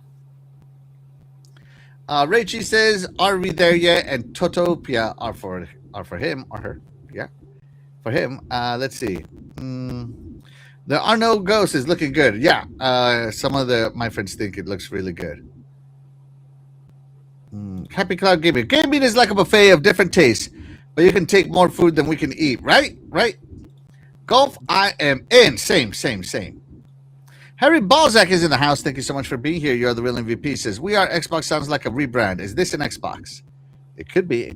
Rachie says, are we there yet? And Totopia are for him or her. Yeah. For him. Let's see. The Arno Ghost is looking good. Yeah. Some of my friends think it looks really good. Happy Cloud Gaming. Gaming is like a buffet of different tastes, but you can take more food than we can eat, right? Right? Golf, I am in. Same. Harry Balzac is in the house. Thank you so much for being here. You're the real MVP. Says, we are Xbox sounds like a rebrand. Is this an Xbox? It could be.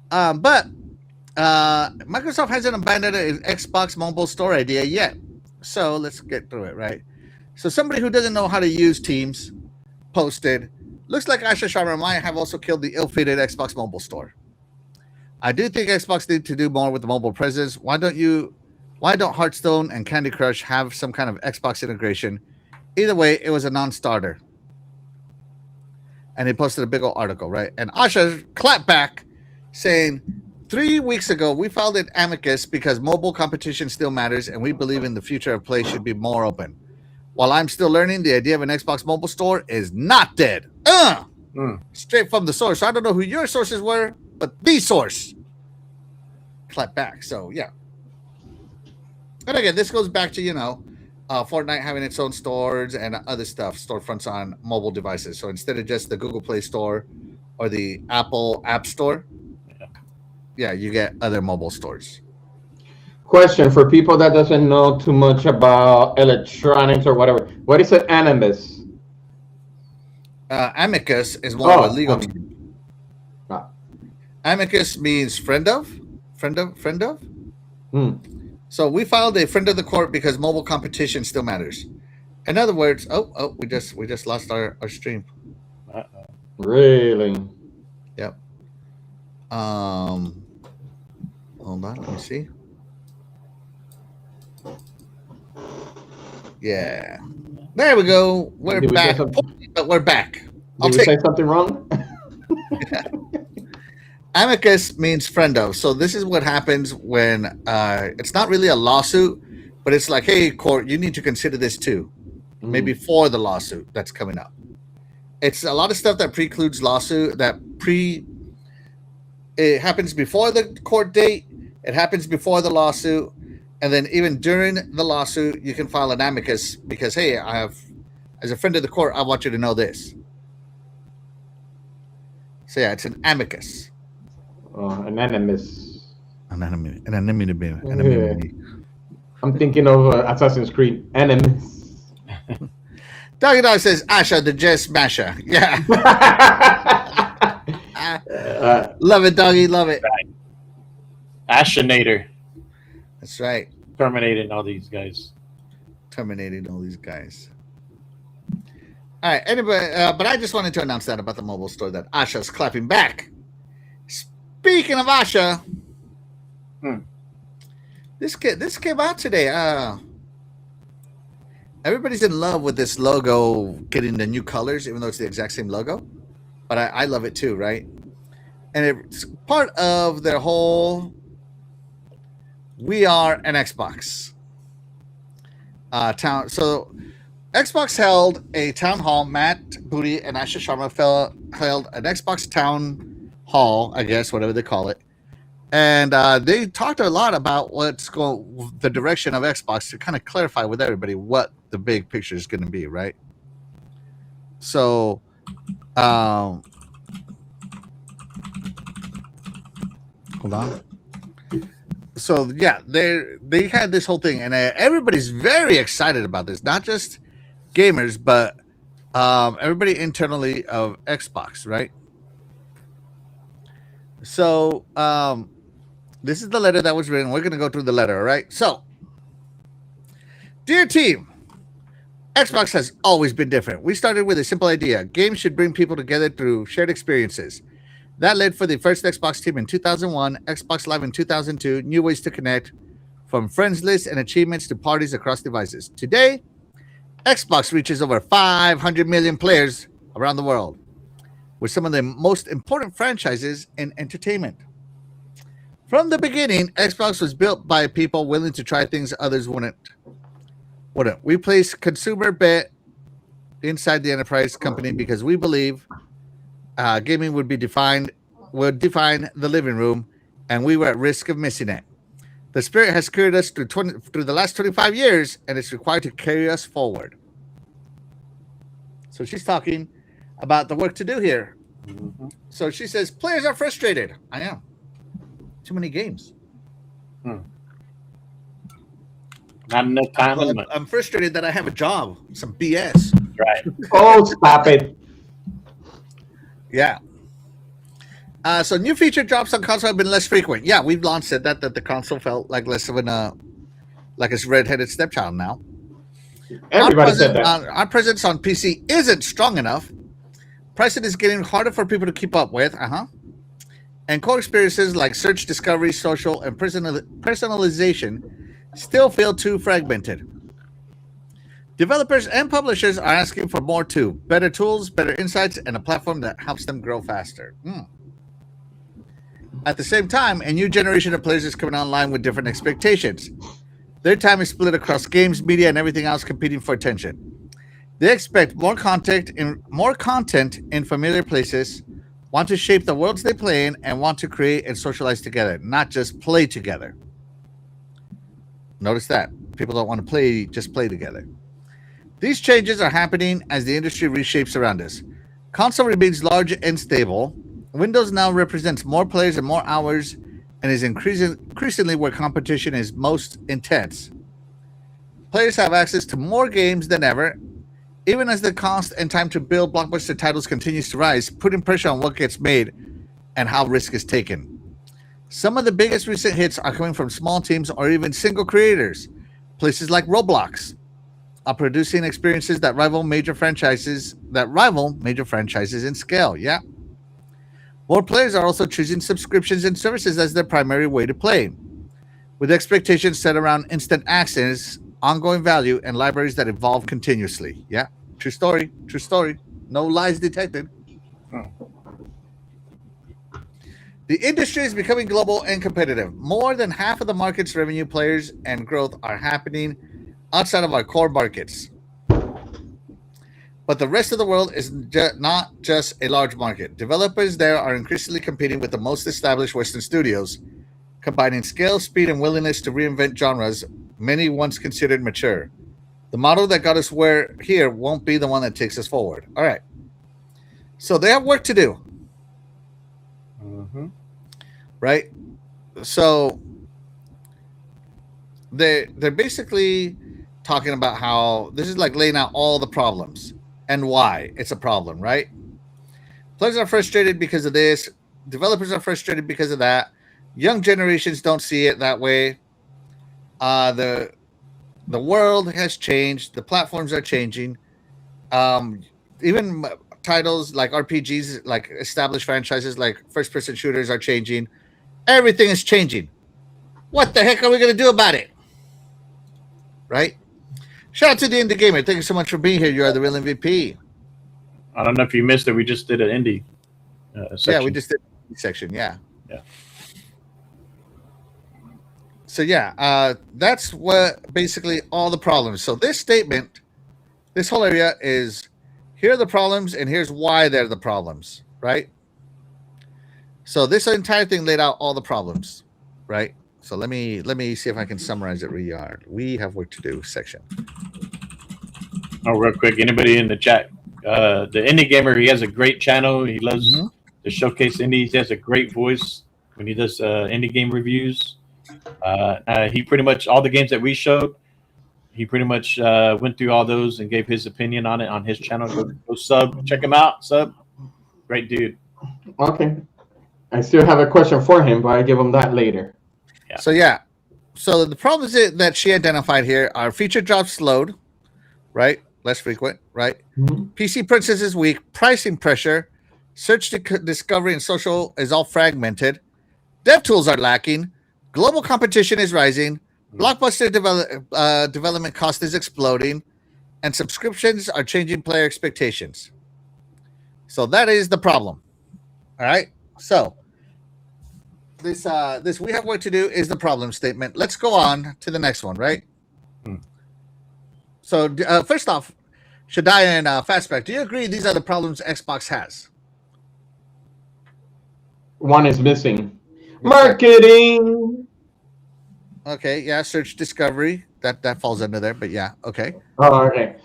But Microsoft hasn't abandoned an Xbox mobile store idea yet. So let's get through it, right? So somebody who doesn't know how to use Teams posted, looks like Asha Sharma might have also killed the ill-fated Xbox mobile store. I do think Xbox need to do more with the mobile presence. Why don't Hearthstone and Candy Crush have some kind of Xbox integration? Either way, it was a non-starter. And he posted a big old article, right? And Asha clapped back saying, 3 weeks ago, we filed an amicus because mobile competition still matters and we believe in the future of play should be more open. While I'm still learning, the idea of an Xbox mobile store is not dead. Straight from the source. So I don't know who your sources were, but the source. Clap back. So, yeah. And again, this goes back to, Fortnite having its own stores and other stuff, storefronts on mobile devices. So instead of just the Google Play Store or the Apple App Store, yeah, you get other mobile stores.
Question for people that doesn't know too much about electronics or whatever. What is an animus?
Amicus is more of a legal term. Amicus means friend of, friend of.
Hmm.
So we filed a friend of the court because mobile competition still matters. In other words, we just lost our stream.
Uh-oh.
Really?
Yep. Hold on, let me see. Yeah. There we go. We're
Did we say
back.
something?
But we're back.
Did we say something wrong?
Amicus means friend of. So this is what happens when it's not really a lawsuit, but it's like, hey, court, you need to consider this too. Maybe for the lawsuit that's coming up. It's a lot of stuff that precludes lawsuit, it happens before the court date, it happens before the lawsuit, and then even during the lawsuit, you can file an amicus because, hey, as a friend of the court, I want you to know this. So yeah, it's an amicus.
Anonymous.
Anonymity.
I'm thinking of Assassin's Creed Enemies.
Doggy Dog says, Asha, the Jess Masher. Yeah. Love it, Doggy. Love it.
Ashinator.
That's right.
Terminating all these guys.
Terminating all these guys. All right. Anybody, but I just wanted to announce that about the mobile store that Asha's clapping back. Speaking of Asha, this came out today. Everybody's in love with this logo getting the new colors, even though it's the exact same logo. But I love it too, right? And it's part of their whole "We Are an Xbox" town. So Xbox held a town hall. Matt Booty and Asha Sharma held an Xbox town hall, I guess, whatever they call it. And they talked a lot about the direction of Xbox to kind of clarify with everybody what the big picture is going to be, right? So, hold on. So yeah, they had this whole thing, and everybody's very excited about this. Not just gamers, but everybody internally of Xbox, right? So, this is the letter that was written. We're going to go through the letter, all right? So, dear team, Xbox has always been different. We started with a simple idea. Games should bring people together through shared experiences. That led for the first Xbox team in 2001, Xbox Live in 2002, new ways to connect, from friends lists and achievements to parties across devices. Today, Xbox reaches over 500 million players around the world, with some of the most important franchises in entertainment. From the beginning, Xbox was built by people willing to try things others wouldn't. We place consumer bet inside the enterprise company because we believe gaming would define the living room, and we were at risk of missing it. The spirit has carried us through the last 25 years, and it's required to carry us forward. So she's talking about the work to do here. Mm-hmm. So she says, players are frustrated. I am. Too many games.
Not enough time.
Well, I'm frustrated that I have a job. Some BS.
Right.
Oh, stop it.
Yeah. So new feature drops on console have been less frequent. Yeah, we've long said that the console felt like less of like a redheaded stepchild now.
Everybody said that.
Our presence on PC isn't strong enough. Pricing is getting harder for people to keep up with. And core experiences like search, discovery, social, and personalization still feel too fragmented. Developers and publishers are asking for more too. Better tools, better insights, and a platform that helps them grow faster. At the same time, a new generation of players is coming online with different expectations. Their time is split across games, media, and everything else competing for attention. They expect more content in familiar places, want to shape the worlds they play in, and want to create and socialize together, not just play together. Notice that. People don't want to just play together. These changes are happening as the industry reshapes around us. Console remains large and stable. Windows now represents more players and more hours and is increasingly where competition is most intense. Players have access to more games than ever, even as the cost and time to build blockbuster titles continues to rise, putting pressure on what gets made and how risk is taken. Some of the biggest recent hits are coming from small teams or even single creators. Places like Roblox are producing experiences that rival major franchises in scale. Yeah. More players are also choosing subscriptions and services as their primary way to play, with expectations set around instant access, ongoing value, and libraries that evolve continuously. Yeah. True story. True story. No lies detected. The industry is becoming global and competitive. More than half of the market's revenue players and growth are happening outside of our core markets. But the rest of the world is not just a large market. Developers there are increasingly competing with the most established Western studios, combining scale, speed, and willingness to reinvent genres many once considered mature. The model that got us where here won't be the one that takes us forward. All right. So they have work to do.
Mm-hmm.
Right? So they're basically talking about how this is like laying out all the problems and why it's a problem, right? Players are frustrated because of this. Developers are frustrated because of that. Young generations don't see it that way. The world has changed. The platforms are changing. Even titles like RPGs, like established franchises, like first-person shooters, are changing. Everything is changing. What the heck are we going to do about it? Right? Shout out to the Indie Gamer. Thank you so much for being here. You are the real MVP.
I don't know if you missed it. We just did an indie section.
Yeah, we just did the section. Yeah.
Yeah.
So yeah, that's what basically all the problems. So this statement, this whole area is here are the problems and here's why they're the problems, right? So this entire thing laid out all the problems, right? So let me see if I can summarize it. We have work to do section.
Oh, real quick, anybody in the chat? The Indie Gamer, he has a great channel. He loves to showcase indies. He has a great voice when he does indie game reviews. He pretty much, all the games that we showed, he pretty much went through all those and gave his opinion on it on his channel. Go sub, check him out, sub. Great dude.
Okay. I still have a question for him, but I give him that later.
Yeah. So the problems that she identified here are feature drops slowed, right? Less frequent, right?
Mm-hmm.
PC purchase is weak. Pricing pressure. Search discovery and social is all fragmented. Dev tools are lacking. Global competition is rising. Blockbuster development cost is exploding. And subscriptions are changing player expectations. So that is the problem. All right? So this we have work to do is the problem statement. Let's go on to the next one, right? So first off, Shadiah and Fastback, do you agree these are the problems Xbox has?
One is missing. Marketing.
Okay, yeah, search discovery. That falls under there, but yeah, okay.
Oh, okay.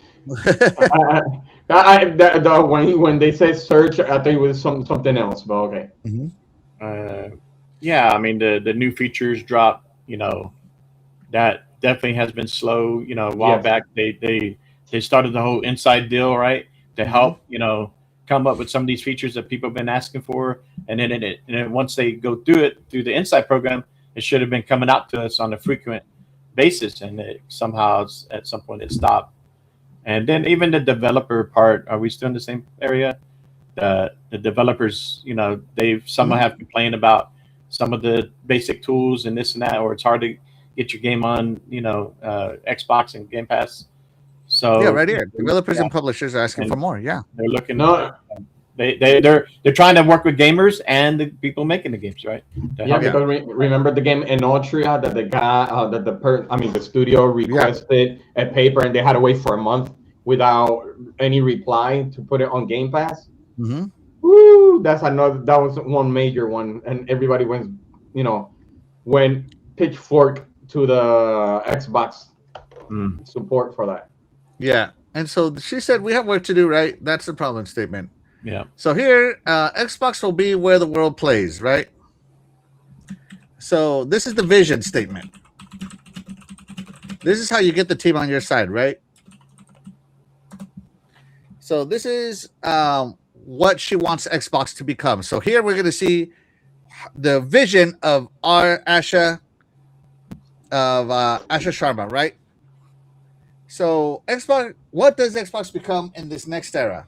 When they say search, I think it was something else, but okay.
Mm-hmm.
Yeah, I mean the new features drop. That definitely has been slow. A while back they started the whole inside deal, right, to help come up with some of these features that people have been asking for, and then once they go through the inside program, it should have been coming out to us on a frequent basis, and somehow at some point it stopped. And then even the developer part, are we still in the same area? The developers, they've somehow have complained about some of the basic tools and this and that, or it's hard to get your game on, Xbox and Game Pass. So
yeah, right here, developers and publishers are asking for more. Yeah,
they're looking. They're trying to work with gamers and the people making the games, right?
Because remember the game Enotria that the guy, the studio requested a paper and they had to wait for a month without any reply to put it on Game Pass.
Mm-hmm.
Woo! That was one major one, and everybody went pitchfork to the Xbox support for that.
Yeah, and so she said we have work to do, right? That's the problem statement.
Yeah.
So here, Xbox will be where the world plays, right? So this is the vision statement. This is how you get the team on your side, right? So this is what she wants Xbox to become. So here we're going to see the vision of our Asha Sharma, right? So Xbox, what does Xbox become in this next era?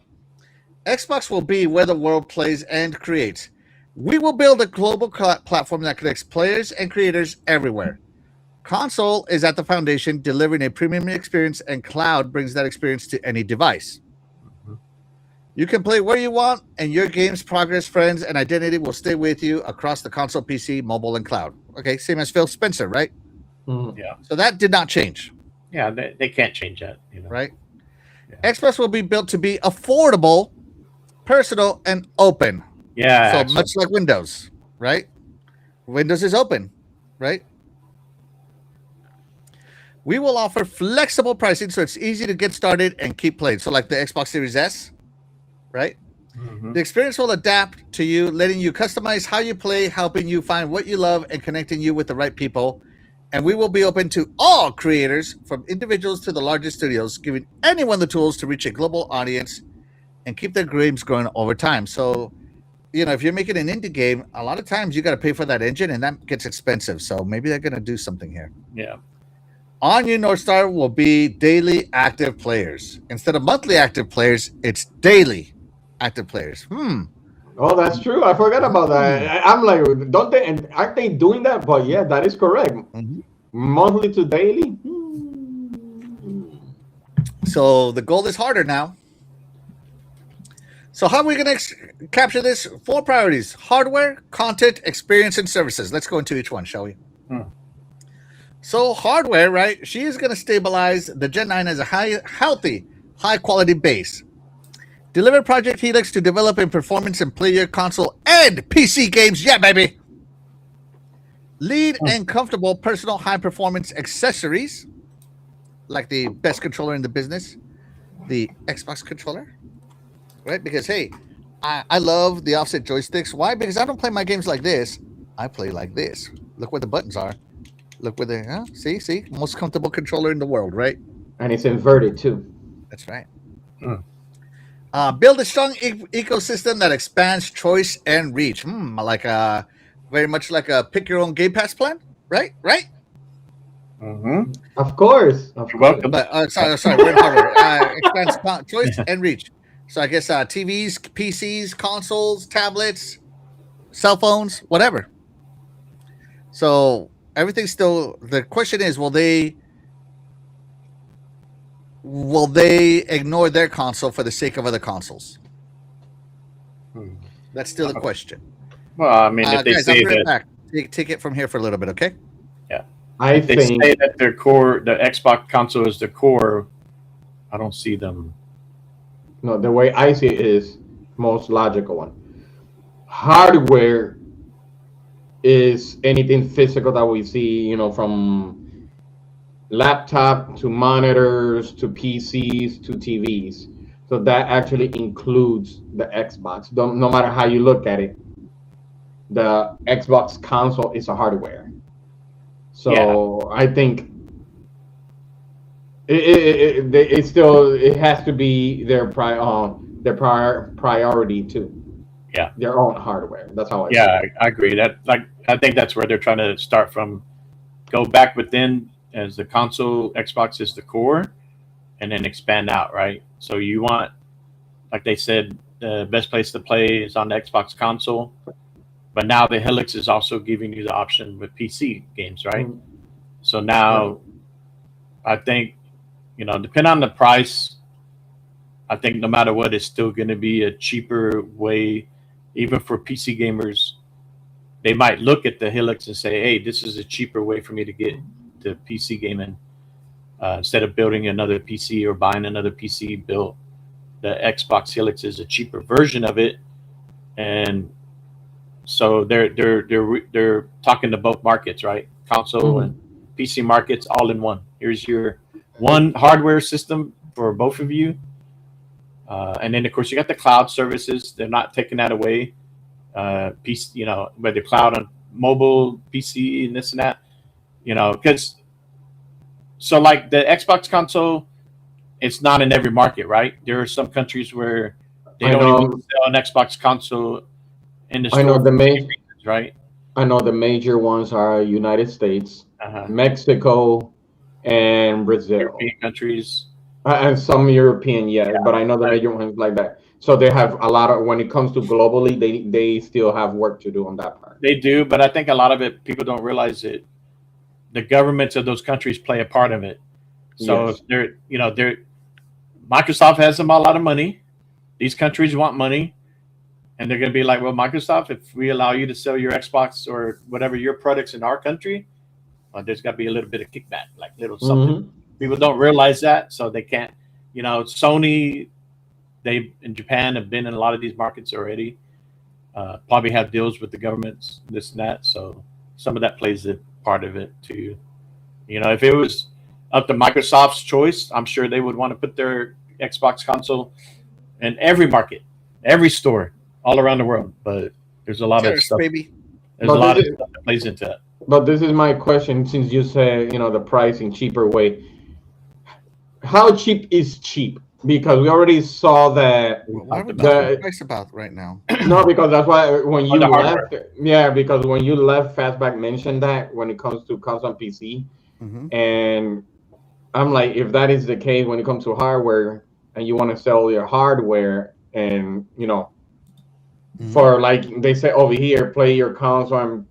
Xbox will be where the world plays and creates. We will build a global platform that connects players and creators everywhere. Console is at the foundation, delivering a premium experience, and cloud brings that experience to any device. You can play where you want, and your game's progress, friends, and identity will stay with you across the console, PC, mobile, and cloud. Okay, same as Phil Spencer, right?
Yeah.
So that did not change.
Yeah, they can't change that,
Right?
Yeah.
Xbox will be built to be affordable, personal, and open.
Yeah.
So
excellent.
much like Windows, right? Windows is open, right? We will offer flexible pricing so it's easy to get started and keep playing. So like the Xbox Series S, right? The experience will adapt to you, letting you customize how you play, helping you find what you love, and connecting you with the right people. And we will be open to all creators, from individuals to the largest studios, giving anyone the tools to reach a global audience and keep their games growing over time. So, if you're making an indie game, a lot of times you got to pay for that engine, and that gets expensive. So maybe they're going to do something here.
Yeah.
On your North Star will be daily active players. Instead of monthly active players, it's daily active players.
Oh, that's true. I forgot about that. I'm like, don't they? And aren't they doing that? But yeah, that is correct. Monthly to daily.
So the goal is harder now. So how are we going to capture this? 4 priorities: hardware, content, experience, and services. Let's go into each one, shall we? So hardware, right? She is going to stabilize the Gen 9 as a healthy, high-quality base. Deliver Project Helix to develop and performance and play your console and PC games. Yeah, baby. Lead and comfortable personal high-performance accessories, like the best controller in the business, the Xbox controller, right? Because, hey, I love the offset joysticks. Why? Because I don't play my games like this. I play like this. Look where the buttons are. Look where they see? Most comfortable controller in the world, right?
And it's inverted, too.
That's right. Build a strong ecosystem that expands choice and reach. Like very much like a pick your own Game Pass plan, right? Right?
Of course.
You're welcome.
But sorry, we're in hardware. Expands choice and reach. So I guess TVs, PCs, consoles, tablets, cell phones, whatever. So everything's still. The question is, will they ignore their console for the sake of other consoles? That's still the question.
Well, I mean, if they
guys,
say
I'll bring it
that,
back. Take it from here for a little bit, okay?
Yeah.
I
They
think
say that their core, the Xbox console is the core. I don't see them.
no. The way I see it is most logical one. Hardware is anything physical that we see, from laptop to monitors to PCs to TVs. So that actually includes the Xbox. No matter how you look at it, the Xbox console is a hardware. So I think it still has to be their priority too.
Yeah.
Their own hardware. That's how I see
Yeah,
it.
I agree. I think that's where they're trying to start from. Go back within as the console. Xbox is the core, and then expand out. Right. So you want, like they said, the best place to play is on the Xbox console, but now the Helix is also giving you the option with PC games, right? So now, I think, depending on the price, I think no matter what, it's still going to be a cheaper way, even for PC gamers. They might look at the Helix and say, "Hey, this is a cheaper way for me to get to PC gaming instead of building another PC or buying another PC built." The Xbox Helix is a cheaper version of it, and so they're talking to both markets, right? Console and PC markets all in one. Here's your one hardware system for both of you, and then of course you got the cloud services. They're not taking that away. PC, whether cloud on mobile, PC, and this and that, because so like the Xbox console, it's not in every market, right? There are some countries where They don't even sell an Xbox console in the
I know
store
the
for many
main.
reasons, right?
I know the major ones are United States,
Uh-huh.
Mexico, and Brazil,
European countries.
and some European, yes,
Yeah,
but I know the
but
major ones like that. So they have a lot of when it comes to globally, they still have work to do on that part.
they do. But I think a lot of it, people don't realize it. The governments of those countries play a part of it. So if
Yes.
they're Microsoft has them a lot of money. These countries want money, and they're going to be like, well, Microsoft, if we allow you to sell your Xbox or whatever your products in our country, there's got to be a little bit of kickback, like little something.
Hmm.
People don't realize that, so they can't. Sony, they in Japan have been in a lot of these markets already. Probably have deals with the governments, this and that. So some of that plays a part of it too. If it was up to Microsoft's choice, I'm sure they would want to put their Xbox console in every market, every store, all around the world. But there's a lot of
Terrorist,
stuff.
baby.
There's a
But this
lot of
is
stuff that plays into that.
but this is my question. Since you said the pricing cheaper way, how cheap is cheap? Because we already saw that
We
Why are
talked
we
about
talking
the
price about right now?
no, because that's why when
on
you
the hardware.
left, yeah, because when you left, Fastback mentioned that when it comes to console PC,
Mm-hmm.
and I'm like, if that is the case when it comes to hardware, and you want to sell your hardware, and
Mm-hmm.
for like they say over here, play your console, and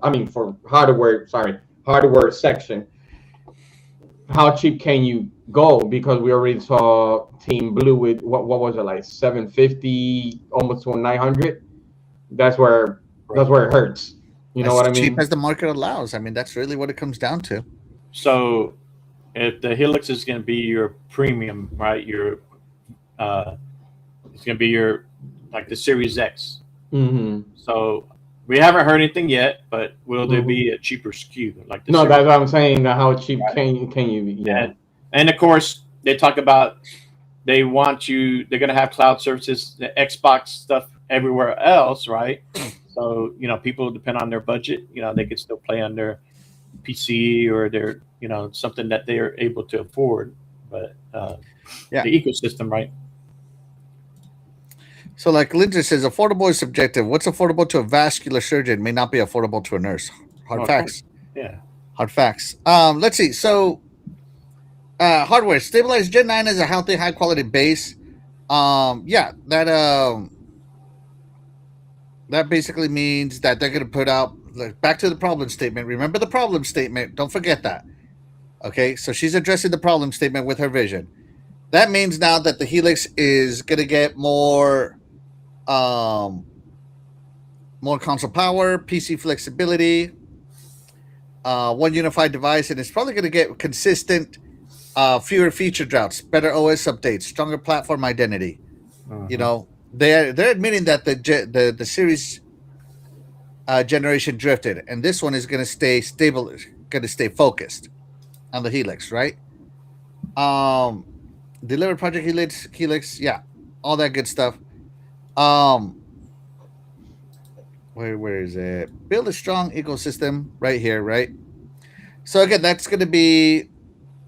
I mean for hardware, sorry, hardware section, how cheap can you go? Because we already saw Team Blue with what was it, like 750, almost to 900. That's where
Right.
it hurts. You know
As
what I
cheap
mean?
as the market allows. I mean, that's really what it comes down to.
So if the Helix is going to be your premium, right? Uh, it's going to be your like the Series X.
Hmm.
So we haven't heard anything yet, but will there
Hmm.
be a cheaper SKU like the
No,
Series?
that's what I'm saying. That how cheap
Right.
can you be? Yeah.
And of course they talk about they want you. They're going to have cloud services, the Xbox stuff everywhere else, right? So people depend on their budget. They could still play on their PC or their something that they are able to afford. But
Yeah.
the ecosystem, right?
So, like Lindsay says, affordable is subjective. What's affordable to a vascular surgeon may not be affordable to a nurse.
Oh,
Hard
of course.
facts.
Yeah.
Hard facts. Let's see. So, hardware stabilized Gen 9 is a healthy, high quality base. Yeah, that basically means that they're going to put out back to the problem statement. Remember the problem statement. Don't forget that. Okay, so she's addressing the problem statement with her vision. That means now that the Helix is going to get um, more console power, PC flexibility, one unified device, and it's probably going to get consistent, fewer feature droughts, better OS updates, stronger platform identity. You
Mhm.
know, they're admitting that the series generation drifted, and this one is going to stay stable, going to stay focused on the Helix, right? Um, delivered Project Helix, yeah, all that good stuff. Um, where is it? Build a strong ecosystem right here, right? So again, that's going to be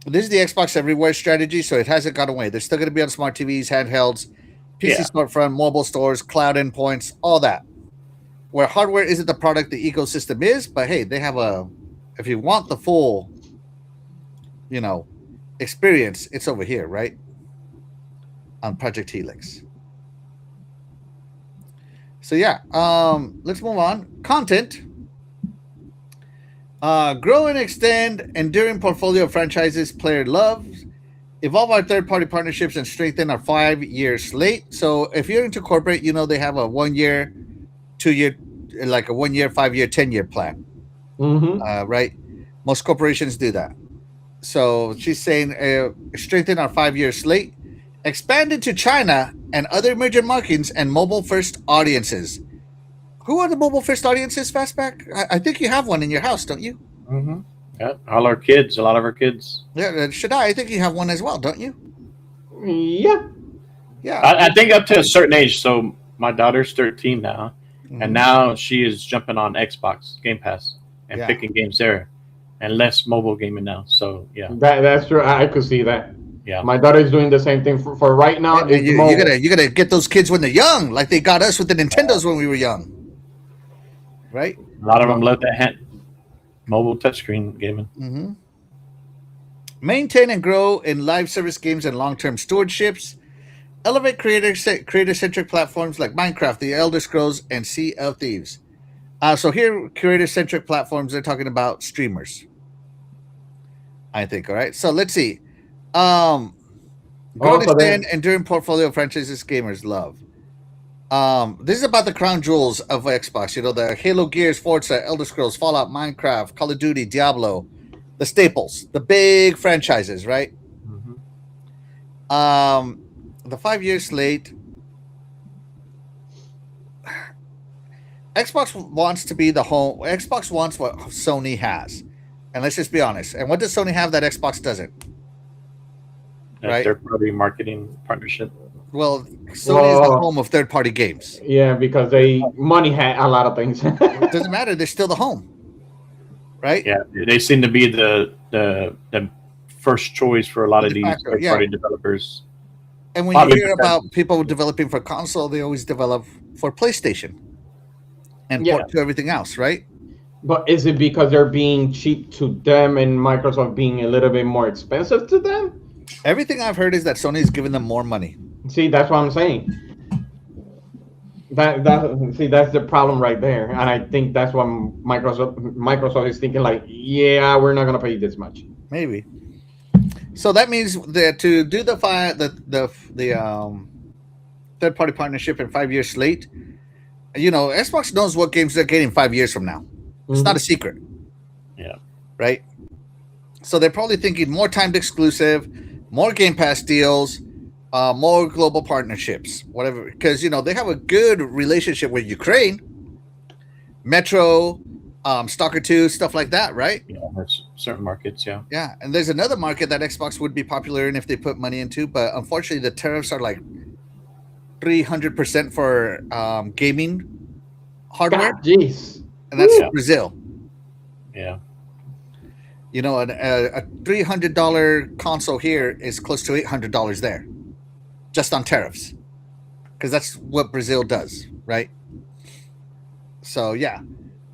this is the Xbox Everywhere strategy, so it hasn't gone away. They're still going to be on smart TVs, handhelds, PC
Yeah.
storefront, mobile stores, cloud endpoints, all that. Where hardware isn't the product, the ecosystem is. But hey, they have a. If you want the full, you know, experience, it's over here, right? On Project Helix. So yeah, let's move on. Content. Grow and extend enduring portfolio of franchises player loves. Evolve our third-party partnerships and strengthen our 5-year slate. So if you're into corporate, they have a 1 year, 2 year, like a 1 year, 5-year, 10-year plan,
Hmm.
right? Most corporations do that. So she's saying strengthen our 5-year slate, expand into China and other emerging markets and mobile-first audiences. Who are the mobile-first audiences, Fastback? I think you have one in your house, don't you?
Hmm. Yeah. All our kids, a lot of our kids.
Yeah, Shadai, I think you have one as well, don't you?
Yeah.
Yeah.
I think up to a certain age. So my daughter's 13 now, and
Mhm.
now she is jumping on Xbox Game Pass and
Yeah.
picking games there, and less mobile gaming now. So yeah,
That's true. I could see that.
Yeah.
My daughter is doing the same thing for right now.
And
It's
you gotta get those kids when they're young, like they got us with the Nintendos when we were young, right?
A lot of them love that mobile touchscreen gaming.
Mm-hmm. Maintain and grow in live service games and long-term stewardships. Elevate creator-centric platforms like Minecraft, The Elder Scrolls, and Sea of Thieves. So here, creator-centric platforms, they're talking about streamers, I think. All right. So let's see. Grow and
also
extend
then
enduring portfolio of franchises gamers love. This is about the crown jewels of Xbox. You know, the Halo, Gears, Forza, Elder Scrolls, Fallout, Minecraft, Call of Duty, Diablo, the staples, the big franchises, right? The 5-year slate. Xbox wants to be the home. Xbox wants what Sony has, and let's just be honest. And what does Sony have that Xbox doesn't? Right?
Third-party marketing partnership.
Well, Sony is the home of third-party games.
Yeah, because money had a lot of things.
It doesn't matter. They're still the home, right?
Yeah, they seem to be the first choice for a lot of these third-party developers.
And when you hear about people developing for console, they always develop for PlayStation and port to everything else, right?
But is it because they're being cheap to them and Microsoft being a little bit more expensive to them?
Everything I've heard is that Sony's giving them more money.
See, that's what I'm saying. That's the problem right there, and I think that's what Microsoft is thinking. Like, yeah, we're not gonna pay you this much.
Maybe. So that means that to do the third party partnership in 5-year slate, you know, Xbox knows what games they're getting 5 years from now. It's not a secret.
Yeah.
Right. So they're probably thinking more timed exclusive, more Game Pass deals, more global partnerships, whatever. Because, you know, they have a good relationship with Ukraine, Metro, Stalker 2, stuff like that, right?
Yeah, that's certain markets, yeah.
Yeah, and there's another market that Xbox would be popular in if they put money into, but unfortunately the tariffs are like 300% for gaming hardware.
Jeez.
And that's Brazil.
Yeah.
You know, a $300 console here is close to $800 there, just on tariffs, because that's what Brazil does, right? So yeah,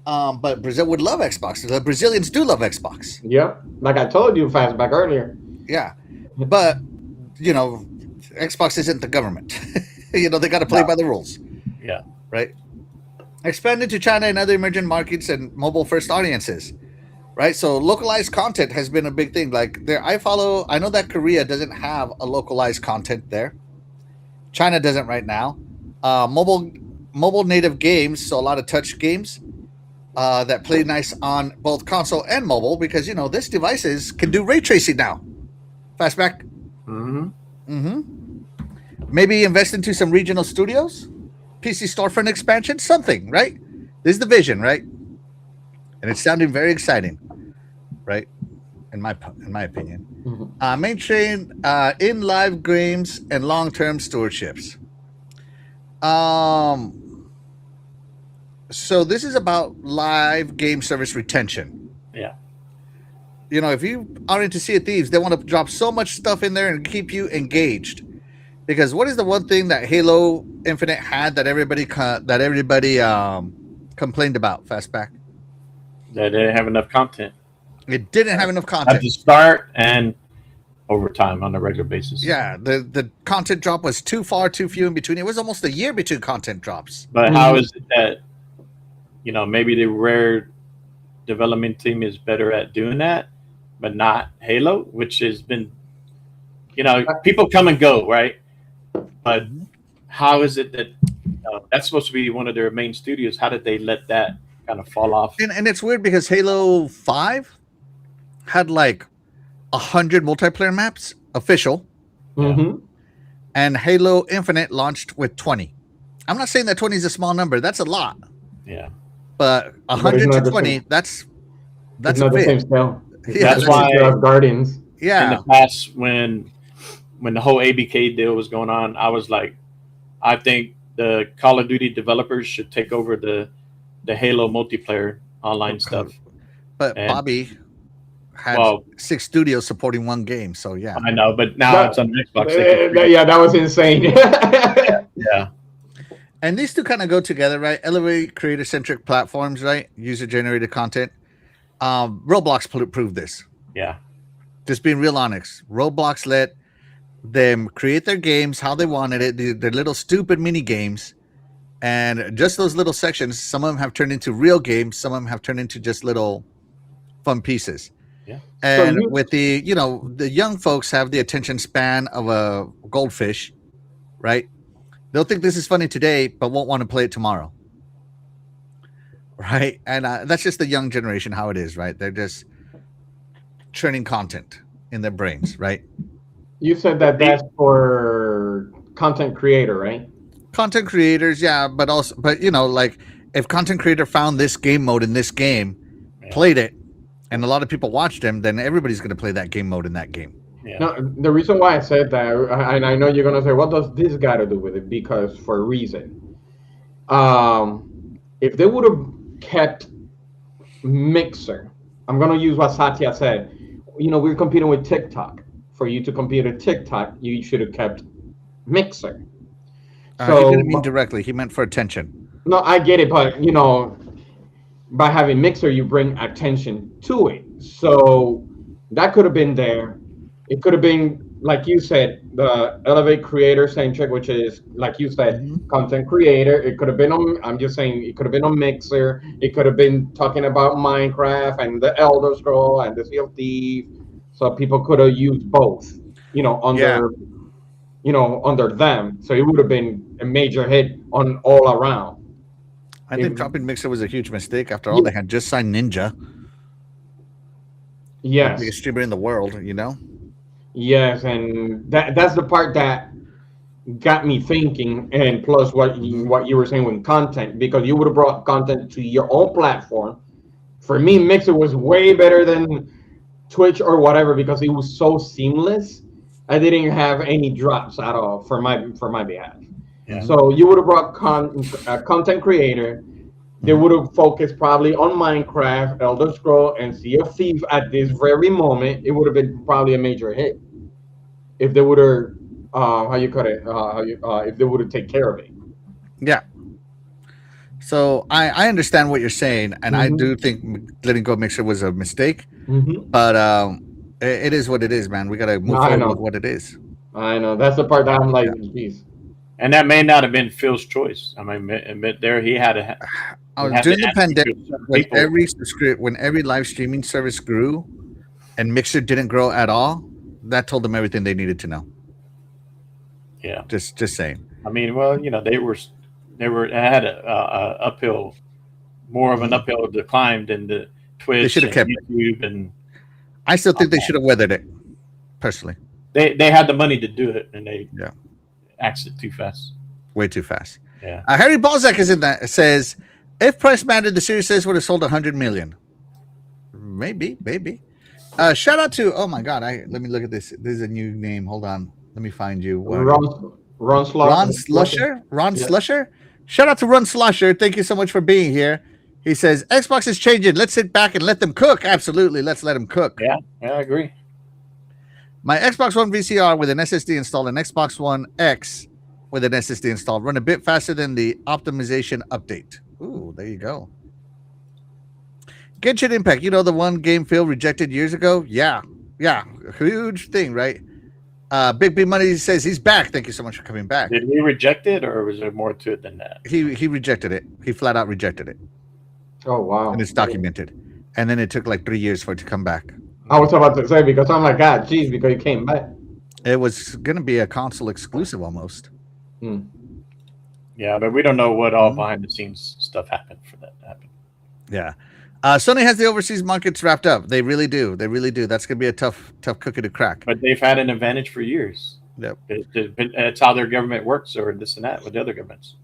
but Brazil would love Xbox. The Brazilians do love Xbox.
Yep, like I told you back earlier.
Yeah, but you know, Xbox isn't the government. You know, they got to play by the rules.
Yeah.
Right. Expanded to China and other emerging markets and mobile-first audiences. Right, so localized content has been a big thing. Like I know that Korea doesn't have a localized content there. China doesn't right now. Mobile native games, so a lot of touch games that play nice on both console and mobile, because you know this devices can do ray tracing now. Fastback. Maybe invest into some regional studios, PC storefront expansion, something. Right, this is the vision, right? And it's sounding very exciting, right? In my opinion, maintain in live games and long-term stewardships. So this is about live game service retention.
Yeah.
You know, if you are into Sea of Thieves, they want to drop so much stuff in there and keep you engaged. Because what is the one thing that Halo Infinite had that everybody complained about? Fastback.
They didn't have enough content.
It didn't have enough content.
At the start and over time on a regular basis.
Yeah, the content drop was too few in between. It was almost a year between content drops.
But how is it that, you know, maybe the Rare development team is better at doing that, but not Halo, which has been, you know, people come and go, right? But how is it that that's supposed to be one of their main studios? How did they let that kind of fall off?
And it's weird because Halo 5 had like 100 multiplayer maps official, and Halo Infinite launched with 20. I'm not saying that 20 is a small number. That's a lot.
Yeah.
But 100 to 20, that's
not
a
the
bit.
same scale.
Yeah,
that's why
Guardians.
Yeah.
In the past, when the whole ABK deal was going on, I was like, I think the Call of Duty developers should take over the Halo multiplayer online stuff.
But Bobby, had
Well,
6 studios supporting one game. So yeah.
I know, but now
That,
it's on Xbox. They can free.
yeah, that was insane.
Yeah,
And these two kind of go together, right? Elevate creator centric platforms, right? User generated content. Roblox proved this.
yeah,
Just being real honest. Roblox let them create their games how they wanted it, their little stupid mini games. And just those little sections, some of them have turned into real games, some of them have turned into just little fun pieces.
yeah.
So
And
you,
with the young folks have the attention span of a goldfish, right? They'll think this is funny today, but won't want to play it tomorrow. Right. And that's just the young generation, how it is, right? They're just churning content in their brains, right?
you said that that's for content creator, right?
Content creators, yeah, but also, but like if content creator found this game mode in this game,
Yeah.
played it, and a lot of people watched him, then everybody's going to play that game mode in that game.
Yeah.
No, the reason why I said that, and I know you're gonna say, what does this got to do with it? Because for a reason. If they would have kept Mixer, I'm gonna use what Satya said. We're competing with TikTok. For you to compete with TikTok, you should have kept Mixer.
He
So
didn't mean directly; he meant for attention.
no, I get it, but by having Mixer, you bring attention to it. So that could have been there. It could have been, like you said, the Elevate Creator centric, which is, like you said,
Mhm.
content creator. It could have been on, I'm just saying, it could have been on Mixer. It could have been talking about Minecraft and the Elder Scroll and the Sea of Thieves. So people could have used both, under, under them. So it would have been a major hit on all around.
I think
If-
dropping Mixer was a huge mistake. After all, they had just signed Ninja, the
Yes.
biggest streamer in the world.
Yes, and that's the part that got me thinking, and plus what you were saying with content, because you would have brought content to your own platform. For me, Mixer was way better than Twitch or whatever because it was so seamless. I didn't have any drops at all for my behalf.
Yeah.
So you would have brought a content creator. They would have focused probably on Minecraft, Elder Scroll, and Sea of Thieves at this very moment. It would have been probably a major hit if they would have, if they would have taken care of it.
Yeah. So I understand what you're saying, and I
Mhm.
do think letting go of Mixer was a mistake.
Mm-hmm.
But it is what it is, man. We got to move
No, I
forward
know.
with what it is.
I know that's the part that I'm like, geez.
And that may not have been Phil's choice. I mean, admit there he had to.
During the pandemic, when
people.
when every live streaming service grew, and Mixer didn't grow at all, that told them everything they needed to know.
Yeah.
Just saying.
I mean, well, they had a uphill, more of an uphill decline than the Twitch
should have
and
kept it.
YouTube, and
I still think they should have weathered it, personally.
they had the money to do it, and they
Yeah.
axed it too fast.
Way too fast.
Yeah.
Harry Balzac is in that. Says, if price mattered, the Series S would have sold 100 million. Maybe. Shout out to, oh my God, let me look at this. This is a new name. Hold on. Let me find you.
Ron
Slusher? Ron Slusher? Shout out to Ron Slusher. Thank you so much for being here. He says, Xbox is changing. Let's sit back and let them cook. Absolutely. Let's let them cook.
Yeah, I agree.
My Xbox One VCR with an SSD installed and Xbox One X with an SSD installed run a bit faster than the optimization update. Ooh, there you go. Genshin Impact, the one game Phil rejected years ago? Yeah, huge thing, right? Big B Money says he's back. Thank you so much for coming back.
Did we reject it, or was there more to it than that?
He rejected it. He flat out rejected it.
Oh wow!
And it's documented. And then it took like 3 years for it to come back.
I was about to say, because I'm like, God, geez, because he came back.
It was going to be a console exclusive almost.
Yeah, but we don't know what all behind the scenes stuff happened for that to happen.
Yeah. Sony has the overseas markets wrapped up. They really do. That's going to be a tough cookie to crack.
But they've had an advantage for years.
Yep.
It's how their government works, or this and that with the other governments.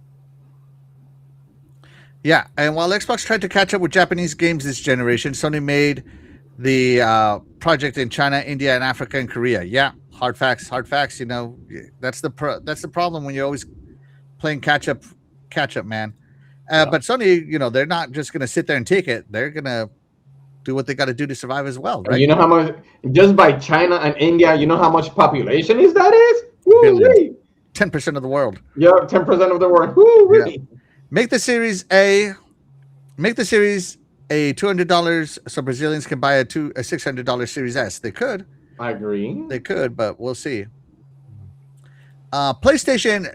Yeah, and while Xbox tried to catch up with Japanese games this generation, Sony made the project in China, India, and Africa and Korea. Yeah, hard facts. That's the problem when you're always playing catch up, man. But Sony, they're not just going to sit there and take it. They're going to do what they got to do to survive as well,
And
right?
you know how much, just by China and India, you know how much population is that is?
Billions.
Woo-wee.
10% of the world.
Yeah, 10% of the world. Woo-wee.
Make the series a $200 so Brazilians can buy a $600 Series S. They could,
I agree.
but we'll see. PlayStation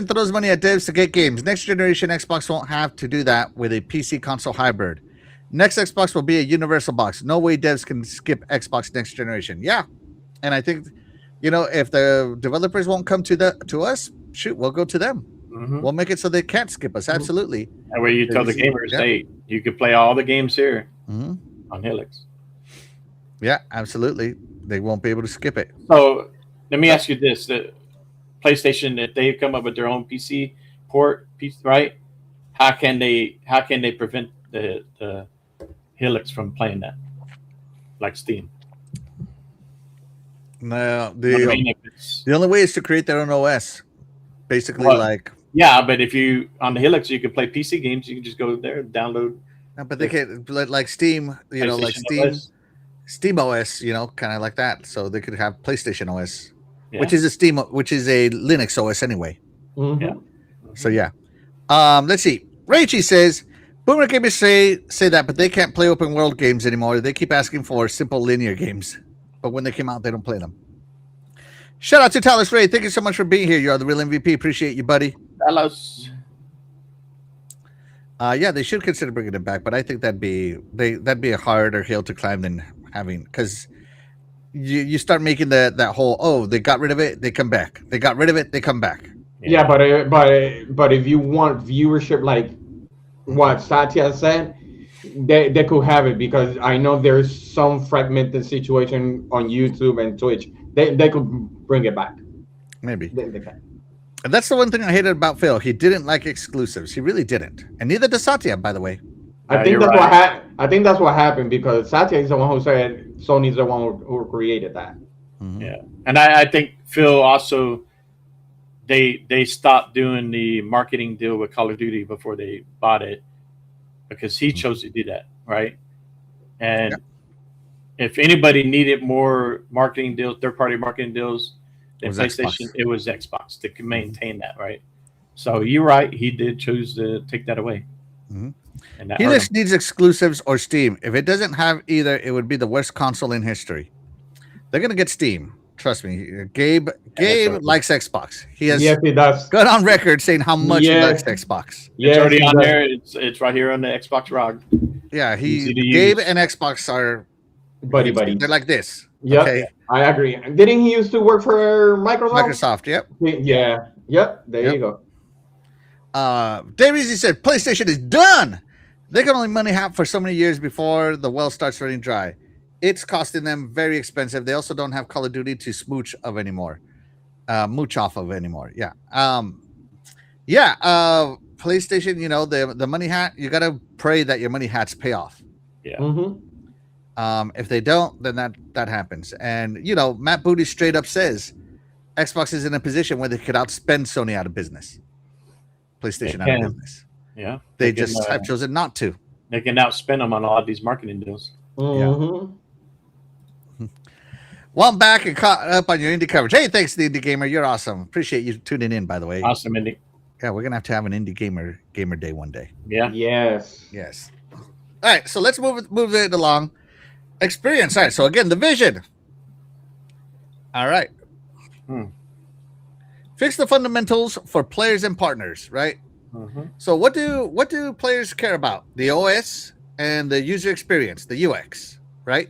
throws money at devs to get games. Next generation Xbox won't have to do that with a PC console hybrid. Next Xbox will be a universal box. No way devs can skip Xbox next generation. Yeah, and I think, if the developers won't come to us, shoot, we'll go to them.
Mm-hmm.
We'll make it so they can't skip us. Absolutely.
That way you tell the gamers, hey, you can play all the games here on Helix.
Yeah, absolutely. They won't be able to skip it.
So let me ask you this: the PlayStation, if they've come up with their own PC port, right? How can they prevent the Helix from playing that, like Steam?
No, the only way is to create their own OS, basically.
Yeah, but if you on the Helix, you can play PC games. You can just go there and download.
No, but they can't, like Steam, like Steam OS, kind of like that. So they could have PlayStation OS, which is a Linux OS anyway.
Mm-hmm.
Yeah.
So yeah. Let's see. Raichi says, Boomer gamers say that, but they can't play open world games anymore. They keep asking for simple linear games, but when they come out, they don't play them. Shout out to Talos Ray. Thank you so much for being here. You are the real MVP. Appreciate you, buddy.
Talos.
Yeah, they should consider bringing it back, but I think that'd be a harder hill to climb than having, because you start making that whole, they got rid of it, they come back. They got rid of it, they come back.
Yeah, but if you want viewership, like what Satya said, they could have it, because I know there's some fragmented situation on YouTube and Twitch. They could bring it back.
Maybe.
They can.
And that's the one thing I hated about Phil. He didn't like exclusives. He really didn't. And neither does Satya, by the way.
I think that's what happened, because Satya is the one who said Sony's the one who created that.
Mm-hmm.
Yeah, and I think Phil also they stopped doing the marketing deal with Call of Duty before they bought it, because he chose to do that, right? And if anybody needed more marketing deals, third-party marketing deals, than PlayStation, Xbox. It was Xbox to maintain that, right? So you're right. He did choose to take that away.
Mm-hmm. And Helix needs exclusives or Steam. If it doesn't have either, it would be the worst console in history. They're gonna get Steam. Trust me. Gabe likes Xbox. He
does.
Got on record saying how much he likes Xbox.
It's already on there. It's right here on the Xbox ROG.
Yeah, Gabe and Xbox are
buddy.
They're like this.
Yep,
okay?
I agree. Didn't he used to work for Microsoft?
Yep.
Yeah. Yep. There you go.
Davies, he said PlayStation is done. They can only money have for so many years before the well starts running dry. It's costing them very expensive. They also don't have Call of Duty to mooch off of anymore. Yeah. PlayStation, the money hat, you got to pray that your money hats pay off.
Yeah.
Mm-hmm.
If they don't, then that happens. And, Matt Booty straight up says Xbox is in a position where they could outspend Sony out of business. PlayStation out of business.
Yeah.
They just have chosen not to.
They can outspend them on a lot of these marketing deals.
Mm-hmm.
Yeah. Well, I'm back and caught up on your indie coverage. Hey, thanks, the Indie Gamer. You're awesome. Appreciate you tuning in, by the way.
Awesome, Indie.
Yeah, we're going to have an Indie Gamer Day one day.
Yeah.
Yes.
All right, so let's move it along. Experience. All right, so again, the vision. All right. Fix the fundamentals for players and partners, right?
Mm-hmm.
So what do players care about? The OS and the user experience, the UX, right?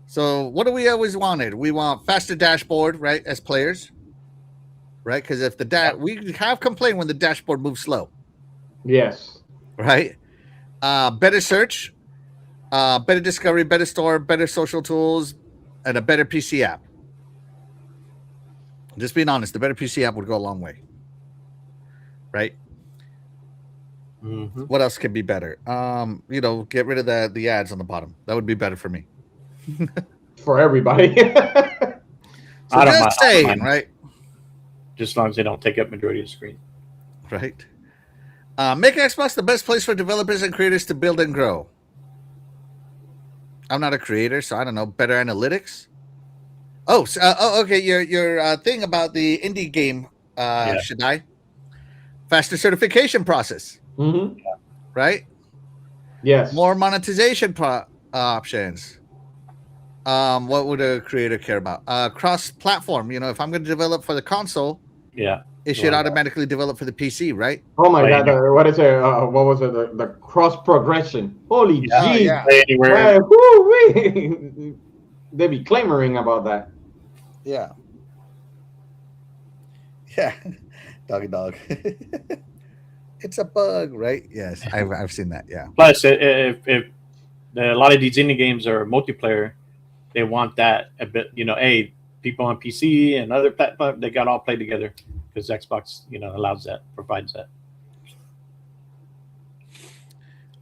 So what do we always wanted? We want faster dashboard, right, as players, right? Because if we have complained when the dashboard moves slow.
Yes.
Right? Better search, better discovery, better store, better social tools, and a better PC app. Just being honest, the better PC app would go a long way. Right?
Mm-hmm.
What else could be better? Get rid of the ads on the bottom. That would be better for me.
For everybody.
So I don't mind. Right?
Just as long as they don't take up majority of the screen.
Right. Make Xbox the best place for developers and creators to build and grow. I'm not a creator, so I don't know. Better analytics. Oh, okay. Your thing about the indie game,
Yeah.
should I faster certification process,
Mm-hmm.
right?
Yes.
More monetization options. What would a creator care about? Cross-platform. If I'm going to develop for the console,
Yeah.
it should
Like
automatically develop for the PC, right?
Oh my
play
God!
any-
What is it? What was it? The cross progression. Holy
yeah,
Oh
jeez!
yeah,
play anywhere.
Woo-wee. They be clamoring about that.
yeah, yeah. Doggy dog. It's a bug, right? Yes, I've seen that. Yeah.
Plus, if a lot of these indie games are multiplayer, they want that a bit. Hey, people on PC and other platforms, they got all play together because Xbox, allows that, provides that.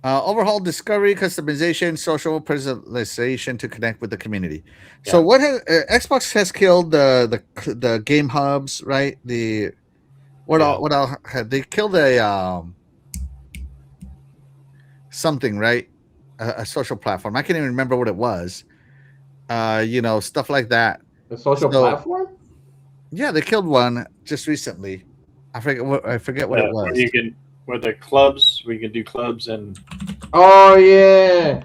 Overhaul discovery, customization, social personalization to connect with the community.
Yeah.
So what has Xbox has killed the game hubs, right? The
Yeah.
what else had they killed a something, right? A social platform. I can't even remember what it was. Stuff like that.
The social
So
platform.
yeah, they killed one just recently. I forget what it
Where
was.
you can, where the clubs, where you can do clubs and
Oh yeah.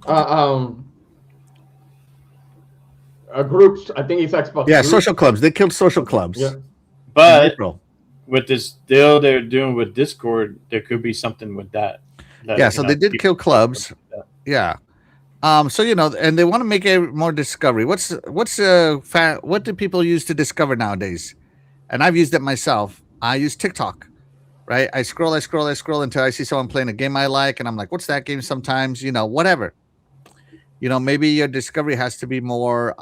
Um. Groups. I think it's Xbox
Yeah,
groups.
social clubs. They killed social clubs
Yeah.
in
but
April.
with this deal they're doing with Discord, there could be something with that.
Yeah, so they did kill clubs. Yeah. So and they want to make it more discovery. What do people use to discover nowadays? And I've used it myself. I use TikTok, right? I scroll until I see someone playing a game I like, and I'm like, "What's that game?" Sometimes, whatever. Maybe your discovery has to be more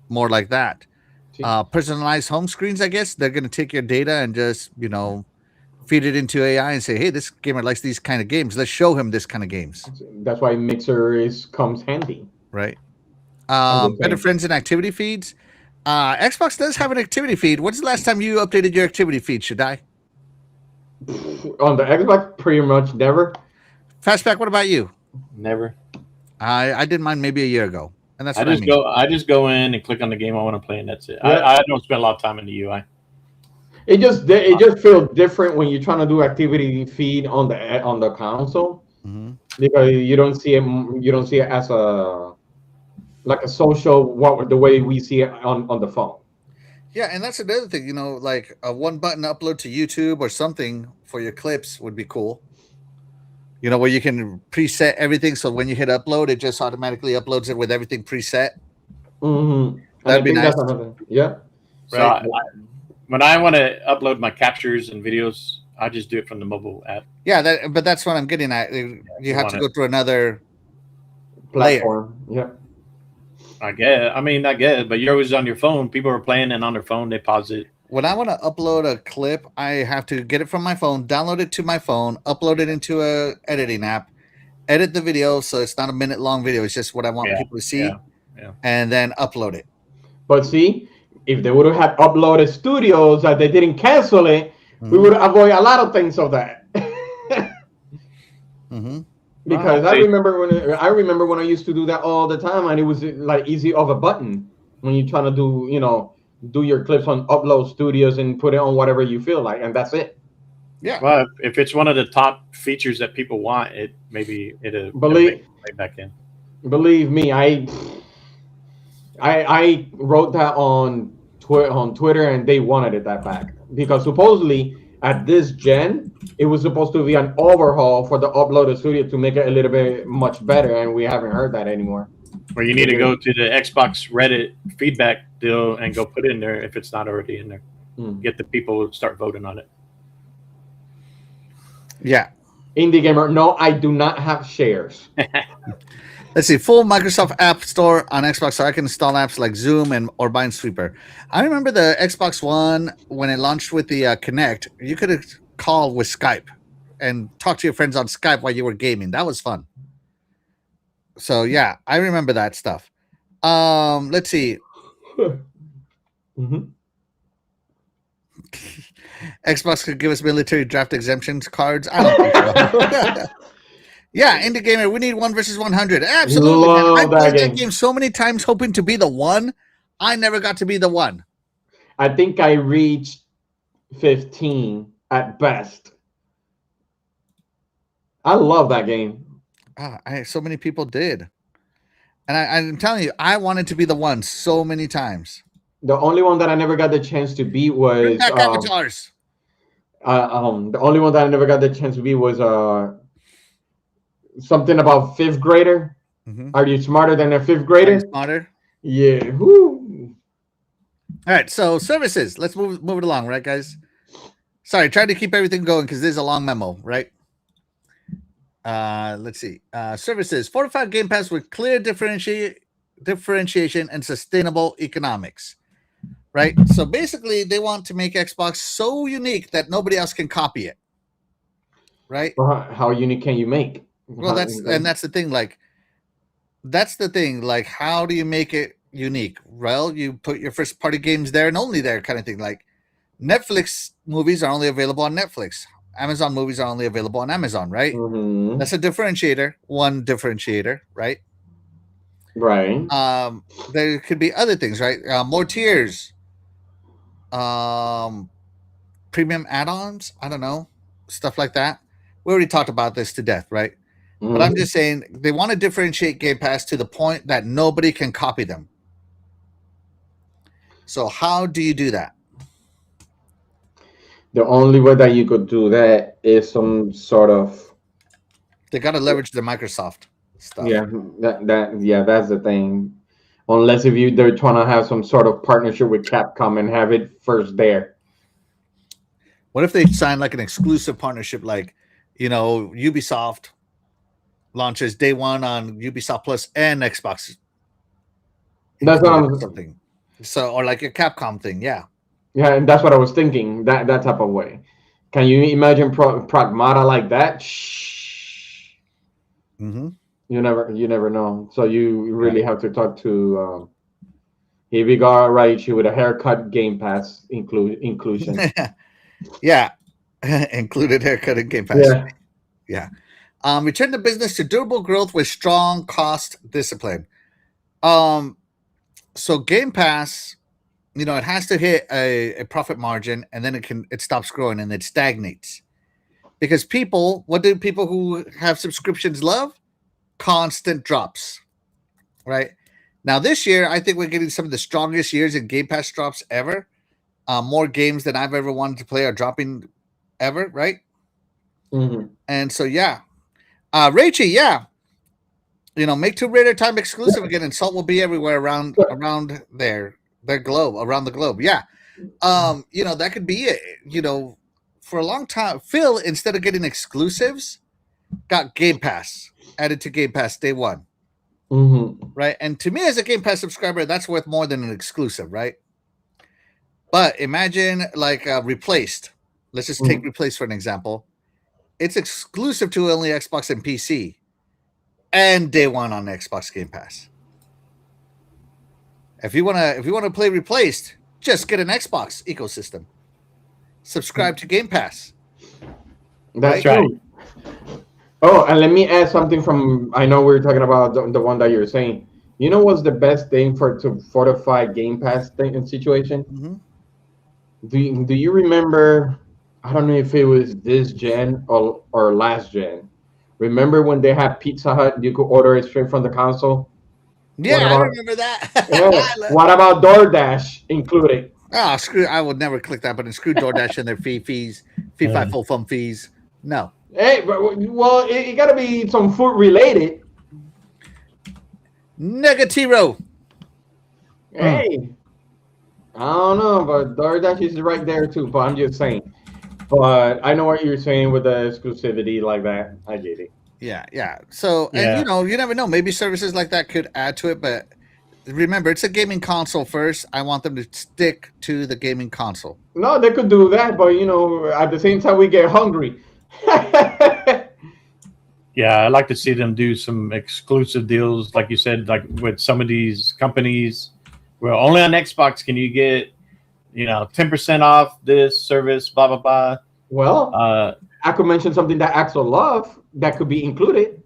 like that. Personalized home screens, I guess. They're going to take your data and just, feed it into AI and say, "Hey, this gamer likes these kind of games. Let's show him this kind of games."
That's why Mixer comes handy.
Right.
I'm just
Better
saying.
friends and activity feeds. Xbox does have an activity feed. When's the last time you updated your activity feed, Shaddai?
On the Xbox, pretty much never.
Fastback, what about you?
Never.
I did mine maybe a year ago, and that's
I
what I
just
mean.
go in and click on the game I want to play, and that's it.
Yeah.
I don't spend a lot of time in the UI.
It just feels different when you're trying to do activity feed on the console
Mhm.
because you don't see it as a like a social the way we see it on the phone.
Yeah, and that's another thing. Like a one button upload to YouTube or something for your clips would be cool. Where you can preset everything, so when you hit upload, it just automatically uploads it with everything preset.
Mm-hmm. And
That'd
I
be
think
nice,
that's another. Yeah.
So
right?
when I want to upload my captures and videos, I just do it from the mobile app.
Yeah, but that's what I'm getting at. You have to go through another
Platform. Yeah.
I guess, but you're always on your phone. People are playing and on their phone, they pause it.
When I want to upload a clip, I have to get it from my phone, download it to my phone, upload it into a editing app, edit the video so it's not a minute long video. It's just what I want people to see, and then upload it.
But see, if they would have had uploaded studios that they didn't cancel it, we would avoid a lot of things of that. Because I remember when I used to do that all the time, and it was like easy of a button when you're trying to do your clips on Upload Studios and put it on whatever you feel like, and that's it.
Yeah.
Well, if it's one of the top features that people want, it'll
Believe
right back in.
Believe me, I wrote that on Twitter, and they wanted it that back because supposedly at this gen, it was supposed to be an overhaul for the Uploaded Studio to make it a little bit much better, and we haven't heard that anymore.
Or you need to go to the Xbox Reddit feedback deal and go put it in there if it's not already in there. Get the people to start voting on it.
Yeah.
Indie Gamer, no, I do not have shares.
Let's see, full Microsoft App Store on Xbox, so I can install apps like Zoom or Minesweeper. I remember the Xbox One when it launched with the Kinect. You could call with Skype and talk to your friends on Skype while you were gaming. That was fun. So yeah, I remember that stuff. Let's see. Xbox could give us military draft exemptions cards. I don't think so. Yeah, Indie Gamer, we need 1 versus 100. Absolutely, man. I
Love that
played that
game.
game so many times hoping to be the one. I never got to be the one.
I think I reached 15 at best. I love that game.
So many people did. And I'm telling you, I wanted to be the one so many times.
The only one that I never got the chance to beat
Bring
was
back avatars.
the only one that I never got the chance to beat was something about fifth grader.
Mm-hmm.
Are you smarter than a fifth grader?
Smarter.
Yeah. Woo.
All right. So services. Let's move it along, right, guys? Sorry, trying to keep everything going because there's a long memo, right? Let's see. Services. Fortified Game Pass with clear differentiation and sustainable economics. Right. So basically, they want to make Xbox so unique that nobody else can copy it. Right.
How unique can you make?
Well, that's the thing. Like, that's the thing. Like, how do you make it unique? Well, you put your first party games there and only there, kind of thing. Like, Netflix movies are only available on Netflix. Amazon movies are only available on Amazon, right?
Mm-hmm.
That's a differentiator. One differentiator, right?
Right.
There could be other things, right? More tiers. Premium add-ons. I don't know, stuff like that. We already talked about this to death, right?
Mm-hmm.
But I'm just saying they want to differentiate Game Pass to the point that nobody can copy them. So how do you do that?
The only way that you could do that is some sort of.
They got to leverage the Microsoft stuff.
Yeah, that's the thing. Unless if they're trying to have some sort of partnership with Capcom and have it first there.
What if they sign like an exclusive partnership, like, Ubisoft launches day one on Ubisoft Plus and Xbox.
That's what I'm
something. So, or like a Capcom thing, yeah.
Yeah, and that's what I was thinking. That type of way. Can you imagine Pragmata like that? Shh.
Mm-hmm.
You never know. So you really have to talk to Hibigar Raichi with a haircut Game Pass inclusion.
Yeah. Included haircut and Game Pass. Yeah. Return the business to durable growth with strong cost discipline. So Game Pass, it has to hit a profit margin, and then it stops growing and it stagnates. Because what do people who have subscriptions love? Constant drops, right? Now this year, I think we're getting some of the strongest years in Game Pass drops ever. More games than I've ever wanted to play are dropping ever, right?
Mm-hmm.
And so, yeah. Raichi, yeah. Make Tomb Raider time exclusive again, and Salt will be everywhere around their globe, around the globe. Yeah. That could be it. For a long time, Phil, instead of getting exclusives, got Game Pass added to Game Pass day one.
Mm-hmm.
Right. And to me, as a Game Pass subscriber, that's worth more than an exclusive, right? But imagine like Replaced. Let's just take Replaced for an example. It's exclusive to only Xbox and PC, and day one on Xbox Game Pass. If you wanna play Replaced, just get an Xbox ecosystem. Subscribe to Game Pass.
That's right. True. Oh, and let me add something from. I know we were talking about the one that you're saying. You know what's the best thing to fortify Game Pass situation?
Mm-hmm.
Do you remember? I don't know if it was this gen or last gen. Remember when they had Pizza Hut? You could order it straight from the console.
Yeah, I remember that.
Yeah. What about DoorDash included?
Oh, screw! I would never click that button. Screw DoorDash and their fees, full fun fees. No.
Hey, well, it got to be some food related.
Negatiro.
Hey, I don't know, but DoorDash is right there too. But I'm just saying. But I know what you're saying with the exclusivity like that. I get it.
Yeah. So, and you never know. Maybe services like that could add to it. But remember, it's a gaming console first. I want them to stick to the gaming console.
No, they could do that, but at the same time, we get hungry.
Yeah, I'd like to see them do some exclusive deals, like you said, like with some of these companies. Well, only on Xbox can you get 10% off this service, blah blah blah.
Well, I could mention something that Axel love that could be included.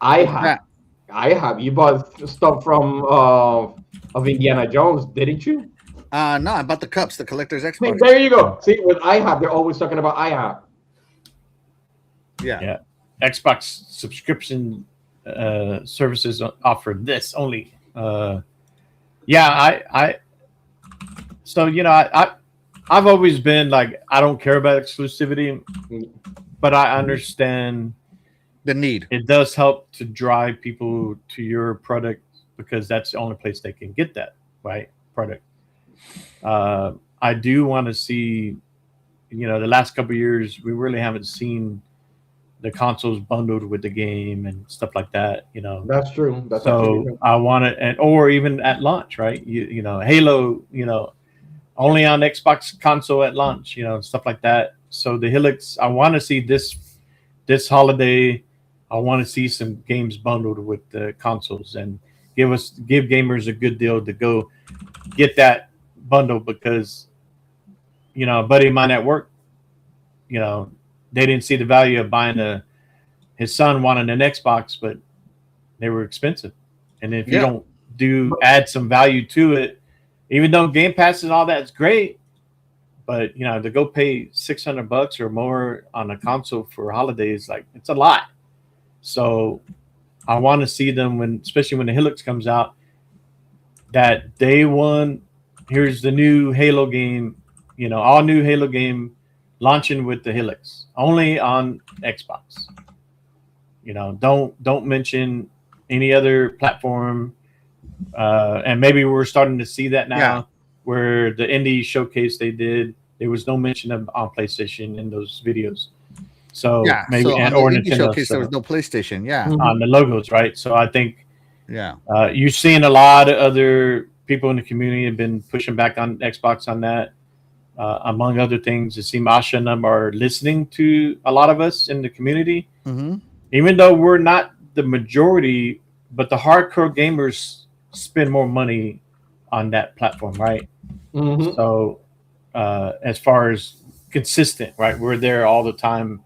I
What's
have.
that?
I have. You bought stuff from of Indiana Jones, didn't you?
No, I bought the cups, the collector's
See,
Xbox.
there you go. See, with IHOP, they're always talking about IHOP.
Yeah.
Yeah. Xbox subscription services offer this only. Yeah, so I've always been like I don't care about exclusivity, but I understand
The need.
it does help to drive people to your product because that's the only place they can get that right product. I do want to see, the last couple of years we really haven't seen the consoles bundled with the game and stuff like that.
That's true. That's actually
So
true.
I want it, and or even at launch, right? Halo, only on Xbox console at launch, and stuff like that. So the Helix, I want to see this holiday. I want to see some games bundled with the consoles and give gamers a good deal to go get that bundle because a buddy of mine at work, they didn't see the value of buying his son wanted an Xbox, but they were expensive. And if you
Yeah.
don't add some value to it, even though Game Pass and all that's great, but to go pay $600 or more on a console for holidays, like it's a lot. So I want to see them especially when the Helix comes out, that day one, here's the new Halo game, all new Halo game launching with the Helix only on Xbox. Don't mention any other platform. And maybe we're starting to see that now, where the indie showcase they did, there was no mention of on PlayStation in those videos. So
Yeah.
maybe
So on
or
the indie
Nintendo
showcase, there
stuff
was no PlayStation. Yeah.
on the logos, right? So I think
Yeah.
you're seeing a lot of other people in the community have been pushing back on Xbox on that. Among other things, it seems Asha and them are listening to a lot of us in the community,
Mm-hmm.
even though we're not the majority, but the hardcore gamers spend more money on that platform, right?
Mm-hmm.
So as far as consistent, right? We're there all the time.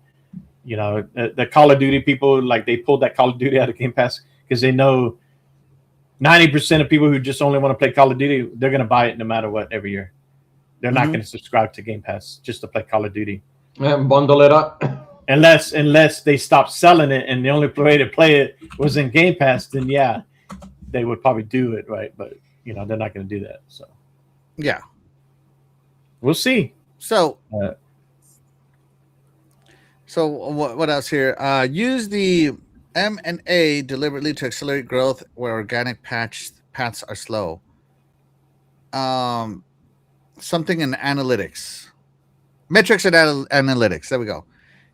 The Call of Duty people, like they pulled that Call of Duty out of Game Pass because they know 90% of people who just only want to play Call of Duty, they're going to buy it no matter what every year. They're not going to subscribe to Game Pass just to play Call of Duty.
And bundle it up.
Unless they stop selling it and the only way to play it was in Game Pass, then yeah, they would probably do it, right? But they're not going to do that. So
Yeah.
we'll see.
So what else here? Use the M&A deliberately to accelerate growth where organic paths are slow. Something in analytics. Metrics and analytics. There we go.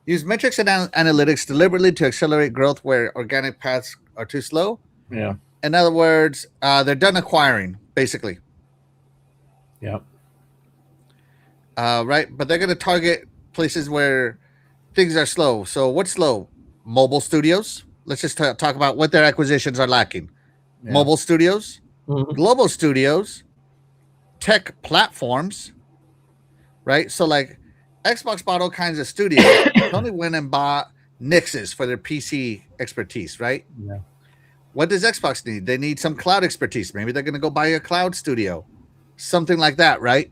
Use metrics and analytics deliberately to accelerate growth where organic paths are too slow.
Yeah.
In other words, they're done acquiring, basically.
Yeah.
Right? But they're going to target places where things are slow. So what's slow? Mobile studios. Let's just talk about what their acquisitions are lacking.
Yeah.
Mobile studios,
Mhm.
global studios, tech platforms, right? So like Xbox bought all kinds of studios. Sony went and bought Nixes for their PC expertise, right?
Yeah.
What does Xbox need? They need some cloud expertise. Maybe they're going to go buy a cloud studio, something like that, right?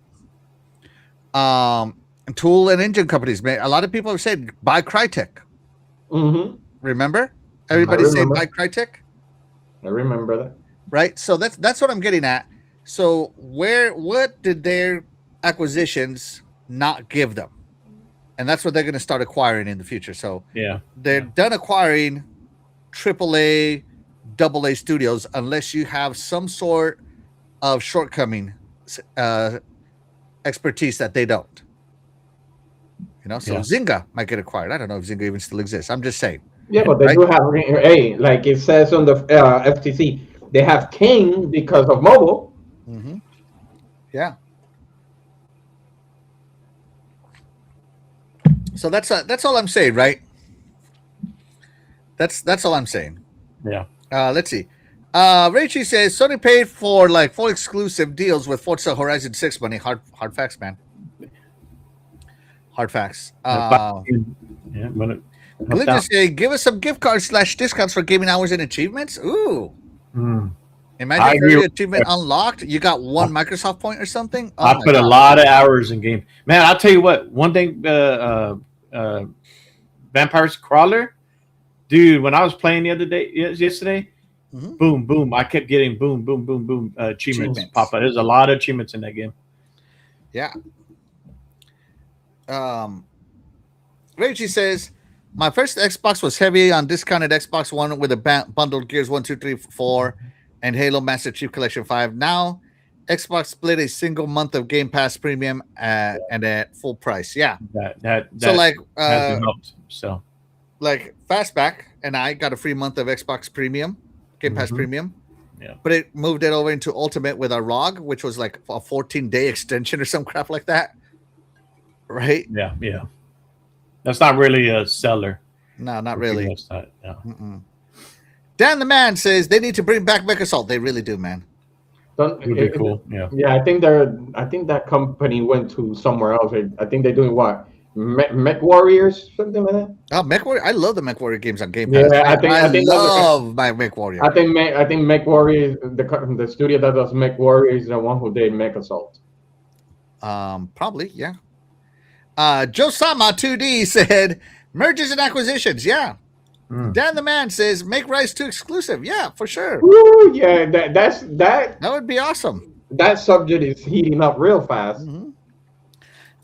Tool and engine companies. A lot of people have said buy Crytek.
Mm-hmm.
Remember? Everybody saying buy Crytek.
I remember that.
Right. So that's what I'm getting at. So what did their acquisitions not give them? And that's what they're going to start acquiring in the future. So
Yeah.
they're done acquiring AAA, AA studios unless you have some sort of shortcoming expertise that they don't. So
Yeah.
Zynga might get acquired. I don't know if Zynga even still exists. I'm just saying.
Yeah, but they
Right?
do have, like it says on the FTC, they have King because of mobile.
Mm-hmm. Yeah. So that's all I'm saying, right? That's all I'm saying.
Yeah.
Let's see. Rachie says Sony paid for like 4 exclusive deals with Forza Horizon 6 money. Hard facts, man. Hard facts.
Yeah,
Glitch is saying, give us some gift cards / discounts for gaming hours and achievements. Ooh.
Mm. I
Imagine
agree
30
with
achievement unlocked. You got one Microsoft point or something. Oh
I
my
put a
God.
lot of hours in game. Man, I'll tell you what. One thing, Vampire's Crawler, dude. When I was playing the other day, yesterday,
Mhm.
boom, boom. I kept getting boom, boom, boom, boom achievements pop up. There's a lot of achievements in that game.
Yeah. Reggie says, my first Xbox was heavy on discounted Xbox One with a bundled Gears 1, 2, 3, 4, and Halo Master Chief Collection 5. Now, Xbox split a single month of Game Pass Premium and at full price. Yeah.
That
So like
hasn't helped. So
like Fastback and I got a free month of Xbox Premium, Game Pass Premium.
Yeah.
But it moved it over into Ultimate with our ROG, which was like a 14-day extension or some crap like that. Right?
Yeah, yeah. That's not really a seller.
No, not really.
Not, no.
Dan the Man says they need to bring back MechAssault. They really do, man.
Would be cool. Yeah.
Yeah, I think that company went to somewhere else. I think they're doing what? Mech Warriors, something like that.
Oh, Mech Warrior! I love the Mech Warrior games on Game Pass.
Yeah,
I love my Mech Warrior.
I think Mech Warriors, the studio that does Mech Warriors, is the one who did MechAssault.
Probably, yeah. Joe Sama 2D said mergers and acquisitions. Yeah. Dan the Man says make Rise 2 exclusive. Yeah, for sure.
Woo, yeah, that
would be awesome.
That subject is heating up real fast.
Mm-hmm.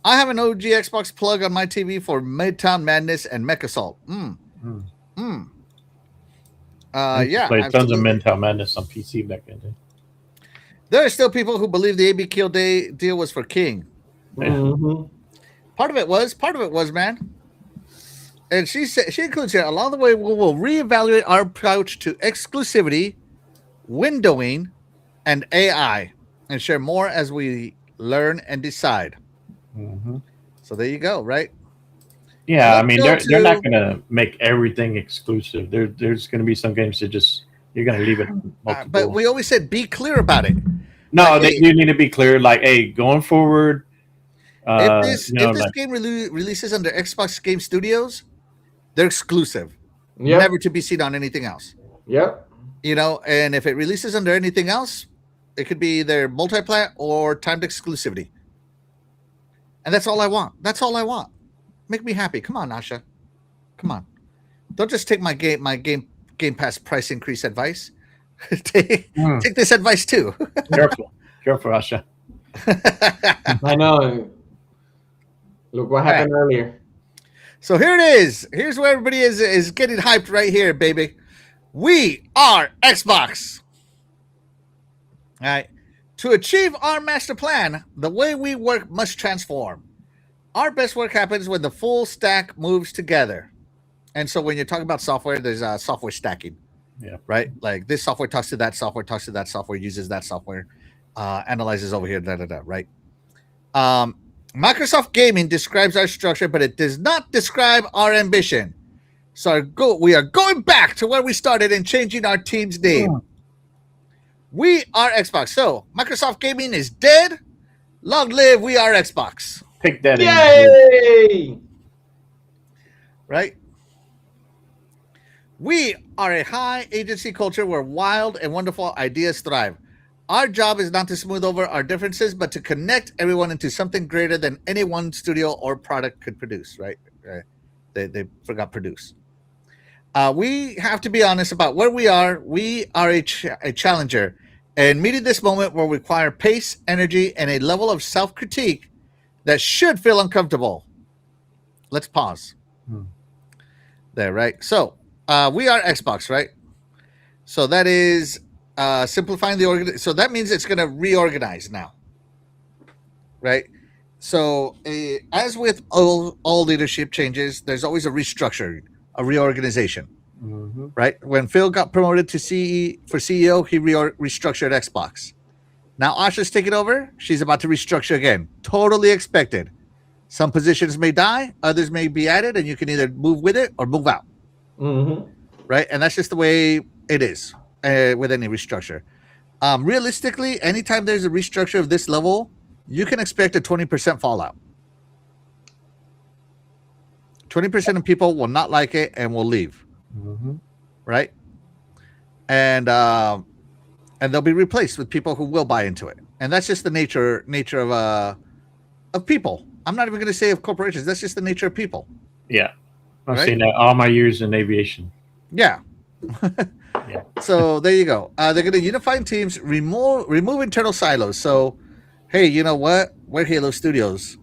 I have an OG Xbox plug on my TV for Midtown Madness and MechAssault. Yeah.
Played tons of Midtown Madness on PC back then.
There are still people who believe the AB Kill Day deal was for King.
Mm-hmm.
Part of it was, man. And she includes here, along the way, we will reevaluate our approach to exclusivity, windowing, and AI, and share more as we learn and decide. So there you go, right?
Yeah, I mean, they're not going to make everything exclusive. There's going to be some games that you're going to leave it multiple.
But we always said be clear about it.
No, you need to be clear. Like, hey, going forward,
if this game releases under Xbox Game Studios, they're exclusive, never to be seen on anything else.
Yep.
And if it releases under anything else, it could be either multi-plat or timed exclusivity. And that's all I want. Make me happy. Come on, Asha. Come on. Don't just take my Game Pass price increase advice. take this advice too.
Careful, Asha.
I know. Look what happened earlier.
So here it is. Here's where everybody is getting hyped right here, baby. We are Xbox. All right. To achieve our master plan, the way we work must transform. Our best work happens when the full stack moves together. And so when you're talking about software, there's software stacking.
Yeah.
Right? Like this software talks to that software, uses that software, analyzes over here, right? Microsoft Gaming describes our structure, but it does not describe our ambition. So we are going back to where we started and changing our team's name. We are Xbox. So Microsoft Gaming is dead. Long live We Are Xbox.
Pick that.
Yay!
Right? We are a high agency culture where wild and wonderful ideas thrive. Our job is not to smooth over our differences, but to connect everyone into something greater than any one studio or product could produce, right? They forgot produce. We have to be honest about where we are. We are a challenger. And meeting this moment will require pace, energy, and a level of self-critique that should feel uncomfortable. Let's pause. There, right? So, we are Xbox, right? So that is simplifying the organization. So that means it's going to reorganize now, right? So as with all leadership changes, there's always a restructuring, a reorganization, right? When Phil got promoted to CEO, he restructured Xbox. Now Asha's taking over. She's about to restructure again. Totally expected. Some positions may die, others may be added, and you can either move with it or move out. Right? And that's just the way it is with any restructure. Realistically, anytime there's a restructure of this level, you can expect a 20% fallout. 20% of people will not like it and will leave,
Mm-hmm.
right? And they'll be replaced with people who will buy into it. And that's just the nature of people. I'm not even going to say of corporations. That's just the nature of people.
Yeah, I've
Right?
seen that all my years in aviation.
Yeah.
Yeah.
So there you go. They're going to unify teams, remove internal silos. So, hey, you know what? We're Halo Studios,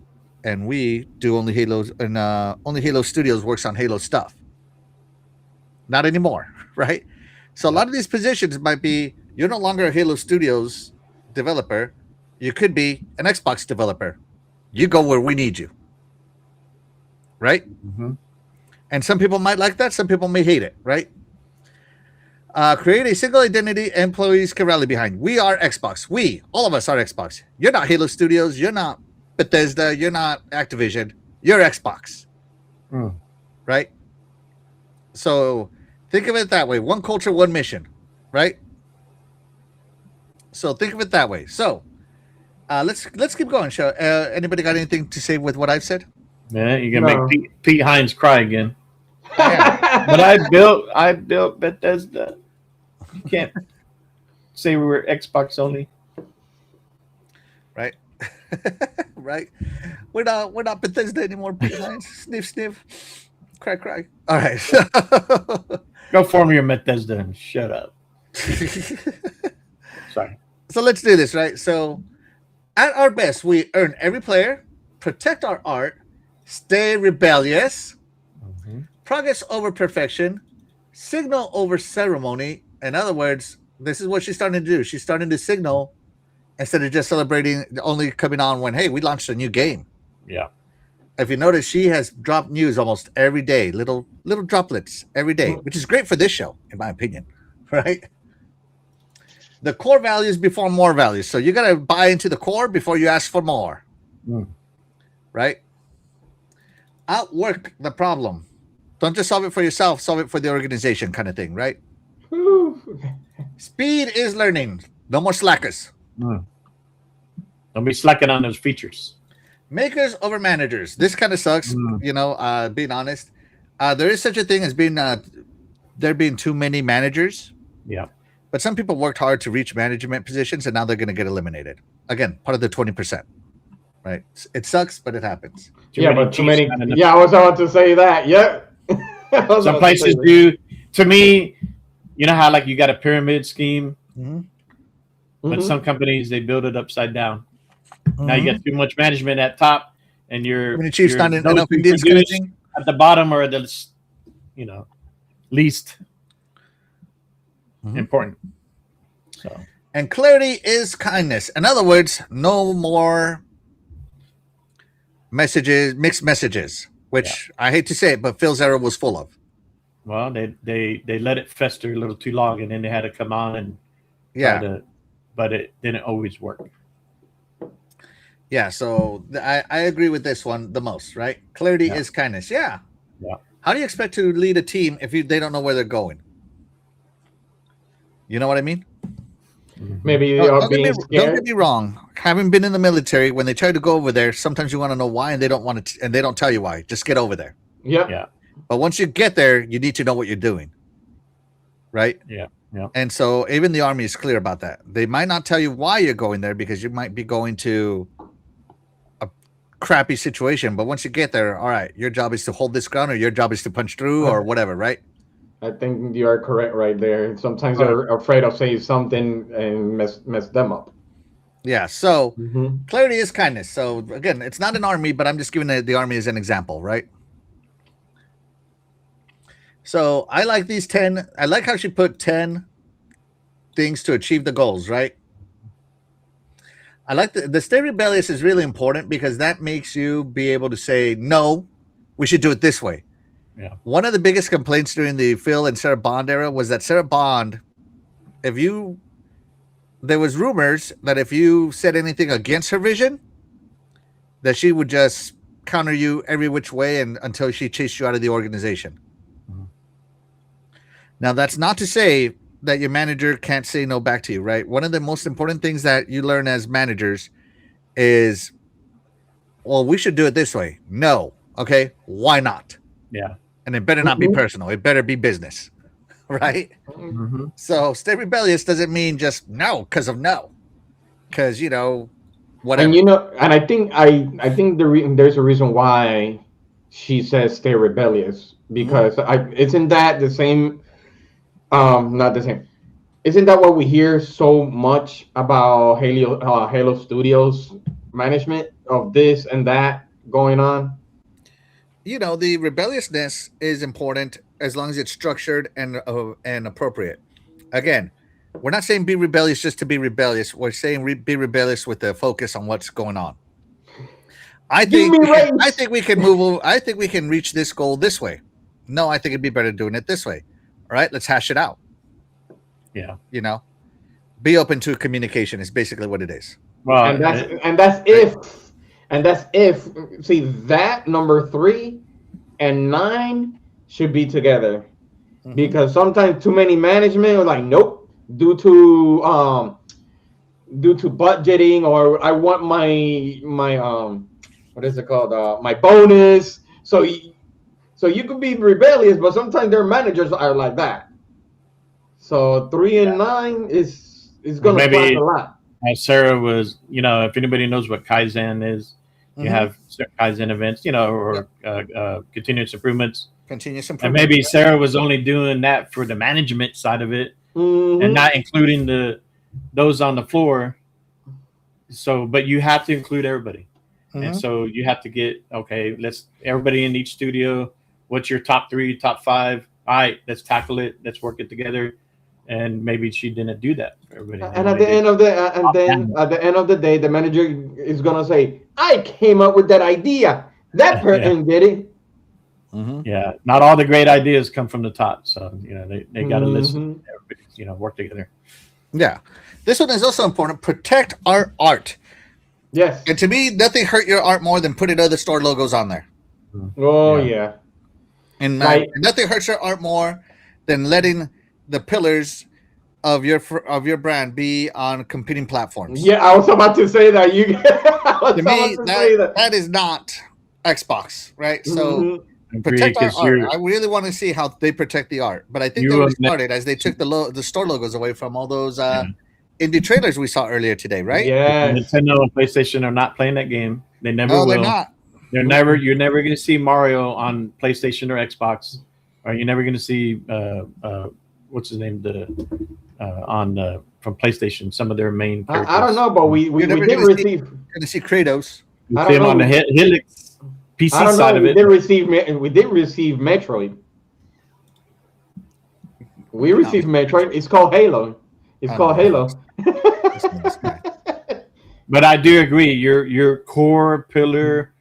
and we do only Halos, and only Halo Studios works on Halo stuff. Not anymore, right? So a lot of these positions might be you're no longer a Halo Studios developer. You could be an Xbox developer. You go where we need you, right?
Mm-hmm.
And some people might like that. Some people may hate it, right? Create a single identity employees can rally behind. We are Xbox. We, all of us are Xbox. You're not Halo Studios. You're not Bethesda. You're not Activision. You're Xbox, right? So think of it that way. One culture, one mission, right? So think of it that way. So let's keep going. Show anybody got anything to say with what I've said?
Yeah, you're gonna
No.
make Pete Hines cry again.
Yeah.
But I built Bethesda. You can't say we were Xbox only.
Right. Right. We're not Bethesda anymore. Pete Hines. Sniff sniff. Cry cry. All right.
Go form your Bethesda and shut up. Sorry.
So let's do this, right? So at our best, we earn every player, protect our art, stay rebellious,
Mm-hmm.
progress over perfection, signal over ceremony. In other words, this is what she's starting to do. She's starting to signal instead of just celebrating, only coming on when, hey, we launched a new game.
Yeah.
If you notice, she has dropped news almost every day, little droplets every day, which is great for this show, in my opinion, right? The core values before more values. So you got to buy into the core before you ask for more, right? Outwork the problem. Don't just solve it for yourself, solve it for the organization kind of thing, right? Speed is learning. No more slackers.
Don't be slacking on those features.
Makers over managers. This kind of sucks, being honest. There is such a thing as being there being too many managers.
Yeah.
But some people worked hard to reach management positions, and now they're going to get eliminated. Again, part of the 20%. Right? It sucks, but it happens.
Yeah, but too many. Yeah, I was about to say that. Yep.
Some places do. To me, you know how like you got a pyramid scheme, but some companies they build it upside down. Now you got too much management at top, and you're
Chiefs not enough Indians kind of thing
at the bottom or the least important. So
and clarity is kindness. In other words, no more mixed messages, which I hate to say it, but Phil's era was full of.
Well, they let it fester a little too long, and then they had to come on and but it didn't always work.
Yeah, so I agree with this one the most, right? Clarity is kindness. Yeah. How do you expect to lead a team if they don't know where they're going? You know what I mean?
Maybe
don't get me wrong. Having been in the military, when they try to go over there, sometimes you want to know why, and they don't want to, and they don't tell you why. Just get over there.
Yeah.
But once you get there, you need to know what you're doing, right?
Yeah.
And so even the Army is clear about that. They might not tell you why you're going there because you might be going to a crappy situation. But once you get there, all right, your job is to hold this ground, or your job is to punch through, or whatever, right?
I think you are correct right there. Sometimes they're afraid of saying something and mess them up.
Yeah, so clarity is kindness. So again, it's not an army, but I'm just giving the army as an example, right? So I like these 10. I like how she put 10 things to achieve the goals, right? I like the stay rebellious is really important because that makes you be able to say, no, we should do it this way.
Yeah.
One of the biggest complaints during the Phil and Sarah Bond era was that Sarah Bond, there was rumors that if you said anything against her vision, that she would just counter you every which way until she chased you out of the organization. Now, that's not to say that your manager can't say no back to you, right? One of the most important things that you learn as managers is, well, we should do it this way. No. Okay. Why not?
Yeah.
And it better not be
Mhm.
personal. It better be business, right?
Mm-hmm.
So stay rebellious doesn't mean just no because of no, because
And
whatever.
and I think there's a reason why she says stay rebellious,
Mhm.
because I isn't that the same, not the same, isn't that what we hear so much about Halo Studios management of this and that going on?
The rebelliousness is important as long as it's structured and appropriate. Again, we're not saying be rebellious just to be rebellious. We're saying be rebellious with the focus on what's going on. I
Give
think
me
we can. I
race.
think we can move. I think we can reach this goal this way. No, I think it'd be better doing it this way. All right, let's hash it out.
Yeah.
You know, be open to communication is basically what it is.
Well,
And that's
Right?
if see that number 3 and 9 should be together,
Mm-hmm.
because sometimes too many management are like, nope, due to budgeting, or I want my what is it called, my bonus. So you could be rebellious, but sometimes their managers are like that. So 3 and 9 is
or
gonna clash a
maybe
lot.
Sarah was, if anybody knows what Kaizen is, you
Mm-hmm.
have Kaizen events,
Yep.
or continuous improvements.
Continuous
And
improvement.
maybe Sarah was only doing that for the management side of it and
Hmm.
not including those on the floor. So, but you have to include everybody. And
Mm-hmm.
so you have to get, okay, let's everybody in each studio. What's your top 3, top 5? All right, let's tackle it. Let's work it together. And maybe she didn't do that for everybody. They
And at
only
the
did
end of the and
top
then
down.
at the end of the day, the manager is gonna say, "I came up with that idea. That
Yeah.
person did it."
Mm-hmm.
Yeah. Not all the great ideas come from the top. So, they got to listen.
Hmm.
Everybody, work together.
Yeah. This one is also important. Protect our art.
Yes.
And to me, nothing hurt your art more than putting other store logos on there.
Oh
Yeah.
yeah.
And
Like,
nothing hurts your art more than letting the pillars of your brand be on competing platforms.
yeah, I was about to say that. I was
To
about
me,
to
that
say that.
that is not Xbox, right? So
Hmm.
Agree.
protect our
Because
art. I really want to see how they protect the art, but I think they
you
already
will never,
started as they took the store logos away from all those indie trailers we saw earlier today, right?
Yes.
Nintendo and PlayStation are not playing that game. They never
No, they're
will.
not.
You're never going to see Mario on PlayStation or Xbox, or you're never going to see what's his name on from PlayStation. Some of their main
I don't
characters.
know, but we
You're never
did
going to see
receive.
Kratos.
You
I
see
don't
them
know.
on the Helix
I
PC
don't
side
know.
of it.
We did receive Metroid. We
Get off
received
me.
Metroid. It's called Halo. It's
I don't
called
know.
Halo.
Listen to this guy.
But I do agree. Your core pillar,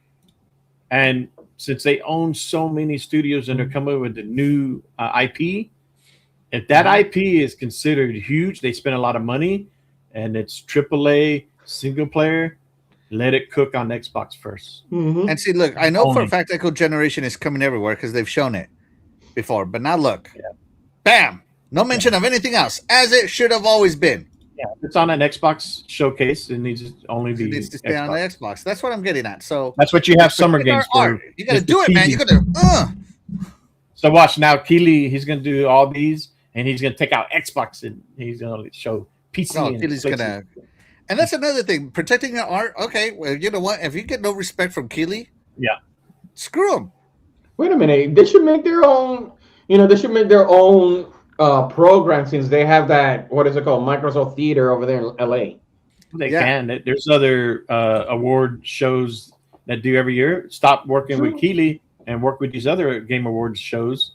and since they own so many studios and they're coming with the new IP, if that IP is considered huge, they spend a lot of money, and it's AAA single player. Let it cook on Xbox first.
Hmm.
And see, look, I know for a
Only.
fact that generation is coming everywhere because they've shown it before. But now look,
Yeah.
bam, no mention of anything else, as it should have always been.
Yeah, if it's on an Xbox showcase, it needs to only
It
be
needs to stay on the
Xbox.
Xbox. That's what I'm getting at. So
That's what you have summer
protect our
games
art.
for.
You got to
It's the
do it, man.
TV.
You got to.
So watch now, Keely. He's gonna do all these, and he's gonna take out Xbox, and he's gonna show PC.
No,
and
Keely's
PlayStation.
gonna. And that's another thing. Protecting your art. Okay, well, you know what? If you get no respect from Keely,
Yeah.
screw him.
Wait a minute. They should make their own. They should make their own program, since they have that. What is it called? Microsoft Theater over there in LA.
They
Yeah.
can. There's other award shows that do every year. Stop working
True.
with Keely and work with these other Game Awards shows.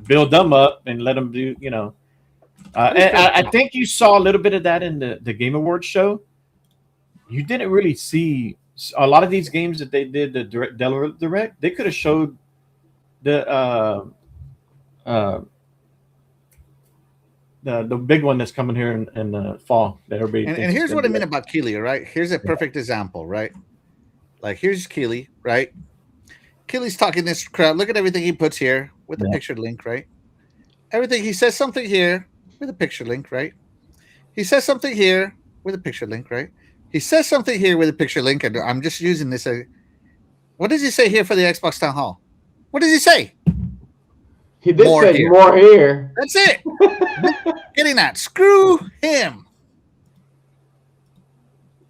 Build them up and let them do. And I think you saw a little bit of that in the Game Awards show. You didn't really see a lot of these games that they did the direct. They could have showed the the big one that's coming here in the fall that everybody
And
thinks is
here's
gonna
what I
be
mean
like.
about Keely, right? Here's a perfect example, right? Like, here's Keely, right? Keely's talking this crowd. Look at everything he puts here with a
Yeah.
picture link, right? Everything he says something here with a picture link, right? He says something here with a picture link, right? He says something here with a picture link, and I'm just using this. What does he say here for the Xbox Town Hall? What does he say?
He did
More
say
here.
more here.
That's it. Getting that. Screw him.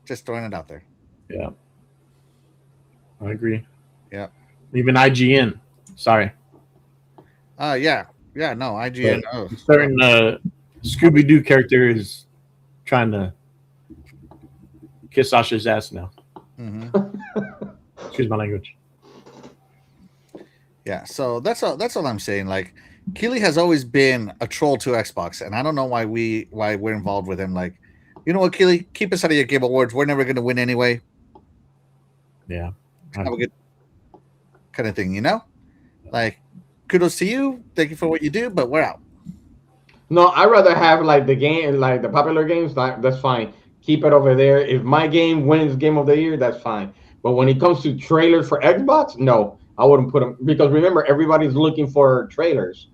Just throwing it out there.
Yeah, I agree.
Yeah.
Even IGN. Sorry.
Yeah. Yeah, no, IGN.
But a certain Scooby Doo character is trying to kiss Asha's ass now. Excuse my language.
Yeah, so that's all I'm saying. Like, Keeley has always been a troll to Xbox, and I don't know why we're involved with him. Like, you know what, Keeley? Keep us out of your Game Awards. We're never gonna win anyway.
Yeah.
Have a good kind of thing, you know? Like, kudos to you. Thank you for what you do, but we're out.
No, I'd rather have like the game, like the popular games. That's fine. Keep it over there. If my game wins Game of the Year, that's fine. But when it comes to trailers for Xbox, no, I wouldn't put them, because remember, everybody's looking for trailers.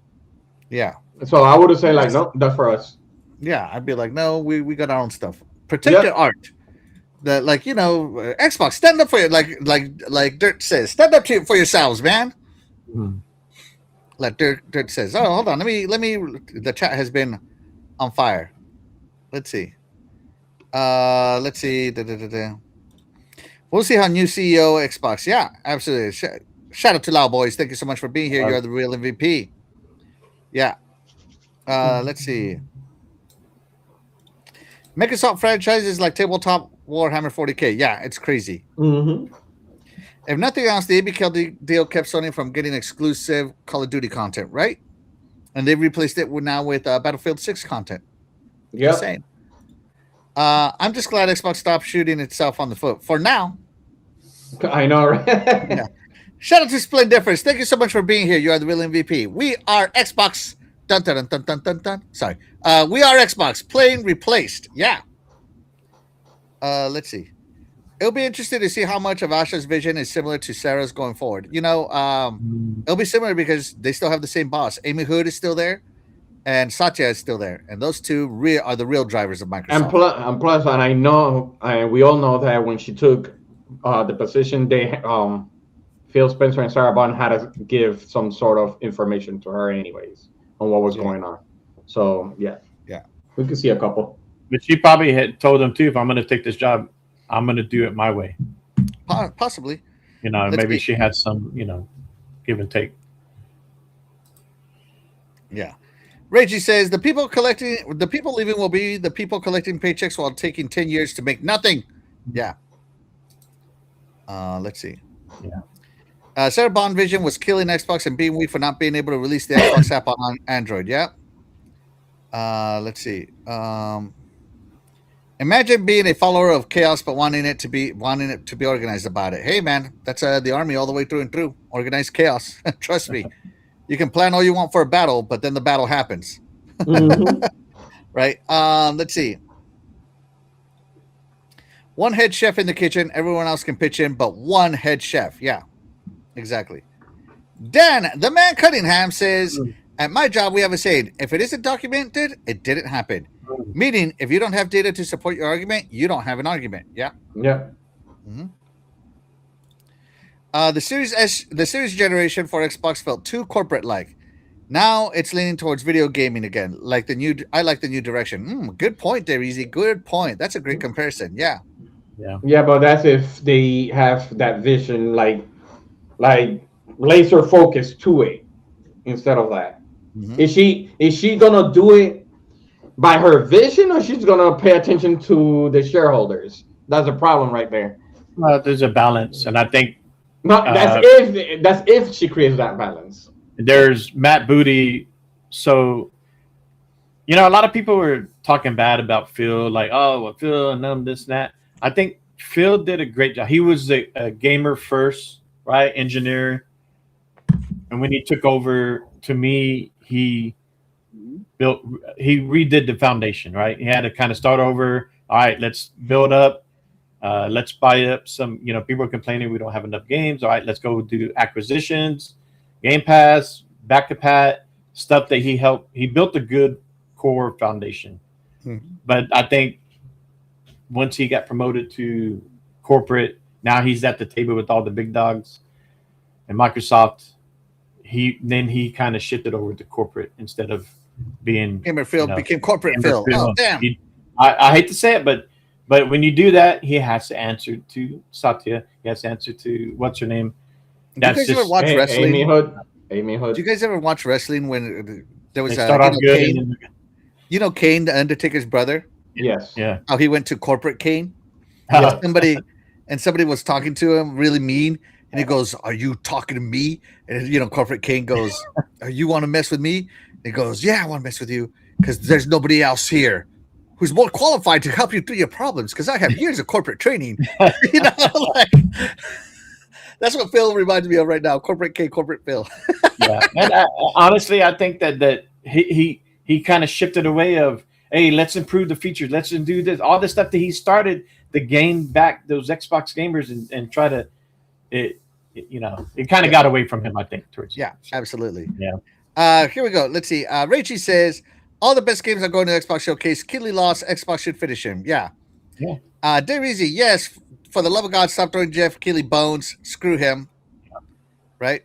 Yeah.
So I would say like, no, that's for us.
Yeah, I'd be like, no, we got our own stuff. Protect your art. That, like, you know, Xbox, stand up for it. Like Dirt says, stand up for yourselves, man. Like Dirt says. Oh, hold on. Let me. The chat has been on fire. Let's see. Let's see. We'll see how new CEO Xbox. Yeah, absolutely. Shout out to Loud Boys. Thank you so much for being here. You're the real MVP. Yeah. Let's see. Microsoft franchises like Tabletop Warhammer 40K. Yeah, it's crazy. If nothing else, the ABK deal kept Sony from getting exclusive Call of Duty content, right? And they've replaced it now with Battlefield 6 content.
Yeah.
Insane. I'm just glad Xbox stopped shooting itself on the foot for now.
I know, right?
Yeah. Shout out to Splendiferous. Thank you so much for being here. You are the real MVP. We are Xbox. Dun, dun, dun, dun, dun, dun. Sorry. We are Xbox. Playing replaced. Yeah. Let's see. It'll be interesting to see how much of Asha's vision is similar to Sarah's going forward. You know, it'll be similar because they still have the same boss. Amy Hood is still there, and Satya is still there, and those two are the real drivers of Microsoft.
And plus, and I know, and we all know that when she took the position, they Phil Spencer and Sarah Bond had to give some sort of information to her, anyways, on what was going on. So yeah, we could see a couple.
But she probably had told them too, if I'm going to take this job, I'm going to do it my way.
Possibly.
You know, maybe she had some, you know, give and take.
Yeah. Reggie says the people leaving will be the people collecting paychecks while taking 10 years to make nothing. Yeah. Let's see.
Yeah.
Sarah Bond Vision was killing Xbox and being weak for not being able to release the Xbox app on Android. Yeah. Let's see. Imagine being a follower of chaos, but wanting it to be organized about it. Hey, man, that's the army all the way through and through. Organized chaos. Trust me. You can plan all you want for a battle, but then the battle happens. Right? Let's see. One head chef in the kitchen. Everyone else can pitch in, but one head chef. Yeah, exactly. Dan, the man Cunningham, says, at my job, we have a saying, if it isn't documented, it didn't happen. Meaning, if you don't have data to support your argument, you don't have an argument. Yeah.
Yeah.
Mm-hmm. The series generation for Xbox felt too corporate-like. Now it's leaning towards video gaming again. I like the new direction. Good point there, Easy. Good point. That's a great comparison. Yeah.
Yeah, but that's if they have that vision, like laser focus to it instead of that. Mm-hmm. Is she gonna do it by her vision, or she's gonna pay attention to the shareholders? That's a problem right there.
There's a balance, and I think
that's if she creates that balance.
There's Matt Booty. So, you know, a lot of people were talking bad about Phil, like, oh, well, Phil and them, this and that. I think Phil did a great job. He was a gamer first, right? Engineer. And when he took over, to me, he redid the foundation, right? He had to kind of start over. All right, let's build up. Let's buy up some, you know, people are complaining we don't have enough games. All right, let's go do acquisitions, Game Pass, back to Pat, stuff that he built a good core foundation. But I think once he got promoted to corporate, now he's at the table with all the big dogs. And Microsoft, he kind of shifted over to corporate instead of being
Gamer Phil became corporate
Gamer
Phil. Oh, damn.
I hate to say it, but when you do that, he has to answer to Satya. He has to answer to what's her name.
Do you guys ever watch wrestling?
Amy Hood. Amy Hood.
Do you guys ever watch wrestling when there was
Kane?
You know Kane, the Undertaker's brother?
Yes.
Yeah.
How he went to corporate Kane? Yeah, somebody was talking to him really mean, and he goes, "Are you talking to me?" And corporate Kane goes, "Are you want to mess with me?" And he goes, "Yeah, I want to mess with you because there's nobody else here who's more qualified to help you through your problems because I have years of corporate training." That's what Phil reminds me of right now. Corporate K, corporate Phil.
Yeah, and honestly, I think that he kind of shifted away of, hey, let's improve the features, let's do this, all this stuff that he started to gain back those Xbox gamers and try to, it kind of got away from him, I think.
Absolutely.
Yeah.
Here we go. Let's see. Rachie says all the best games are going to Xbox Showcase. Keeley lost. Xbox should finish him. Yeah. Darizi, yes. For the love of God, stop throwing Jeff Keighley bones. Screw him. Right?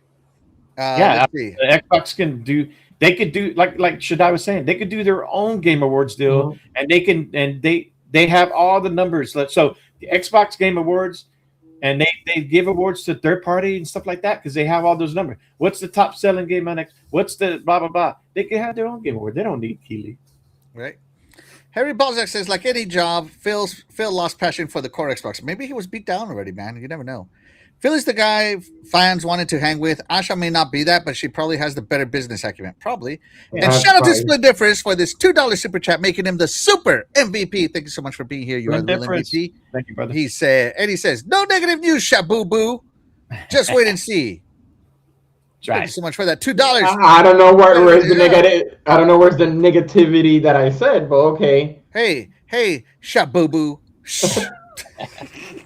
Let's see. The Xbox can do. They could do like Shaddai was saying. They could do their own Game Awards deal, and they have all the numbers. So the Xbox Game Awards, and they give awards to third party and stuff like that because they have all those numbers. What's the top selling game on X? What's the blah blah blah? They can have their own Game Award. They don't need Keighley.
Right. Harry Balzac says, like any job, Phil lost passion for the core Xbox. Maybe he was beat down already, man. You never know. Phil is the guy fans wanted to hang with. Asha may not be that, but she probably has the better business acumen. Probably. Yeah, and shout out to Split Difference for this $2 super chat, making him the super MVP. Thank you so much for being here. You are the real MVP.
Thank you, brother.
He says, no negative news, Shabu Boo. Just wait and see. Thank you so much for that $2.
I don't know where's the negative. I don't know where's the negativity that I said, but okay.
Hey, Shabubu.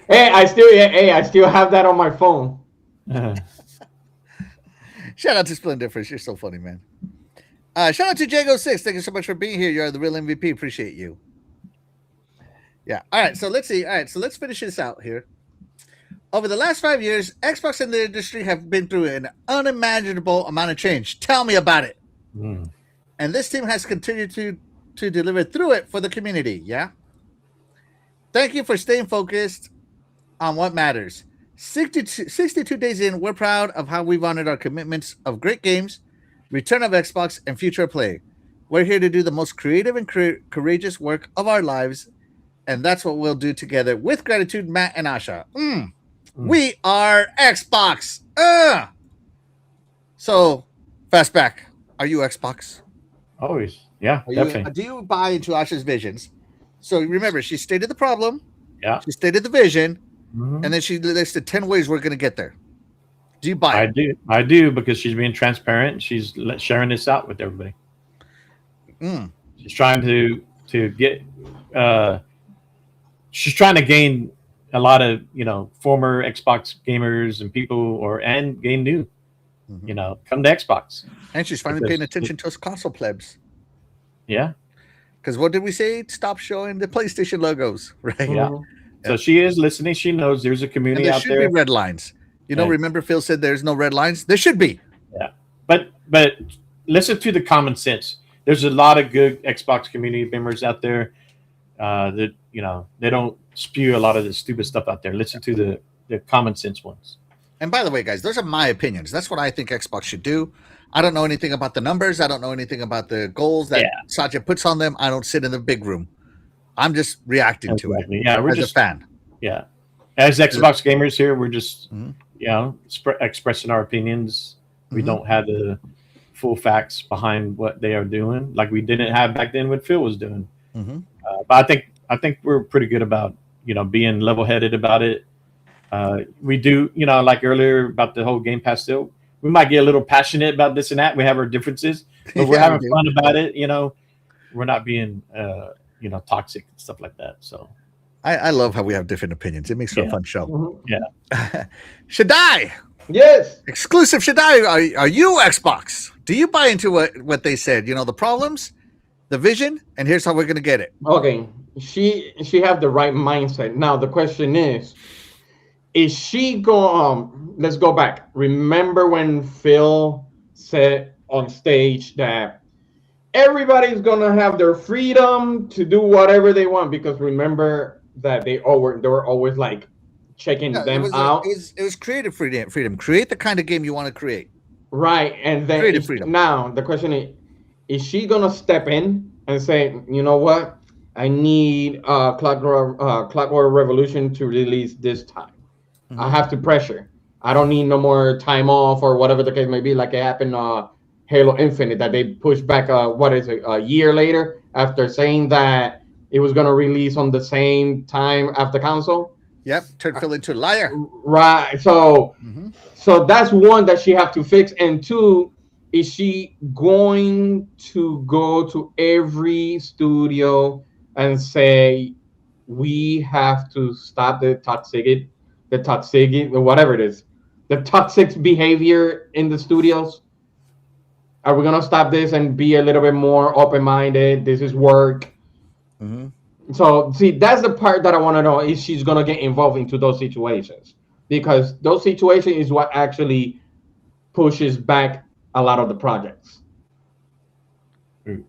Hey, I still have that on my phone.
Shout out to Splendid Difference. You're so funny, man. Shout out to Jago6. Thank you so much for being here. You're the real MVP. Appreciate you. Yeah. All right. So let's see. All right. So let's finish this out here. Over the last 5 years, Xbox and the industry have been through an unimaginable amount of change. Tell me about it. And this team has continued to deliver through it for the community. Yeah. Thank you for staying focused on what matters. 62 days in, we're proud of how we've honored our commitments of great games, return of Xbox, and future play. We're here to do the most creative and courageous work of our lives, and that's what we'll do together with gratitude, Matt and Asha. We are Xbox. So, Fastback, are you Xbox?
Always. Yeah, definitely.
Do you buy into Asha's visions? So remember, she stated the problem.
Yeah.
She stated the vision. And then she listed 10 ways we're going to get there. Do you buy it?
I do because she's being transparent. She's sharing this out with everybody. She's trying to get she's trying to gain a lot of former Xbox gamers and people and game new come to Xbox.
And she's finally paying attention to us console plebs.
Yeah.
Because what did we say? Stop showing the PlayStation logos, right?
Yeah. So she is listening. She knows there's a community out there.
There should be red lines. Remember Phil said there's no red lines? There should be.
Yeah. But listen to the common sense. There's a lot of good Xbox community members out there that, they don't spew a lot of the stupid stuff out there. Listen to the common sense ones.
And by the way, guys, those are my opinions. That's what I think Xbox should do. I don't know anything about the numbers. I don't know anything about the goals that Satya puts on them. I don't sit in the big room. I'm just reacting to it.
Yeah, we're just
a fan.
Yeah. As Xbox gamers here, we're just, expressing our opinions. We don't have the full facts behind what they are doing, like we didn't have back then what Phil was doing. But I think we're pretty good about, being level-headed about it. We do, like earlier about the whole Game Pass deal, we might get a little passionate about this and that. We have our differences, but we're having fun about it. We're not being, toxic and stuff like that. So
I love how we have different opinions. It makes for a fun show.
Yeah.
Shaddai.
Yes.
Exclusive Shaddai. Are you Xbox? Do you buy into what they said? The problems, the vision, and here's how we're going to get it.
Okay. She have the right mindset. Now the question is she let's go back. Remember when Phil said on stage that everybody's gonna have their freedom to do whatever they want, because remember that they were always like checking
Yeah, it
them
was
out.
it was creative freedom. Freedom. Create the kind of game you want to create.
Right, and then
Creative freedom.
now the question is she gonna step in and say, you know what, I need Clockwork Revolution to release this time. I have to pressure. I don't need no more time off or whatever the case may be, like it happened Halo Infinite, that they pushed back what is it, a year later, after saying that it was gonna release on the same time after console.
Yep. Turn Phil into a liar.
Right. So
Mm-hmm.
so that's one that she have to fix. And two, is she going to go to every studio and say we have to stop whatever it is, the toxic behavior in the studios? Are we gonna stop this and be a little bit more open minded? This is work.
Mm-hmm.
So see, that's the part that I want to know, is she's gonna get involved into those situations, because those situations is what actually pushes back a lot of the projects.
Mm.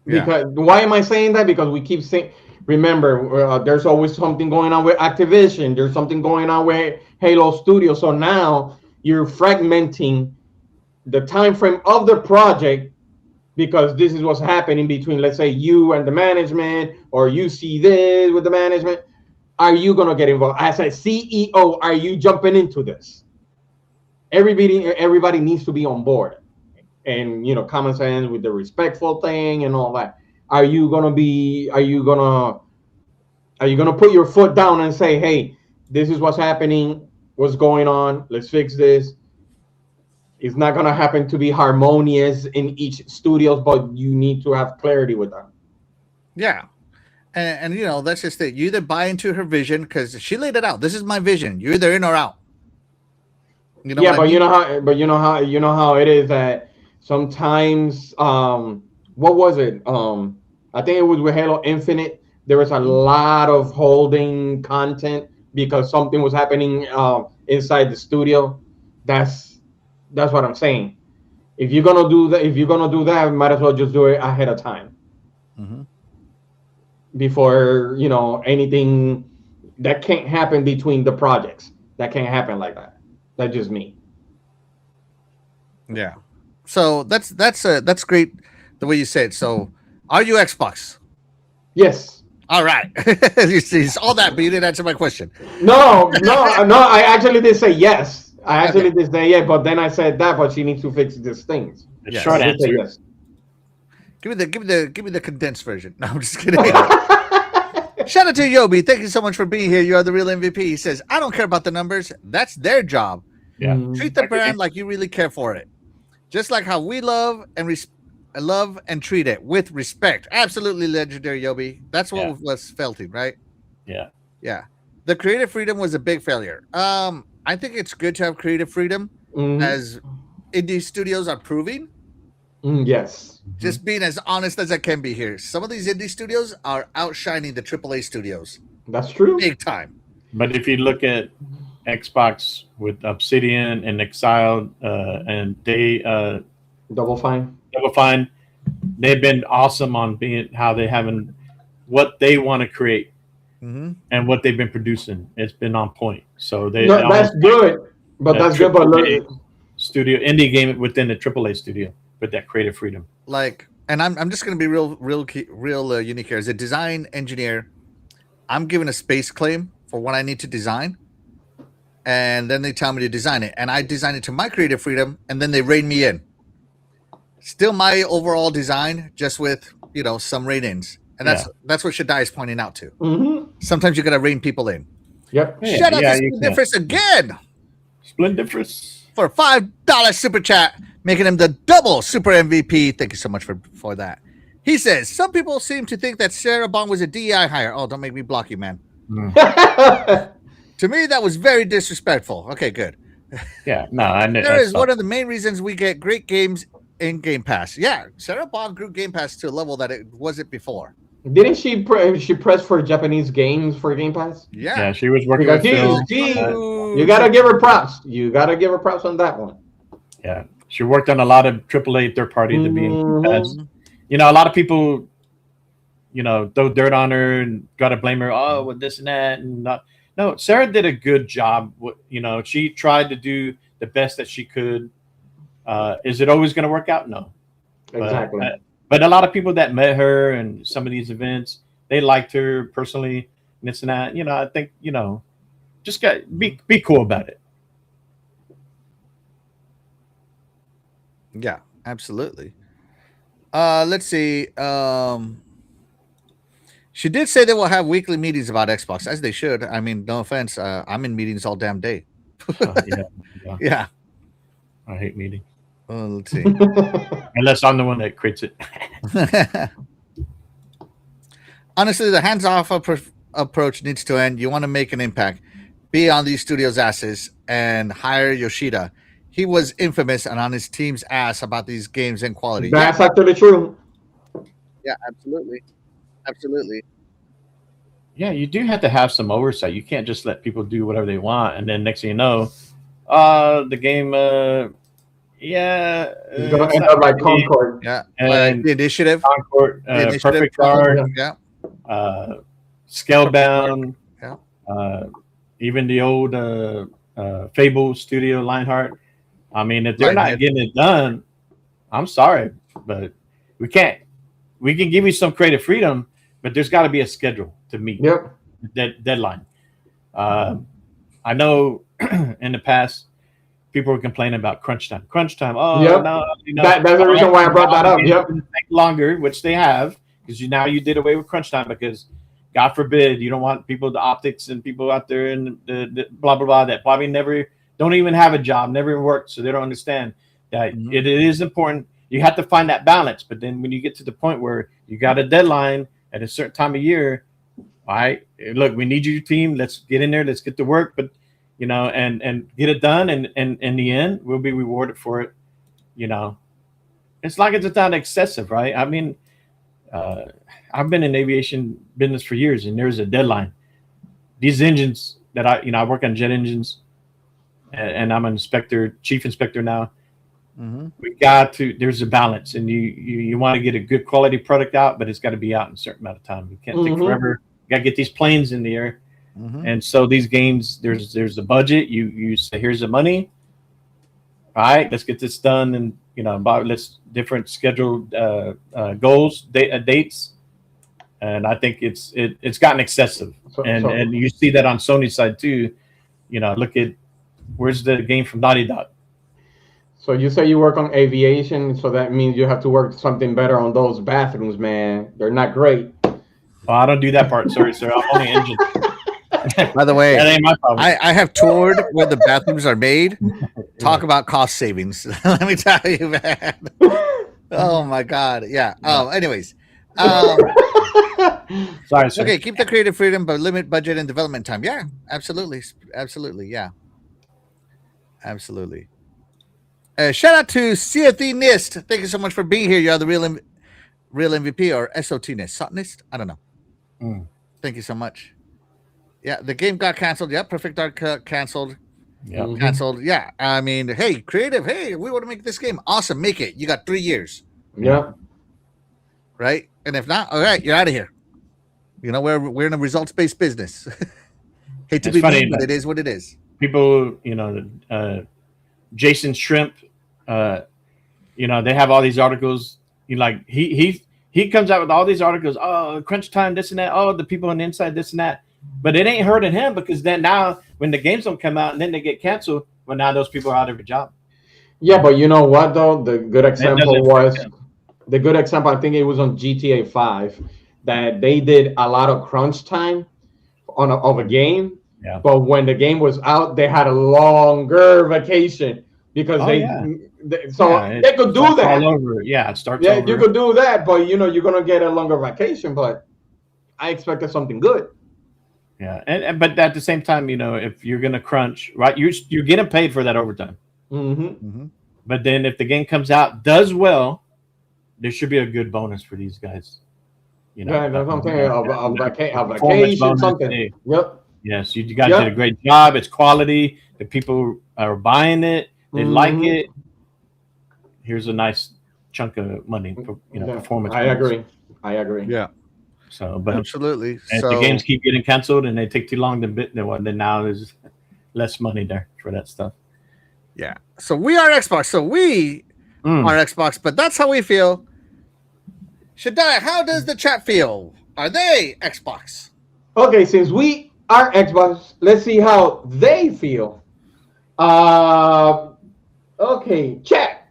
Yeah.
Because why am I saying that? Because we keep saying, remember, there's always something going on with Activision. There's something going on with Halo Studio. So now you're fragmenting the time frame of the project, because this is what's happening between, let's say, you and the management, or you see this with the management. Are you going to get involved as a CEO? Are you jumping into this? Everybody needs to be on board, and common sense with the respectful thing and all that. Are you gonna put your foot down and say, hey, this is what's happening, what's going on, let's fix this? It's not gonna happen to be harmonious in each studios, but you need to have clarity with that.
Yeah. And that's just it. You either buy into her vision, because she laid it out. This is my vision. You're either in or out. You know
Yeah,
what I
but
mean?
you know how it is that sometimes, what was it, I think it was with Halo Infinite, there was a lot of holding content because something was happening inside the studio. That's what I'm saying. If you're gonna do that, might as well just do it ahead of time,
Mm-hmm.
before anything that can't happen between the projects. That can't happen like that. That's just me.
Yeah. So that's great the way you said. So are you Xbox?
Yes.
All right. You see, it's all that, but you didn't answer my question.
No, no, no. I actually did say yes. I actually
Okay.
did say yes, but then I said that, but she needs to fix these things.
The
Yes.
short
I did say
answer.
yes.
Give me the condensed version. No, I'm just kidding. Shout out to Yobi. Thank you so much for being here. You are the real MVP. He says, I don't care about the numbers. That's their job.
Yeah.
Treat the
Okay.
brand like you really care for it. Just like how we love and treat it with respect. Absolutely legendary, Yobi. That's what
Yeah.
was felting, right?
Yeah.
Yeah. The creative freedom was a big failure. I think it's good to have creative freedom,
Mhm.
as indie studios are proving.
Yes.
Just being as honest as I can be here. Some of these indie studios are outshining the AAA studios
That's true.
big time.
But if you look at Xbox with Obsidian and Exile, and
Double Fine.
Double Fine, they've been awesome on being how they haven't what they want to create
Mm-hmm.
and what they've been producing. It's been on point. So they
No, that's good. But that's good. But look,
studio indie game within the AAA studio with that creative freedom.
Like, and I'm just gonna be real unique here. As a design engineer, I'm given a space claim for what I need to design, and then they tell me to design it, and I design it to my creative freedom, and then they rein me in. Still my overall design, just with some rein-ins, and that's what Shaddai is pointing out to.
mhm.
Sometimes you gotta rein people in.
Yep.
Yeah,
Shout out
yeah,
to
you can.
Difference again
Splendiferous.
for $5 super chat, making him the double super MVP. Thank you so much for that. He says some people seem to think that Sarah Bond was a DEI hire. Oh, don't make me block you, man. To me, that was very disrespectful. Okay, good.
Yeah, no, I know.
There is one of the main reasons we get great games in Game Pass. Yeah, Sarah Bond grew Game Pass to a level that it wasn't before.
Didn't she press for Japanese games for Game Pass?
Yeah, she was working
Because
with Phil.
you gotta give her props. You gotta give her props on that one.
Yeah, She worked on a lot of AAA third party to be best.
Mhm.
You know, a lot of people, you know, throw dirt on her and got to blame her. Oh, with this and that, and not. No, Sarah did a good job. You know, she tried to do the best that she could. Is it always going to work out? No.
Exactly.
But a lot of people that met her and some of these events, they liked her personally, and this and that. You know, I think, you know, just be cool about it.
Yeah, absolutely. Let's see. She did say they will have weekly meetings about Xbox, as they should. I mean, no offense. I'm in meetings all damn day.
Yeah,
Yeah.
I hate meetings
Let's see.
unless I'm the one that creates it.
Honestly, the hands-off approach needs to end. You want to make an impact, be on these studios' asses, and hire Yoshida. He was infamous and on his team's ass about these games and quality.
That's actually true.
Yeah, absolutely. Absolutely.
Yeah, you do have to have some oversight. You can't just let people do whatever they want, and then next thing you know, the game,
It's gonna end up like Concord.
Yeah,
and
the initiative.
Concord,
The initiative
Perfect Guard,
Yeah.
Scalebound,
Yeah.
even the old Fable Studio Lionheart. I mean, if they're not getting it done, I'm sorry, but we can't. We can give you some creative freedom, but there's got to be a schedule to meet.
Yep.
Deadline. I know in the past people were complaining about crunch time. Crunch time. Oh,
yep.
no, you know,
that's the reason why I brought that up. Yep.
Take longer, which they have, because now you did away with crunch time because, God forbid, you don't want people, the optics and people out there and the blah blah blah that probably never don't even have a job, never worked, so they don't understand that it is important. You have to find that balance. But then when you get to the point where you got a deadline at a certain time of year, all right, look, we need your team. Let's get in there. Let's get to work. But, you know, and get it done. And in the end, we'll be rewarded for it. You know, it's like it's not excessive, right? I mean, I've been in aviation business for years, and there's a deadline. These engines that I work on jet engines, and I'm an inspector, chief inspector now. We got to. There's a balance, and you want to get a good quality product out, but it's got to be out in a certain amount of time. You can't take forever. You got to get these planes in the air, and so these games, there's a budget. You say, here's the money. All right, let's get this done, and let's different scheduled goals, dates, and I think it's gotten excessive, and you see that on Sony's side too. Look at where's the game from Naughty Dog.
So you say you work on aviation, so that means you have to work something better on those bathrooms, man. They're not great.
Oh, I don't do that part. Sorry, sir. I'm only engine.
By the way,
that ain't my problem.
I have toured where the bathrooms are made. Talk about cost savings. Let me tell you, man. Oh my God. Yeah. Anyways.
Sorry, sir.
Okay, keep the creative freedom, but limit budget and development time. Yeah, absolutely. Absolutely. Yeah. Absolutely. Shout out to CFD Nist. Thank you so much for being here. You're the real MVP or SOT Nist. Nist? I don't know. Thank you so much. Yeah, the game got canceled. Yeah, Perfect Dark canceled.
Yeah.
Canceled. Yeah. I mean, hey, creative. Hey, we want to make this game. Awesome. Make it. You got 3 years.
Yeah.
Right? And if not, all right, you're out of here. We're in a results-based business. Hate to be mean, but it is what it is.
People, Jason Shrimp, they have all these articles. He comes out with all these articles. Oh, crunch time, this and that. Oh, the people on the inside, this and that. But it ain't hurting him because then now when the games don't come out and then they get canceled, well, now those people are out of a job.
Yeah, but you know what though? The good example I think it was on GTA 5 that they did a lot of crunch time of a game.
Yeah.
But when the game was out, they had a longer vacation because they could do that.
All over. Yeah, it starts
Yeah,
over.
you could do that, but you're gonna get a longer vacation. But I expected something good.
Yeah, but at the same time, if you're gonna crunch, right, you're getting paid for that overtime. But then if the game comes out, does well, there should be a good bonus for these guys.
Yeah, that's what I'm saying. A vacation, something. Yep.
Yes, you guys did a great job. It's quality. The people are buying it. They like it. here's a nice chunk of money, performance.
I
bonus.
agree.
Yeah,
So, but
absolutely.
if
So
the games keep getting canceled and they take too long, then now there's less money there for that stuff.
yeah, so we are Xbox. So we are Xbox, but that's how we feel. Shaddai, how does the chat feel? Are they Xbox?
Okay, since we are Xbox, let's see how they feel. Okay, chat.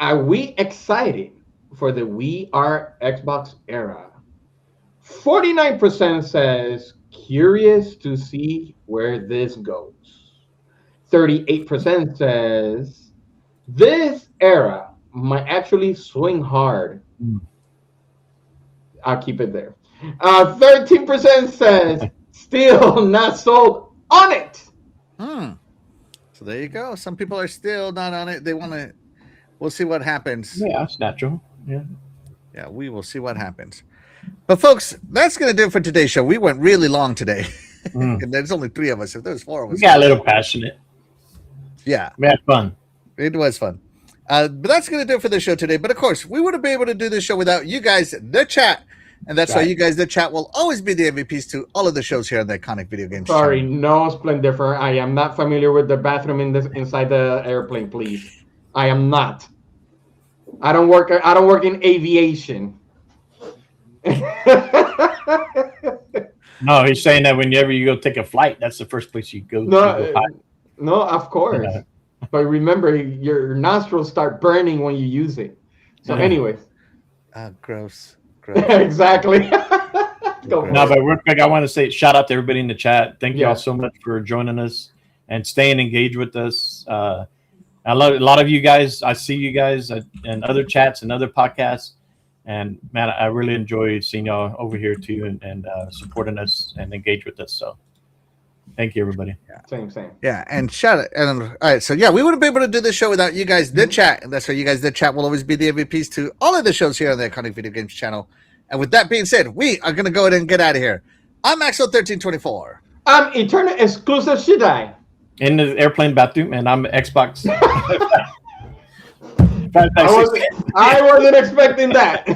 Are we excited for the We Are Xbox era? 49% says curious to see where this goes. 38% says this era might actually swing hard. I'll keep it there. 13% says still not sold on it.
So there you go. Some people are still not on it. They want to. We'll see what happens.
Yeah, that's natural. Yeah.
Yeah, we will see what happens. But folks, that's going to do it for today's show. We went really long today. And there's only 3 of us. If there's 4 of us,
We got a little passionate.
Yeah,
We had fun.
it was fun. But that's going to do it for the show today. But of course, we wouldn't be able to do this show without you guys, the chat. And that's why you guys, the chat, will always be the MVPs to all of the shows here on the Iconic Video Games
Sorry,
channel.
no Splendifer. I am not familiar with the bathroom inside the airplane, please. I am not. I don't work in aviation.
No, he's saying that whenever you go take a flight, that's the first place you go.
No, of course.
Yeah.
But remember, your nostrils start burning when you use it. So, anyways.
Gross.
Exactly.
No, but real quick, I want to say shout out to everybody in the chat. Thank you all so much for joining us and staying engaged with us. I love a lot of you guys. I see you guys in other chats and other podcasts. And man, I really enjoy seeing y'all over here too and supporting us and engage with us. So thank you, everybody.
Same.
Yeah, and shout it. And all right, so yeah, we wouldn't be able to do this show without you guys, the chat. And that's why you guys, the chat, will always be the MVPs to all of the shows here on the Iconic Video Games channel. And with that being said, we are going to go ahead and get out of here. I'm Axel1324.
I'm Eternal Exclusive Shidai.
In the airplane bathroom, and I'm Xbox.
I wasn't expecting that.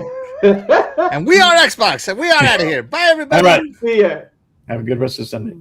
And we are Xbox, and we are out of here. Bye, everybody.
All right.
See ya.
Have a good rest of Sunday.